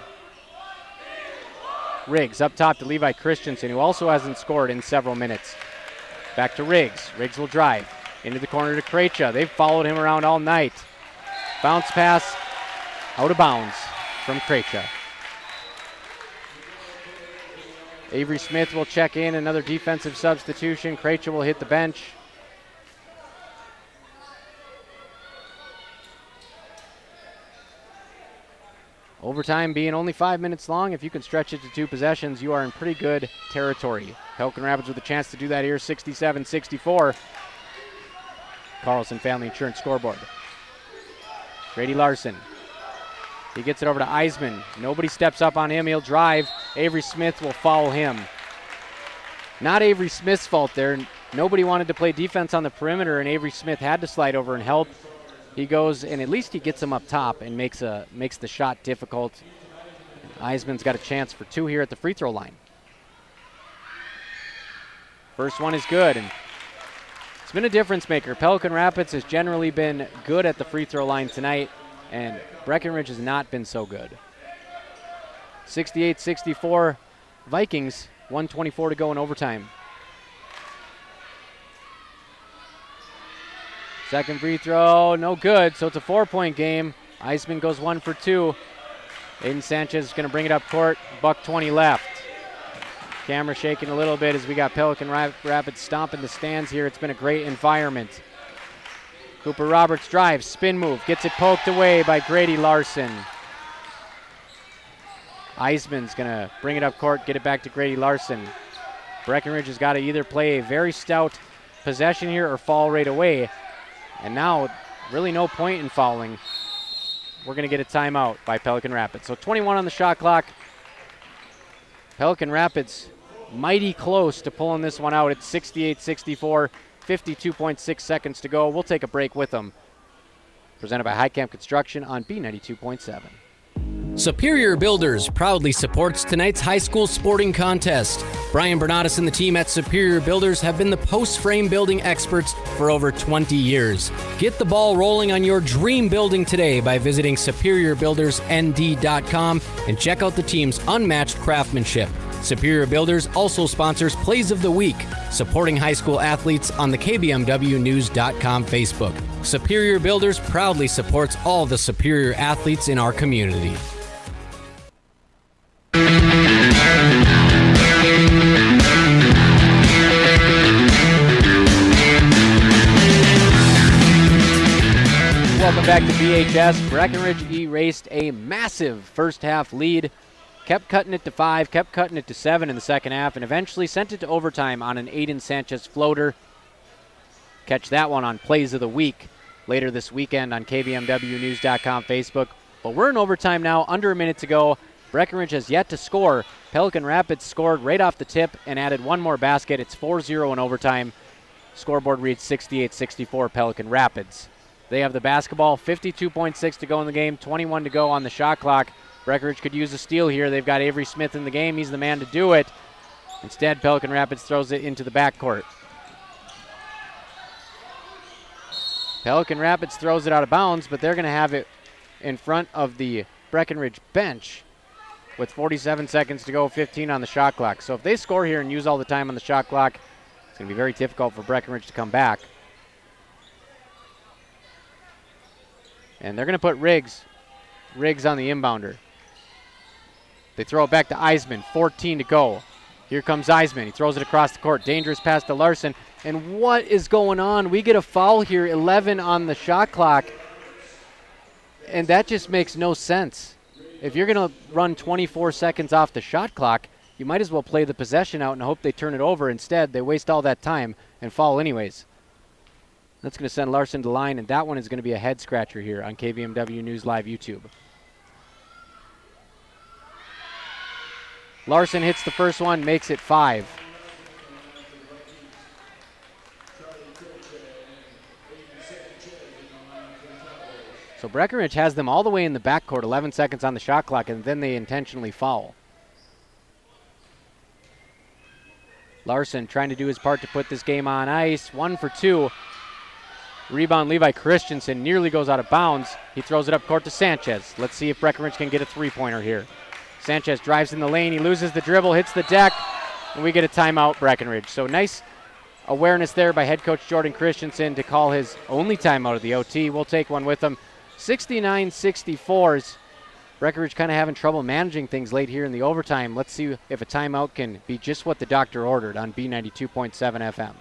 Riggs up top to Levi Christensen, who also hasn't scored in several minutes. Back to Riggs. Riggs will drive into the corner to Krejcia. They've followed him around all night. Bounce pass out of bounds from Krejcia. Avery Smith will check in, another defensive substitution. Krejcia will hit the bench. Overtime being only 5 minutes long, if you can stretch it to 2 possessions, you are in pretty good territory. Pelican Rapids with a chance to do that here, 67-64. Carlson Family Insurance scoreboard. Grady Larson. He gets it over to Eisman. Nobody steps up on him. He'll drive. Avery Smith will foul him. Not Avery Smith's fault there. nobody wanted to play defense on the perimeter, and Avery Smith had to slide over and help. He goes, and at least he gets him up top and makes the shot difficult. Eisman's got a chance for 2 here at the free throw line. First one is good, and it's been a difference maker. Pelican Rapids has generally been good at the free throw line tonight, and Breckenridge has not been so good. 68-64 Vikings, 1:24 to go in overtime. Second free throw, no good, so it's a 4-point game. Eisman goes 1 for 2. Aiden Sanchez is going to bring it up court, $1:20 left. Camera shaking a little bit as we got Pelican Rapids stomping the stands here. It's been a great environment. Cooper Roberts drives, spin move, gets it poked away by Grady Larson. Eisman's going to bring it up court, get it back to Grady Larson. Breckenridge has got to either play a very stout possession here or fall right away. And now, really no point in fouling. We're going to get a timeout by Pelican Rapids. So 21 on the shot clock. Pelican Rapids mighty close to pulling this one out. It's 68-64, 52.6 seconds to go. We'll take a break with them. Presented by High Camp Construction on B92.7. Superior Builders proudly supports tonight's high school sporting contest. Brian Bernatus and the team at Superior Builders have been the post frame building experts for over 20 years. Get the ball rolling on your dream building today by visiting superiorbuildersnd.com and check out the team's unmatched craftsmanship. Superior Builders also sponsors Plays of the Week, supporting high school athletes on the KBMWnews.com Facebook. Superior Builders proudly supports all the superior athletes in our community. Welcome back to BHS. Breckenridge erased a massive first half lead, kept cutting it to 5, kept cutting it to 7 in the second half, and eventually sent it to overtime on an Aiden Sanchez floater. Catch that one on Plays of the Week later this weekend on KBMWnews.com Facebook. But we're in overtime now, under a minute to go. Breckenridge has yet to score. Pelican Rapids scored right off the tip and added one more basket. It's 4-0 in overtime. Scoreboard reads 68-64 Pelican Rapids. They have the basketball, 52.6 to go in the game, 21 to go on the shot clock. Breckenridge could use a steal here. They've got Avery Smith in the game. He's the man to do it. Instead, Pelican Rapids throws it into the backcourt. Pelican Rapids throws it out of bounds, but they're going to have it in front of the Breckenridge bench with 47 seconds to go, 15 on the shot clock. So if they score here and use all the time on the shot clock, it's going to be very difficult for Breckenridge to come back. And they're going to put Riggs on the inbounder. They throw it back to Eisman, 14 to go. Here comes Eisman. He throws it across the court. Dangerous pass to Larson. And what is going on? We get a foul here, 11 on the shot clock. And that just makes no sense. If you're going to run 24 seconds off the shot clock, you might as well play the possession out and hope they turn it over. Instead, they waste all that time and foul anyways. That's going to send Larson to the line, and that one is going to be a head scratcher here on KBMW News Live YouTube. Larson hits the first one, makes it 5. So Breckenridge has them all the way in the backcourt, 11 seconds on the shot clock, and then they intentionally foul. Larson trying to do his part to put this game on ice. 1 for 2. Rebound, Levi Christensen nearly goes out of bounds. He throws it up court to Sanchez. Let's see if Breckenridge can get a three-pointer here. Sanchez drives in the lane. He loses the dribble, hits the deck, and we get a timeout, Breckenridge. So nice awareness there by head coach Jordan Christensen to call his only timeout of the OT. We'll take one with him. 69-64. Breckenridge kind of having trouble managing things late here in the overtime. Let's see if a timeout can be just what the doctor ordered on B92.7 FM.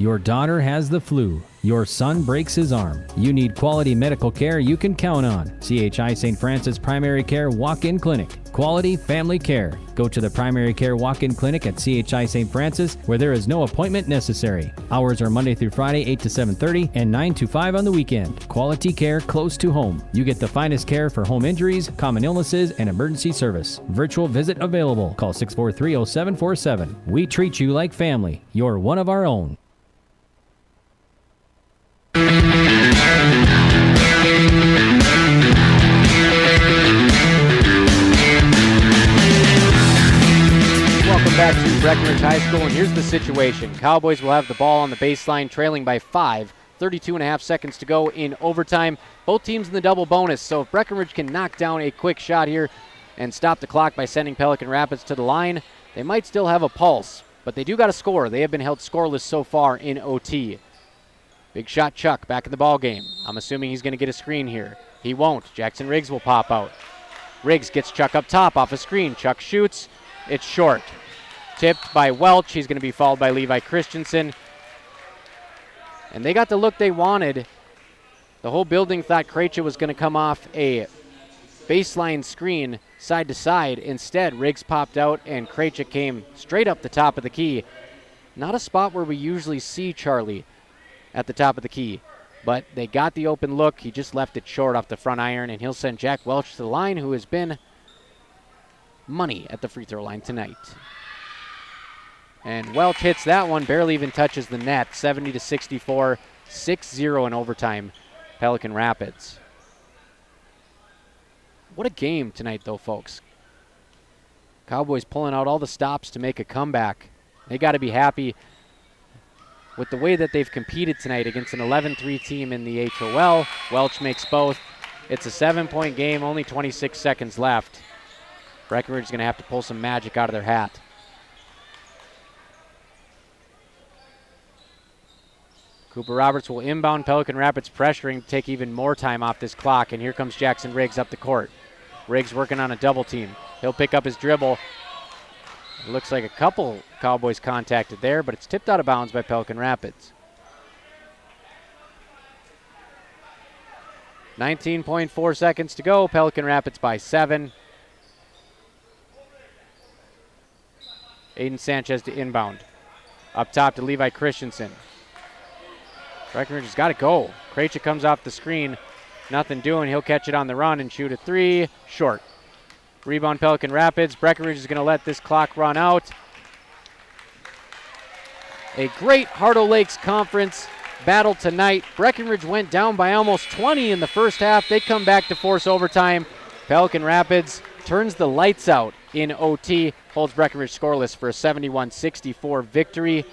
Your daughter has the flu. Your son breaks his arm. You need quality medical care you can count on. CHI St. Francis Primary Care Walk-In Clinic. Quality family care. Go to the Primary Care Walk-In Clinic at CHI St. Francis, where there is no appointment necessary. Hours are Monday through Friday, 8 to 7:30 and 9 to 5 on the weekend. Quality care close to home. You get the finest care for home injuries, common illnesses, and emergency service. Virtual visit available. Call 643-0747. We treat you like family. You're one of our own. Welcome back to Breckenridge High School, and here's the situation. Cowboys will have the ball on the baseline, trailing by 5. 32 and a half seconds to go in overtime. Both teams in the double bonus, so if Breckenridge can knock down a quick shot here and stop the clock by sending Pelican Rapids to the line, they might still have a pulse, but they do got to score. They have been held scoreless so far in OT. Big shot Chuck back in the ball game. I'm assuming he's going to get a screen here. He won't. Jackson Riggs will pop out. Riggs gets Chuck up top off a screen. Chuck shoots. It's short. Tipped by Welch. He's going to be fouled by Levi Christensen. And they got the look they wanted. The whole building thought Krejci was going to come off a baseline screen side to side. Instead, Riggs popped out and Krejci came straight up the top of the key. Not a spot where we usually see Charlie at the top of the key. But they got the open look. He just left it short off the front iron, and he'll send Jack Welch to the line, who has been money at the free throw line tonight. And Welch hits that one, barely even touches the net. 70-64, 6-0 in overtime, Pelican Rapids. What a game tonight, though, folks. Cowboys pulling out all the stops to make a comeback. They got to be happy with the way that they've competed tonight against an 11-3 team in the HOL. Welch makes both. It's a 7-point game, only 26 seconds left. Breckenridge is going to have to pull some magic out of their hat. Cooper Roberts will inbound. Pelican Rapids pressuring to take even more time off this clock, and here comes Jackson Riggs up the court. Riggs working on a double team. He'll pick up his dribble. It looks like a couple Cowboys contacted there, but it's tipped out of bounds by Pelican Rapids. 19.4 seconds to go. Pelican Rapids by 7. Aiden Sanchez to inbound. Up top to Levi Christensen. Breckenridge has got to go. Krejci comes off the screen. Nothing doing. He'll catch it on the run and shoot a 3. Short. Rebound Pelican Rapids. Breckenridge is going to let this clock run out. A great Hardo Lakes Conference battle tonight. Breckenridge went down by almost 20 in the first half. They come back to force overtime. Pelican Rapids turns the lights out in OT. Holds Breckenridge scoreless for a 71-64 victory.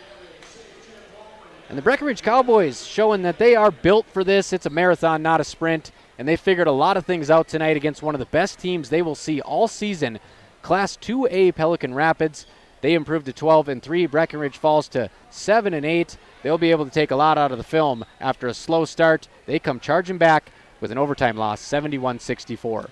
And the Breckenridge Cowboys showing that they are built for this. It's a marathon, not a sprint. And they figured a lot of things out tonight against one of the best teams they will see all season, Class 2A Pelican Rapids. They improved to 12-3. Breckenridge falls to 7-8. They'll be able to take a lot out of the film after a slow start. They come charging back with an overtime loss, 71-64.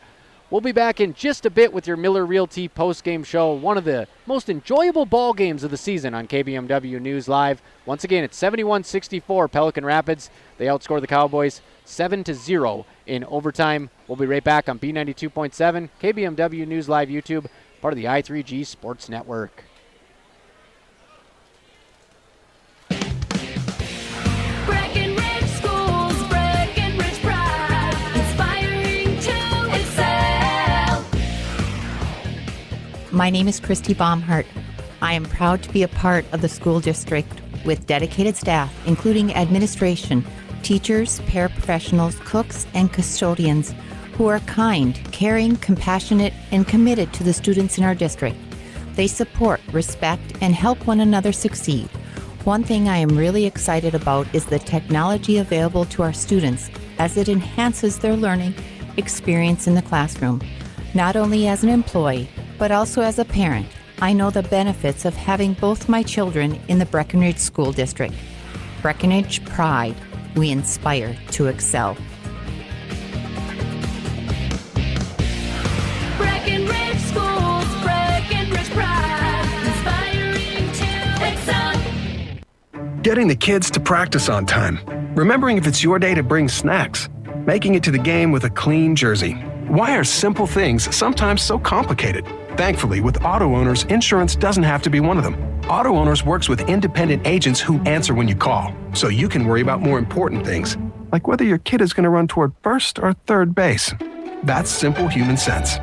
We'll be back in just a bit with your Miller Realty post-game show, one of the most enjoyable ball games of the season on KBMW News Live. Once again, it's 71-64 Pelican Rapids. They outscore the Cowboys 7-0 in overtime. We'll be right back on B92.7, KBMW News Live YouTube, part of the I3G Sports Network. Breckenridge Schools, Breckenridge Pride, inspiring to excel. My name is Christy Baumhart. I am proud to be a part of the school district with dedicated staff, including administration, teachers, paraprofessionals, cooks, and custodians who are kind, caring, compassionate, and committed to the students in our district. They support, respect, and help one another succeed. One thing I am really excited about is the technology available to our students as it enhances their learning experience in the classroom. Not only as an employee, but also as a parent, I know the benefits of having both my children in the Breckenridge School District. Breckenridge Pride. We inspire to excel. Breckenridge Schools, Breckenridge Pride, inspiring to excel. Getting the kids to practice on time. Remembering if it's your day to bring snacks. Making it to the game with a clean jersey. Why are simple things sometimes so complicated? Thankfully, with Auto Owners, insurance doesn't have to be one of them. Auto Owners works with independent agents who answer when you call, so you can worry about more important things, like whether your kid is going to run toward first or third base. That's simple human sense.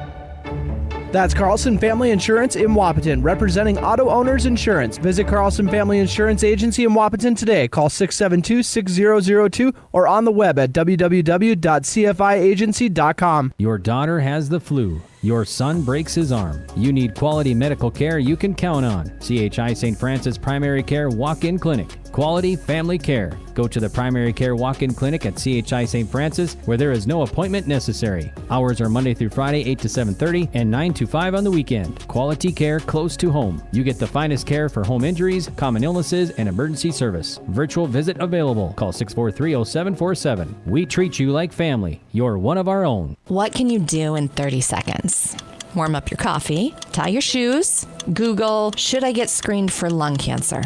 That's Carlson Family Insurance in Wapaton, representing Auto Owners Insurance. Visit Carlson Family Insurance Agency in Wapaton today. Call 672-6002 or on the web at www.cfiagency.com. Your daughter has the flu. Your son breaks his arm. You need quality medical care you can count on. CHI St. Francis Primary Care Walk-In Clinic. Quality family care. Go to the Primary Care Walk-In Clinic at CHI St. Francis, where there is no appointment necessary. Hours are Monday through Friday, 8 to 7:30 and 9 to 5 on the weekend. Quality care close to home. You get the finest care for home injuries, common illnesses, and emergency service. Virtual visit available. Call 643-0747. We treat you like family. You're one of our own. What can you do in 30 seconds? Warm up your coffee, tie your shoes, Google, should I get screened for lung cancer?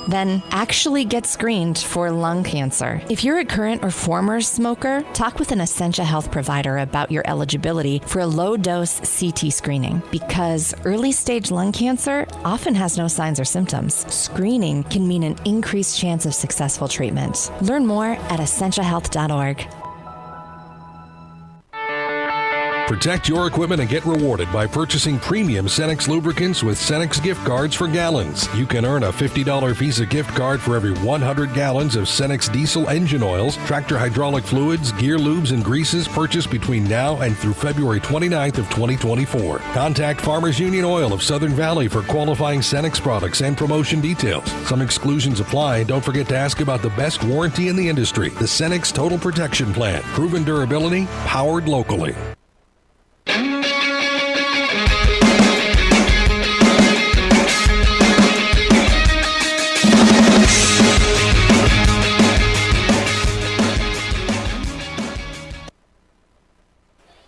Then actually get screened for lung cancer. If you're a current or former smoker, talk with an Essentia Health provider about your eligibility for a low-dose CT screening, because early-stage lung cancer often has no signs or symptoms. Screening can mean an increased chance of successful treatment. Learn more at essentiahealth.org. Protect your equipment and get rewarded by purchasing premium Cenex lubricants with Cenex gift cards for gallons. You can earn a $50 Visa gift card for every 100 gallons of Cenex diesel engine oils, tractor hydraulic fluids, gear lubes, and greases purchased between now and through February 29th of 2024. Contact Farmers Union Oil of Southern Valley for qualifying Cenex products and promotion details. Some exclusions apply, and don't forget to ask about the best warranty in the industry, the Cenex Total Protection Plan. Proven durability, powered locally.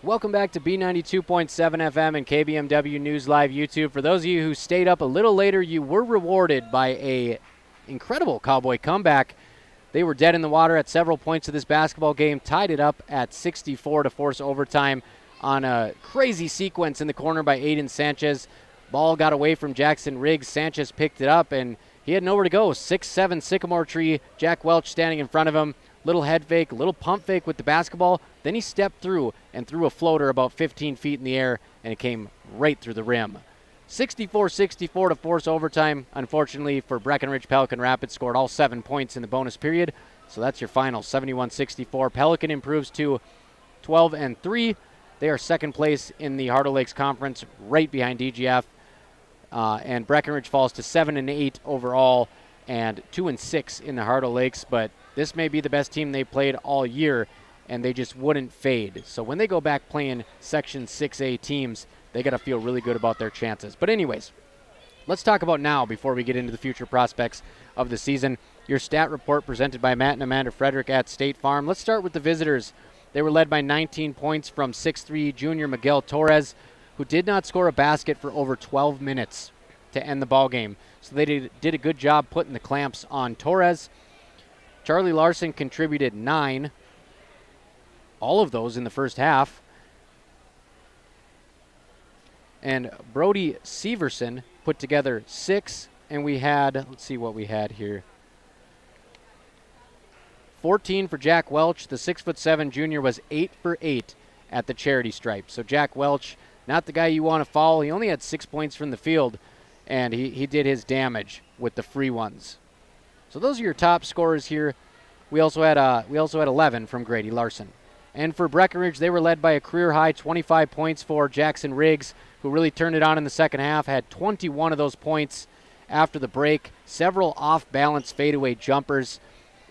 Welcome back to B92.7 FM and KBMW News Live YouTube. For those of you who stayed up a little later, you were rewarded by a incredible Cowboy comeback. They were dead in the water at several points of this basketball game, tied it up at 64 to force overtime on a crazy sequence in the corner by Aiden Sanchez. Ball got away from Jackson Riggs. Sanchez picked it up, and he had nowhere to go. 6'7" sycamore tree. Jack Welch standing in front of him. Little head fake, little pump fake with the basketball. Then he stepped through and threw a floater about 15 feet in the air, and it came right through the rim. 64-64 to force overtime. Unfortunately for Breckenridge, Pelican Rapids scored all 7 points in the bonus period. So that's your final, 71-64. Pelican improves to 12-3. They are second place in the Heart of Lakes Conference, right behind DGF. And Breckenridge falls to 7-8 overall and 2-6 in the Heart of Lakes. But this may be the best team they played all year, and they just wouldn't fade. So when they go back playing Section 6A teams, they got to feel really good about their chances. But anyways, let's talk about now before we get into the future prospects of the season. Your stat report presented by Matt and Amanda Frederick at State Farm. Let's start with the visitors. They were led by 19 points from 6'3" junior Miguel Torres, who did not score a basket for over 12 minutes to end the ball game. So they did a good job putting the clamps on Torres. Charlie Larson contributed 9, all of those in the first half. And Brody Severson put together 6, and we had, let's see what we had here. 14 for Jack Welch. The 6'7" junior was 8 for 8 at the charity stripe. So Jack Welch, not the guy you want to foul. He only had 6 points from the field, and he did his damage with the free ones. So those are your top scorers here. We also had 11 from Grady Larson. And for Breckenridge, they were led by a career-high 25 points for Jackson Riggs, who really turned it on in the second half, had 21 of those points after the break, several off-balance fadeaway jumpers.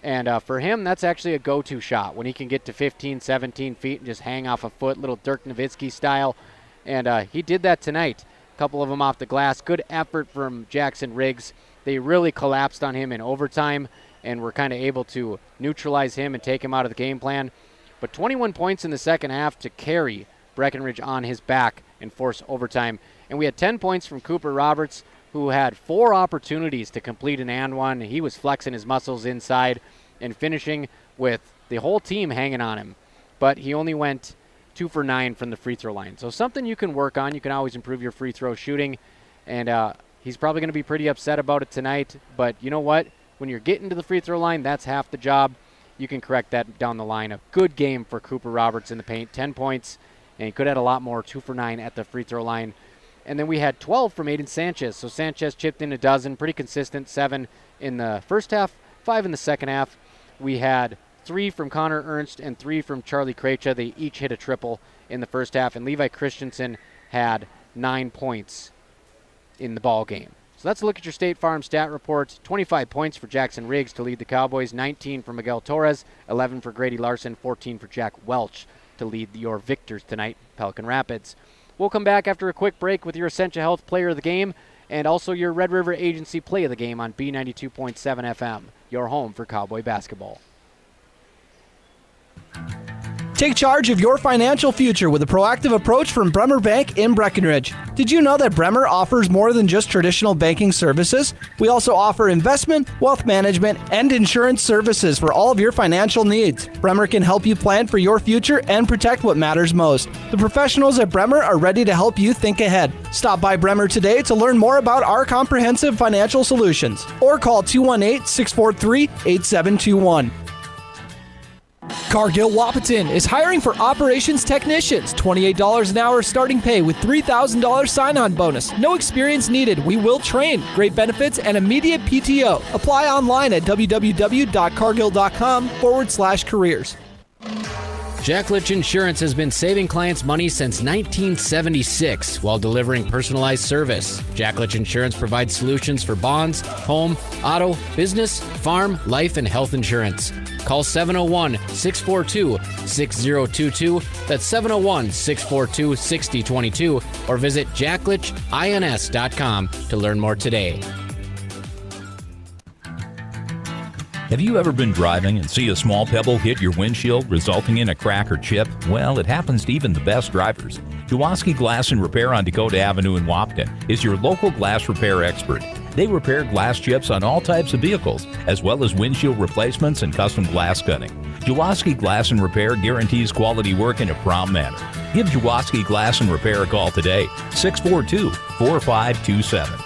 And for him, that's actually a go-to shot when he can get to 15, 17 feet and just hang off a foot, little Dirk Nowitzki style. And he did that tonight. A couple of them off the glass. Good effort from Jackson Riggs. They really collapsed on him in overtime and were kind of able to neutralize him and take him out of the game plan. But 21 points in the second half to carry Breckenridge on his back and force overtime. And we had 10 points from Cooper Roberts, who had 4 opportunities to complete an and one. He was flexing his muscles inside and finishing with the whole team hanging on him. But he only went 2 for 9 from the free throw line. So something you can work on. You can always improve your free throw shooting. And he's probably going to be pretty upset about it tonight. But you know what? When you're getting to the free throw line, that's half the job. You can correct that down the line. A good game for Cooper Roberts in the paint. 10 points, and he could have had a lot more. 2 for 9 at the free throw line. And then we had 12 from Aiden Sanchez. So Sanchez chipped in a dozen, pretty consistent, 7 in the first half, 5 in the second half. We had 3 from Connor Ernst and 3 from Charlie Krejcia. They each hit a triple in the first half, and Levi Christensen had 9 points in the ball game. So let's look at your State Farm stat report. 25 points for Jackson Riggs to lead the Cowboys, 19 for Miguel Torres, 11 for Grady Larson, 14 for Jack Welch to lead your victors tonight, Pelican Rapids. We'll come back after a quick break with your Essentia Health Player of the Game and also your Red River Agency Play of the Game on B92.7 FM, your home for Cowboy basketball. Take charge of your financial future with a proactive approach from Bremer Bank in Breckenridge. Did you know that Bremer offers more than just traditional banking services? We also offer investment, wealth management, and insurance services for all of your financial needs. Bremer can help you plan for your future and protect what matters most. The professionals at Bremer are ready to help you think ahead. Stop by Bremer today to learn more about our comprehensive financial solutions or call 218-643-8721. Cargill Wahpeton is hiring for operations technicians. $28 an hour starting pay with $3,000 sign-on bonus. No experience needed. We will train. Great benefits and immediate PTO. Apply online at www.cargill.com/careers. Jacklich Insurance has been saving clients money since 1976 while delivering personalized service. Jacklich Insurance provides solutions for bonds, home, auto, business, farm, life, and health insurance. Call 701-642-6022. That's 701-642-6022 or visit jacklichins.com to learn more today. Have you ever been driving and see a small pebble hit your windshield, resulting in a crack or chip? Well, it happens to even the best drivers. Jaworski Glass and Repair on Dakota Avenue in Wahpeton is your local glass repair expert. They repair glass chips on all types of vehicles, as well as windshield replacements and custom glass cutting. Jaworski Glass and Repair guarantees quality work in a prompt manner. Give Jaworski Glass and Repair a call today, 642-4527.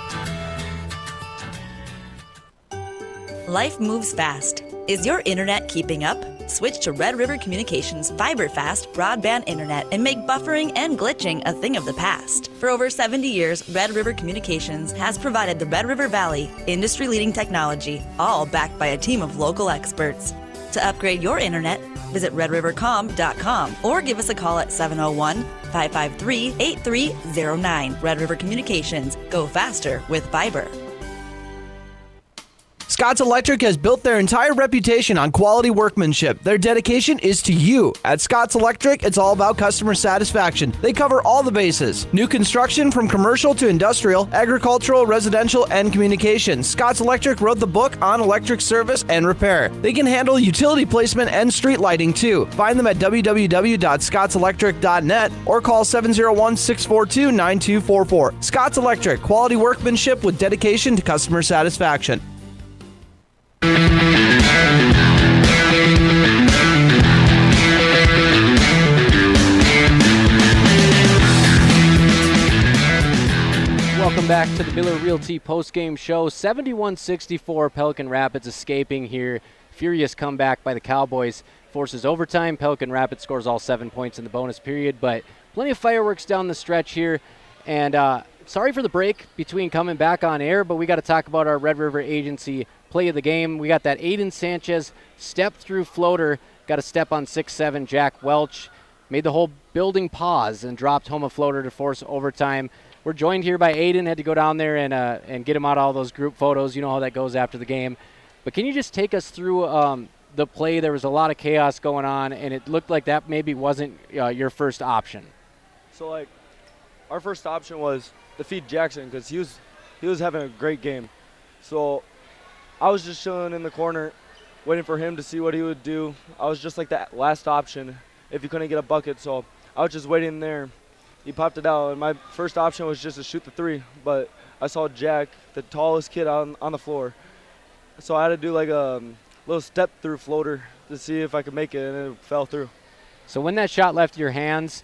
Life moves fast. Is your internet keeping up? Switch to Red River Communications fiber fast broadband internet and make buffering and glitching a thing of the past. For over 70 years, Red River Communications has provided the Red River Valley industry-leading technology, all backed by a team of local experts. To upgrade your internet, visit redrivercom.com or give us a call at 701-553-8309. Red River Communications. Go faster with fiber. Scott's Electric has built their entire reputation on quality workmanship. Their dedication is to you. At Scott's Electric, it's all about customer satisfaction. They cover all the bases. New construction from commercial to industrial, agricultural, residential, and communications. Scott's Electric wrote the book on electric service and repair. They can handle utility placement and street lighting too. Find them at www.scottselectric.net or call 701-642-9244. Scott's Electric, quality workmanship with dedication to customer satisfaction. Welcome back to the Miller Realty postgame show. 71-64, Pelican Rapids escaping here. Furious comeback by the Cowboys forces overtime. Pelican Rapids scores all 7 points in the bonus period, but plenty of fireworks down the stretch here. And sorry for the break between coming back on air, but we got to talk about our Red River Agency play of the game. We got that Aiden Sanchez step-through floater. Got a step on 6'7", Jack Welch. Made the whole building pause and dropped home a floater to force overtime. We're joined here by Aiden. Had to go down there and get him out all those group photos. You know how that goes after the game. But can you just take us through the play? There was a lot of chaos going on, and it looked like that maybe wasn't your first option. So, our first option was to feed Jackson because he was having a great game. So I was just chilling in the corner, waiting for him to see what he would do. I was just like that last option if he couldn't get a bucket. So I was just waiting there. He popped it out, and my first option was just to shoot the three. But I saw Jack, the tallest kid on the floor. So I had to do like a little step through floater to see if I could make it, and it fell through. So when that shot left your hands,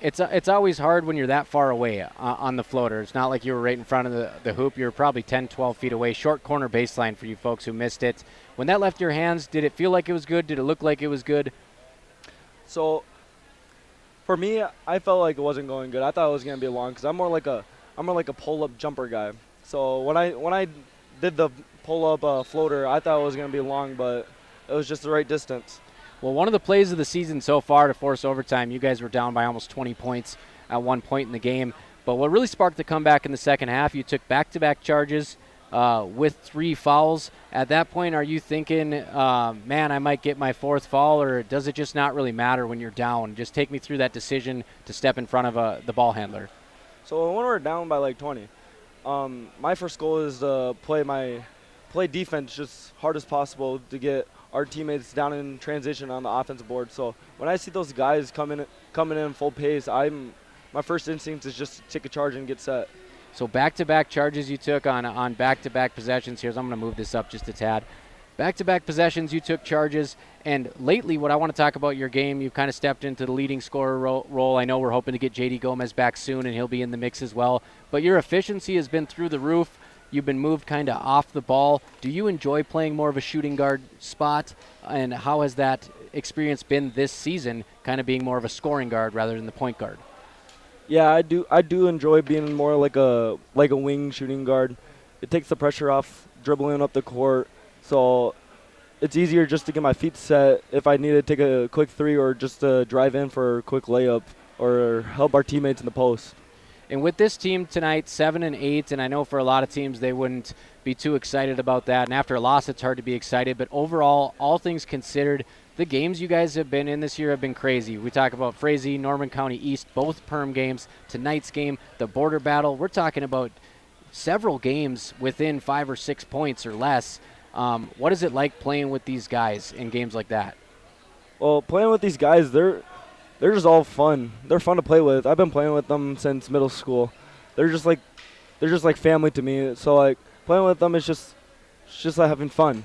it's always hard when you're that far away on the floater. It's not like you were right in front of the hoop. You were probably 10, 12 feet away. Short corner baseline for you folks who missed it. When that left your hands, did it feel like it was good? Did it look like it was good? So for me, I felt like it wasn't going good. I thought it was gonna be long because I'm more like a pull-up jumper guy. So when I did the pull-up floater, I thought it was gonna be long, but it was just the right distance. Well, one of the plays of the season so far to force overtime, you guys were down by almost 20 points at one point in the game. But what really sparked the comeback in the second half, you took back-to-back charges with 3 fouls. At that point, are you thinking, man, I might get my 4th foul, or does it just not really matter when you're down? Just take me through that decision to step in front of the ball handler. So when we're down by like 20, my first goal is to play defense just hard as possible to get our teammates down in transition on the offensive board. So when I see those guys coming in full pace, my first instinct is just to take a charge and get set. So back-to-back charges you took on back-to-back possessions. I'm going to move this up just a tad. Back-to-back possessions, you took charges. And lately, what I want to talk about your game, you've kind of stepped into the leading scorer role. I know we're hoping to get J.D. Gomez back soon, and he'll be in the mix as well. But your efficiency has been through the roof. You've been moved kind of off the ball. Do you enjoy playing more of a shooting guard spot? And how has that experience been this season, kind of being more of a scoring guard rather than the point guard? Yeah, I do enjoy being more like a wing shooting guard. It takes the pressure off dribbling up the court, so it's easier just to get my feet set if I need to take a quick 3 or just to drive in for a quick layup or help our teammates in the post. And with this team tonight, 7-8, and I know for a lot of teams they wouldn't be too excited about that. And after a loss, it's hard to be excited. But overall, all things considered, the games you guys have been in this year have been crazy. We talk about Frazee, Norman County East, both Perm games. Tonight's game, the border battle. We're talking about several games within 5 or 6 points or less. What is it like playing with these guys in games like that? Well, playing with these guys, they're just all fun. They're fun to play with. I've been playing with them since middle school. They're just like family to me. So like playing with them is just like having fun.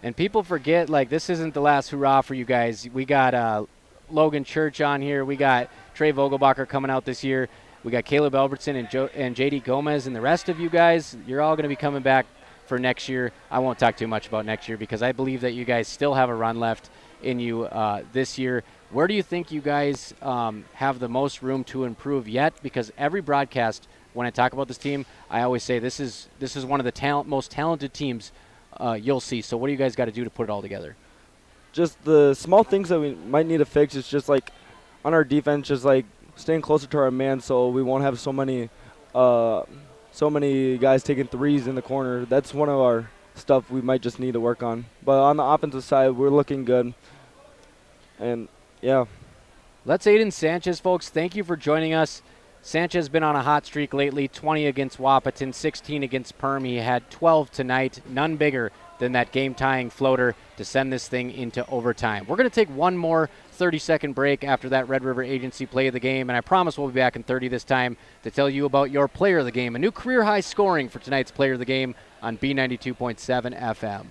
And people forget, like, this isn't the last hurrah for you guys. We got Logan Church on here. We got Trey Vogelbacher coming out this year. We got Caleb Albertson and J.D. Gomez. And the rest of you guys, you're all going to be coming back for next year. I won't talk too much about next year because I believe that you guys still have a run left in you this year. Where do you think you guys have the most room to improve yet? Because every broadcast, when I talk about this team, I always say this is one of the most talented teams you'll see. So what do you guys got to do to put it all together? Just the small things that we might need to fix is just like on our defense, just like staying closer to our man so we won't have so many guys taking threes in the corner. That's one of our stuff we might just need to work on. But on the offensive side, we're looking good. And, yeah. Let's Aiden Sanchez, folks. Thank you for joining us. Sanchez has been on a hot streak lately, 20 against Wahpeton, 16 against Perm. He had 12 tonight, none bigger than that game-tying floater to send this thing into overtime. We're going to take one more 30-second break after that Red River Agency play of the game, and I promise we'll be back in 30 this time to tell you about your player of the game, a new career-high scoring for tonight's player of the game on B92.7 FM.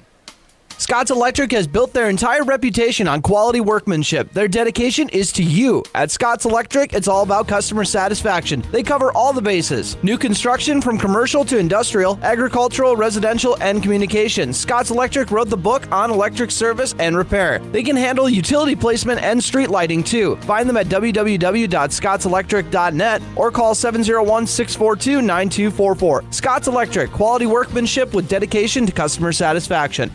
Scott's Electric has built their entire reputation on quality workmanship. Their dedication is to you. At Scott's Electric, it's all about customer satisfaction. They cover all the bases. New construction from commercial to industrial, agricultural, residential, and communications. Scott's Electric wrote the book on electric service and repair. They can handle utility placement and street lighting too. Find them at www.scottselectric.net or call 701-642-9244. Scott's Electric, quality workmanship with dedication to customer satisfaction.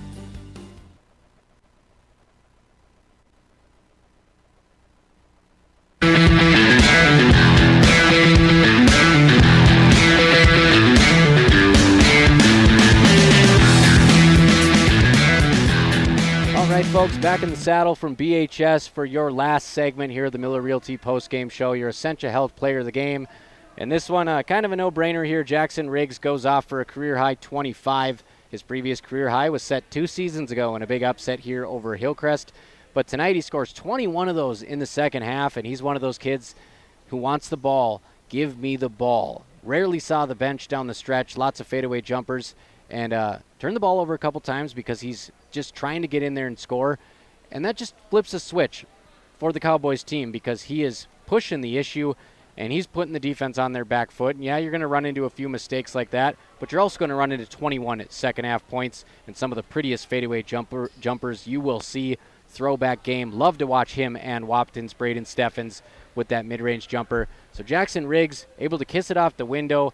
Folks, back in the saddle from BHS for your last segment here at the Miller Realty postgame show, your Essentia Health player of the game. And this one, kind of a no-brainer here. Jackson Riggs goes off for a career-high 25. His previous career high was set 2 seasons ago in a big upset here over Hillcrest. But tonight he scores 21 of those in the second half, and he's one of those kids who wants the ball. Give me the ball. Rarely saw the bench down the stretch, lots of fadeaway jumpers, and turned the ball over a couple times because he's just trying to get in there and score. And that just flips a switch for the Cowboys team because he is pushing the issue and he's putting the defense on their back foot. And yeah, you're going to run into a few mistakes like that, but you're also going to run into 21 second half points and some of the prettiest fadeaway jumpers you will see. Throwback game. Love to watch him and Wapton's Braden Steffens with that mid-range jumper. So Jackson Riggs able to kiss it off the window,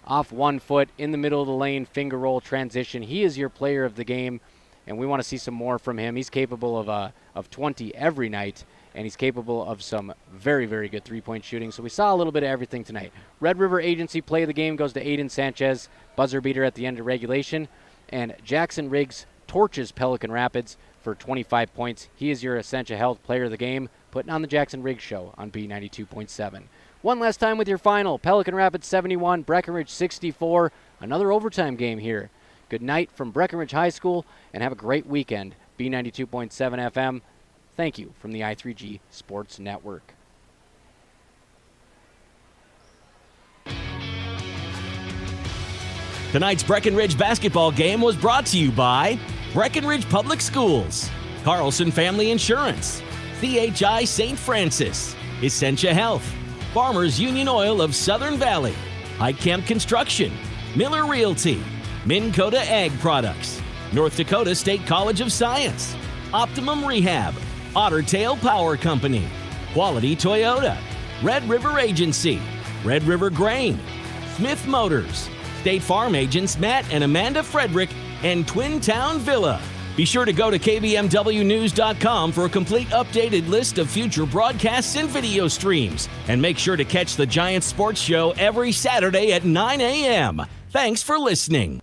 off 1 foot, in the middle of the lane, finger roll transition. He is your player of the game, and we want to see some more from him. He's capable of 20 every night, and he's capable of some very, very good three-point shooting. So we saw a little bit of everything tonight. Red River Agency play of the game goes to Aiden Sanchez, buzzer beater at the end of regulation, and Jackson Riggs torches Pelican Rapids for 25 points. He is your Essentia Health player of the game, putting on the Jackson Riggs Show on B92.7. One last time with your final. Pelican Rapids 71, Breckenridge 64. Another overtime game here. Good night from Breckenridge High School, and have a great weekend. B92.7 FM. Thank you from the I3G Sports Network. Tonight's Breckenridge basketball game was brought to you by Breckenridge Public Schools, Carlson Family Insurance, CHI St. Francis, Essentia Health, Farmers Union Oil of Southern Valley, High Camp Construction, Miller Realty, Minn Kota Ag Products, North Dakota State College of Science, Optimum Rehab, Otter Tail Power Company, Quality Toyota, Red River Agency, Red River Grain, Smith Motors, State Farm agents Matt and Amanda Frederick, and Twin Town Villa. Be sure to go to kbmwnews.com for a complete updated list of future broadcasts and video streams. And make sure to catch the Giants Sports Show every Saturday at 9 a.m. Thanks for listening.